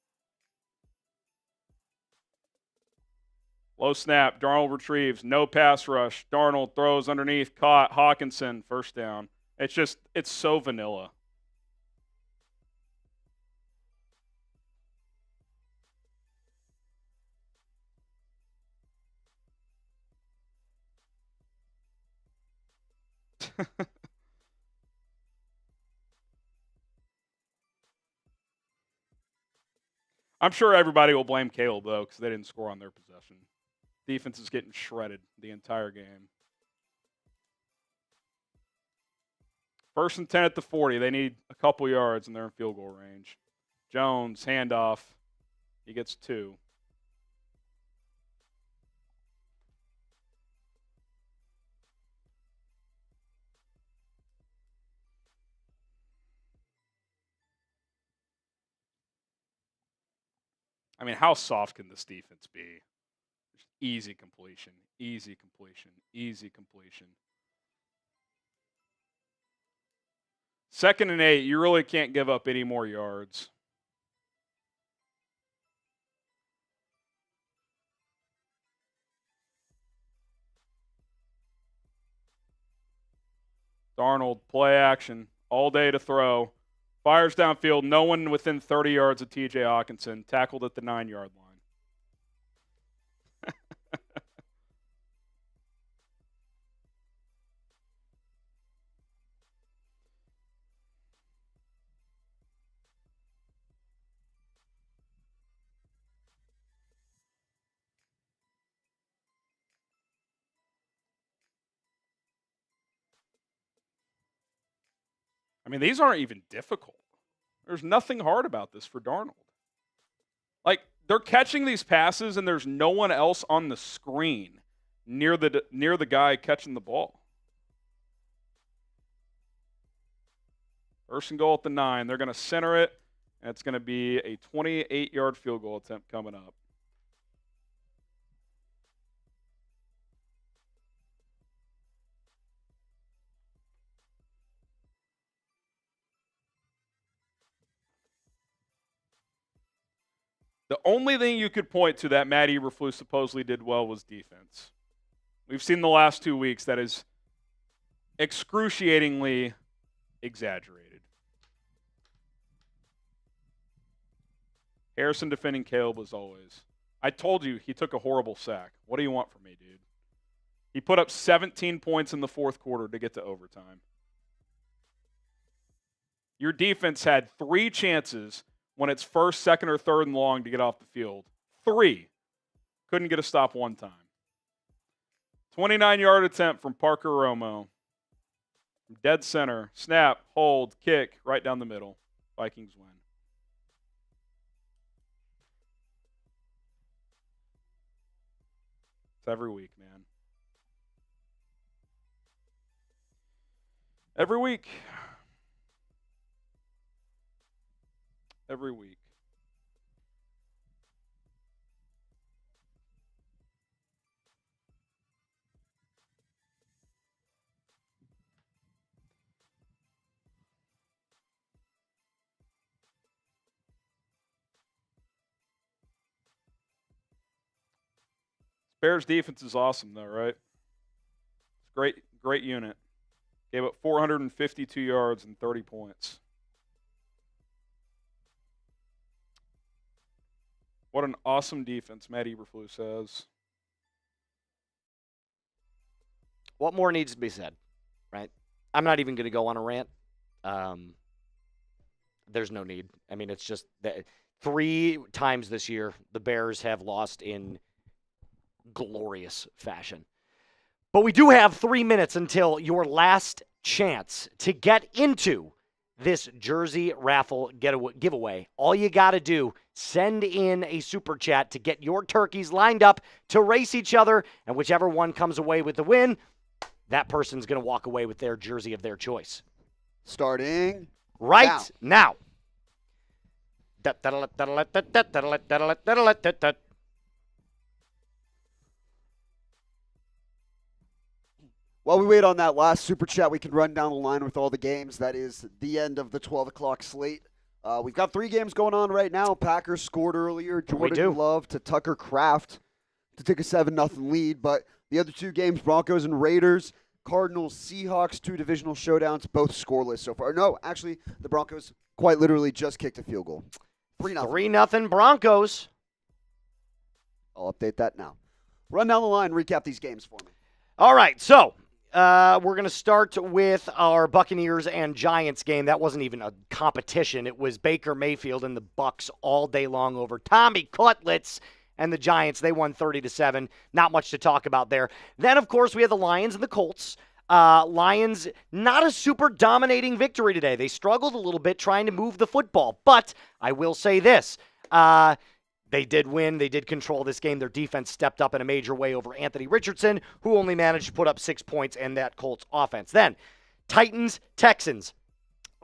Low snap. Darnold retrieves. No pass rush. Darnold throws underneath. Caught. Hawkinson. First down. It's so vanilla. I'm sure everybody will blame Caleb, though, because they didn't score on their possession. Defense is getting shredded the entire game. 1st and 10 at the 40. They need a couple yards, and they're in field goal range. Jones, handoff. He gets 2. I mean, how soft can this defense be? Easy completion, easy completion, easy completion. 2nd and 8, you really can't give up any more yards. Darnold, play action, all day to throw. Fires downfield, no one within 30 yards of TJ Hawkinson, tackled at the 9-yard line. I mean, these aren't even difficult. There's nothing hard about this for Darnold. Like, they're catching these passes, and there's no one else on the screen near the guy catching the ball. 1st and goal at the 9. They're going to center it, and it's going to be a 28-yard field goal attempt coming up. The only thing you could point to that Matt Eberflus supposedly did well was defense. We've seen the last 2 weeks that is excruciatingly exaggerated. Harrison defending Caleb as always. I told you he took a horrible sack. What do you want from me, dude? He put up 17 points in the 4th quarter to get to overtime. Your defense had 3 chances when it's 1st, 2nd, or 3rd and long to get off the field. 3. Couldn't get a stop one time. 29-yard attempt from Parker Romo. Dead center. Snap, hold, kick, right down the middle. Vikings win. It's every week, man. Every week. Every week. Bears defense is awesome, though, right? It's great unit. Gave up 452 yards and 30 points. What an awesome defense Matt Eberflus has. What more needs to be said, right? I'm not even going to go on a rant. There's no need. I mean, it's just that 3 times this year the Bears have lost in glorious fashion. But we do have 3 minutes until your last chance to get into this jersey raffle giveaway. All you got to do, send in a super chat to get your turkeys lined up to race each other, and whichever one comes away with the win, that person's going to walk away with their jersey of their choice. Starting right now. While we wait on that last super chat, we can run down the line with all the games. That is the end of the 12 o'clock slate. We've got 3 games going on right now. Packers scored earlier. Jordan Love to Tucker Kraft to take a 7-0 lead. But the other 2 games, Broncos and Raiders, Cardinals, Seahawks, 2 divisional showdowns, both scoreless so far. No, actually, the Broncos quite literally just kicked a field goal. 3-0. 3-0 Broncos. I'll update that now. Run down the line, recap these games for me. All right, so we're going to start with our Buccaneers and Giants game. That wasn't even a competition. It was Baker Mayfield and the Bucs all day long over Tommy Cutlets and the Giants. They won 30-7. Not much to talk about there. Then, of course, we had the Lions and the Colts. Lions, not a super dominating victory today. They struggled a little bit trying to move the football. But I will say this. They did win. They did control this game. Their defense stepped up in a major way over Anthony Richardson, who only managed to put up 6 points in that Colts offense. Then, Titans, Texans.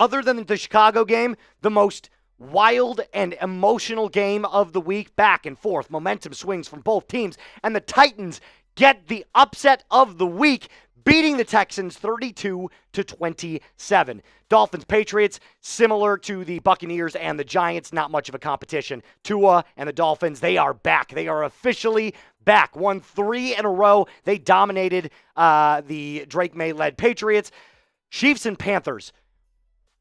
Other than the Chicago game, the most wild and emotional game of the week, back and forth, momentum swings from both teams, and the Titans get the upset of the week, beating the Texans 32-27. Dolphins, Patriots, similar to the Buccaneers and the Giants, not much of a competition. Tua and the Dolphins, they are back. They are officially back. Won 3 in a row. They dominated the Drake Maye-led Patriots. Chiefs and Panthers.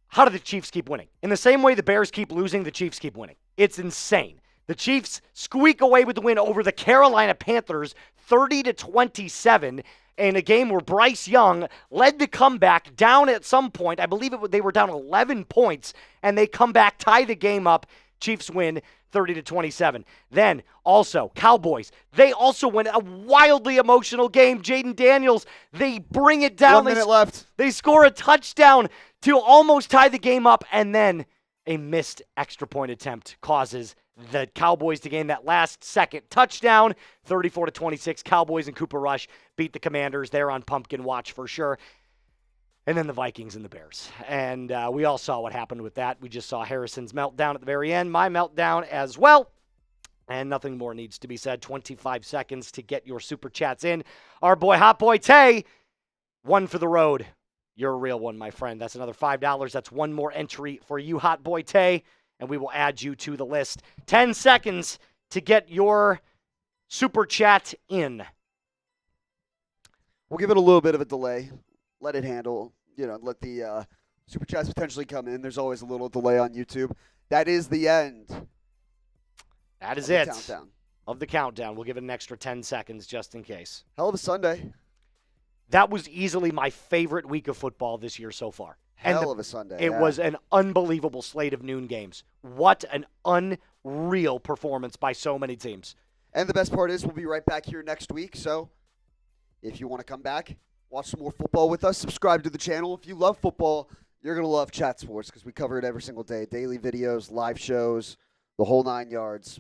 How do the Chiefs keep winning? In the same way the Bears keep losing, the Chiefs keep winning. It's insane. The Chiefs squeak away with the win over the Carolina Panthers 30-27 in a game where Bryce Young led the comeback down at some point. I believe they were down 11 points, and they come back, tie the game up. Chiefs win 30-27. Then also Cowboys. They also win a wildly emotional game. Jayden Daniels, they bring it down. 1 minute left. They score a touchdown to almost tie the game up, and then a missed extra point attempt causes the Cowboys to gain that last second touchdown. 34-26. Cowboys and Cooper Rush beat the Commanders. They're on pumpkin watch for sure. And then the Vikings and the Bears. And we all saw what happened with that. We just saw Harrison's meltdown at the very end. My meltdown as well. And nothing more needs to be said. 25 seconds to get your super chats in. Our boy, Hot Boy Tay, one for the road. You're a real one, my friend. That's another $5. That's one more entry for you, Hot Boy Tay. And we will add you to the list. 10 seconds to get your super chat in. We'll give it a little bit of a delay. Let it handle, let the super chats potentially come in. There's always a little delay on YouTube. That is the end. That is it. Countdown. Of the countdown. We'll give it an extra 10 seconds just in case. Hell of a Sunday. That was easily my favorite week of football this year so far. Hell of a Sunday. It was an unbelievable slate of noon games. What an unreal performance by so many teams. And the best part is we'll be right back here next week. So if you want to come back, watch some more football with us, subscribe to the channel. If you love football, you're going to love Chat Sports because we cover it every single day. Daily videos, live shows, the whole 9 yards.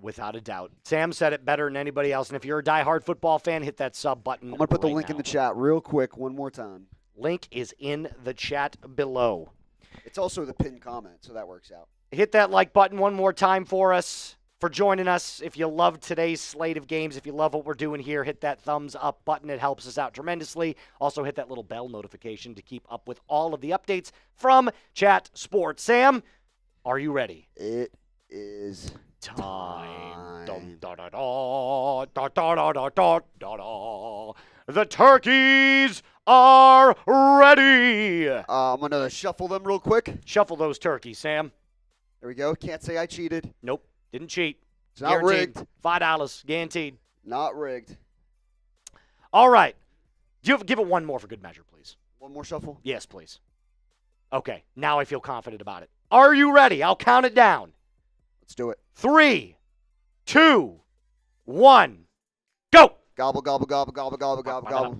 Without a doubt. Sam said it better than anybody else. And if you're a diehard football fan, hit that sub button. I'm going to put the link in the chat real quick one more time. Link is in the chat below. It's also the pinned comment, so that works out. Hit that like button one more time for us, for joining us. If you love today's slate of games, if you love what we're doing here, hit that thumbs up button. It helps us out tremendously. Also, hit that little bell notification to keep up with all of the updates from Chat Sports. Sam, are you ready? It is time. Dum, da, da, da, da, da, da, da, da, da, da. The turkeys are ready. I'm going to shuffle them real quick. Shuffle those turkeys, Sam. There we go. Can't say I cheated. Nope. Didn't cheat. It's not rigged. $5 guaranteed. Not rigged. All right. Give it one more for good measure, please. One more shuffle? Yes, please. Okay. Now I feel confident about it. Are you ready? I'll count it down. Let's do it. 3, 2, 1, go. Gobble, gobble, gobble, gobble, gobble, gobble, gobble.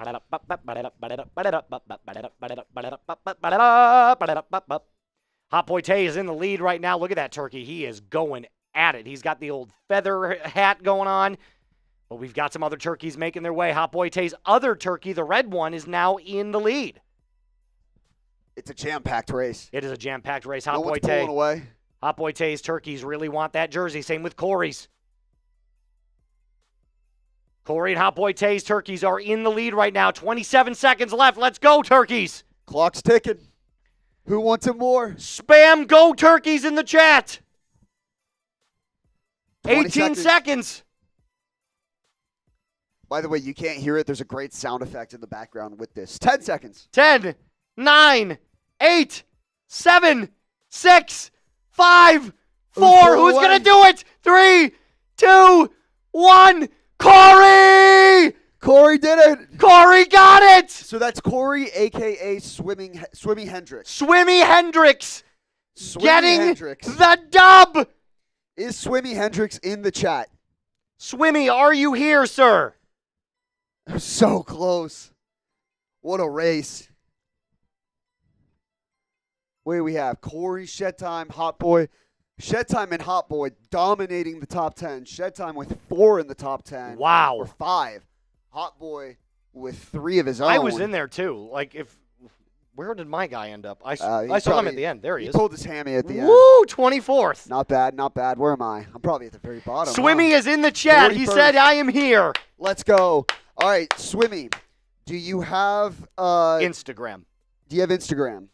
Hot Boy Tay is in the lead right now. Look at that turkey. He is going at it. He's got the old feather hat going on. But we've got some other turkeys making their way. Hot Boy Tay's other turkey, the red one, is now in the lead. It's a jam-packed race. It is a jam-packed race. No one's pulling away. Hot Boy Tay's turkeys really want that jersey. Same with Corey's. Corey and Hot Boy Tay's turkeys are in the lead right now. 27 seconds left. Let's go, turkeys. Clock's ticking. Who wants it more? Spam go turkeys in the chat. 20 18 seconds. By the way, you can't hear it. There's a great sound effect in the background with this. 10 seconds. 10, 9, 8, 7, 6, 5, 4. Who's going to do it? 3, 2, 1. Corey! Corey did it. Corey got it. So that's Corey, a.k.a. Swimmy Hendricks. Swimmy Hendricks getting Hendricks. the dub. Is Swimmy Hendricks in the chat? Swimmy, are you here, sir? So close. What a race. Where we have Corey, Shed Time, Hot Boy. Shed Time and Hot Boy dominating the top 10. Shed Time with 4 in the top 10. Wow. Or 5. Hot Boy with 3 of his own. I was in there too. Where did my guy end up? I saw him at the end. There he is. He pulled his hammy at the end. Woo, 24th. Not bad, not bad. Where am I? I'm probably at the very bottom. Swimmy is in the chat. He 41st. said, I am here. Let's go. All right, Swimmy, do you have Instagram. Do you have Instagram?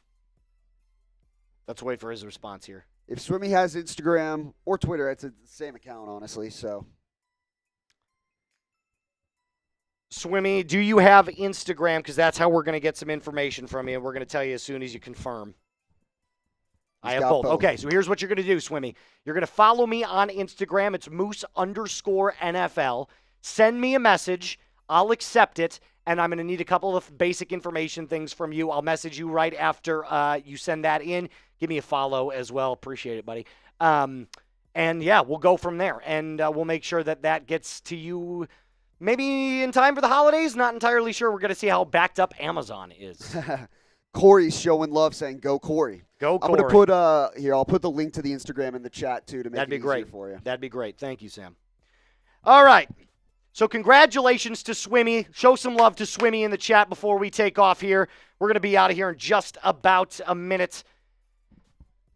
Let's wait for his response here. If Swimmy has Instagram or Twitter, it's the same account, honestly. So, Swimmy, do you have Instagram? Because that's how we're going to get some information from you, and we're going to tell you as soon as you confirm. I have both. Okay, so here's what you're going to do, Swimmy. You're going to follow me on Instagram. It's moose_NFL. Send me a message. I'll accept it, and I'm going to need a couple of basic information things from you. I'll message you right after you send that in. Give me a follow as well. Appreciate it, buddy. And, yeah, we'll go from there, and we'll make sure that gets to you maybe in time for the holidays. Not entirely sure. We're going to see how backed up Amazon is. Corey's showing love, saying, go Corey. Go Corey. I'm going to put, I'll put the link to the Instagram in the chat, too, to make That'd it be great easier for you. That'd be great. Thank you, Sam. All right. So congratulations to Swimmy. Show some love to Swimmy in the chat before we take off here. We're going to be out of here in just about a minute.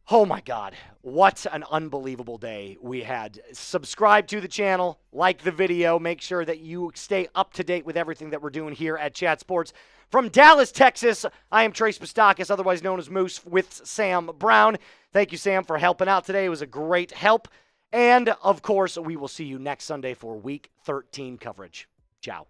Oh, my God. What an unbelievable day we had. Subscribe to the channel. Like the video. Make sure that you stay up to date with everything that we're doing here at Chat Sports. From Dallas, Texas, I am Trace Moustakas, otherwise known as Moose, with Sam Brown. Thank you, Sam, for helping out today. It was a great help. And, of course, we will see you next Sunday for Week 13 coverage. Ciao.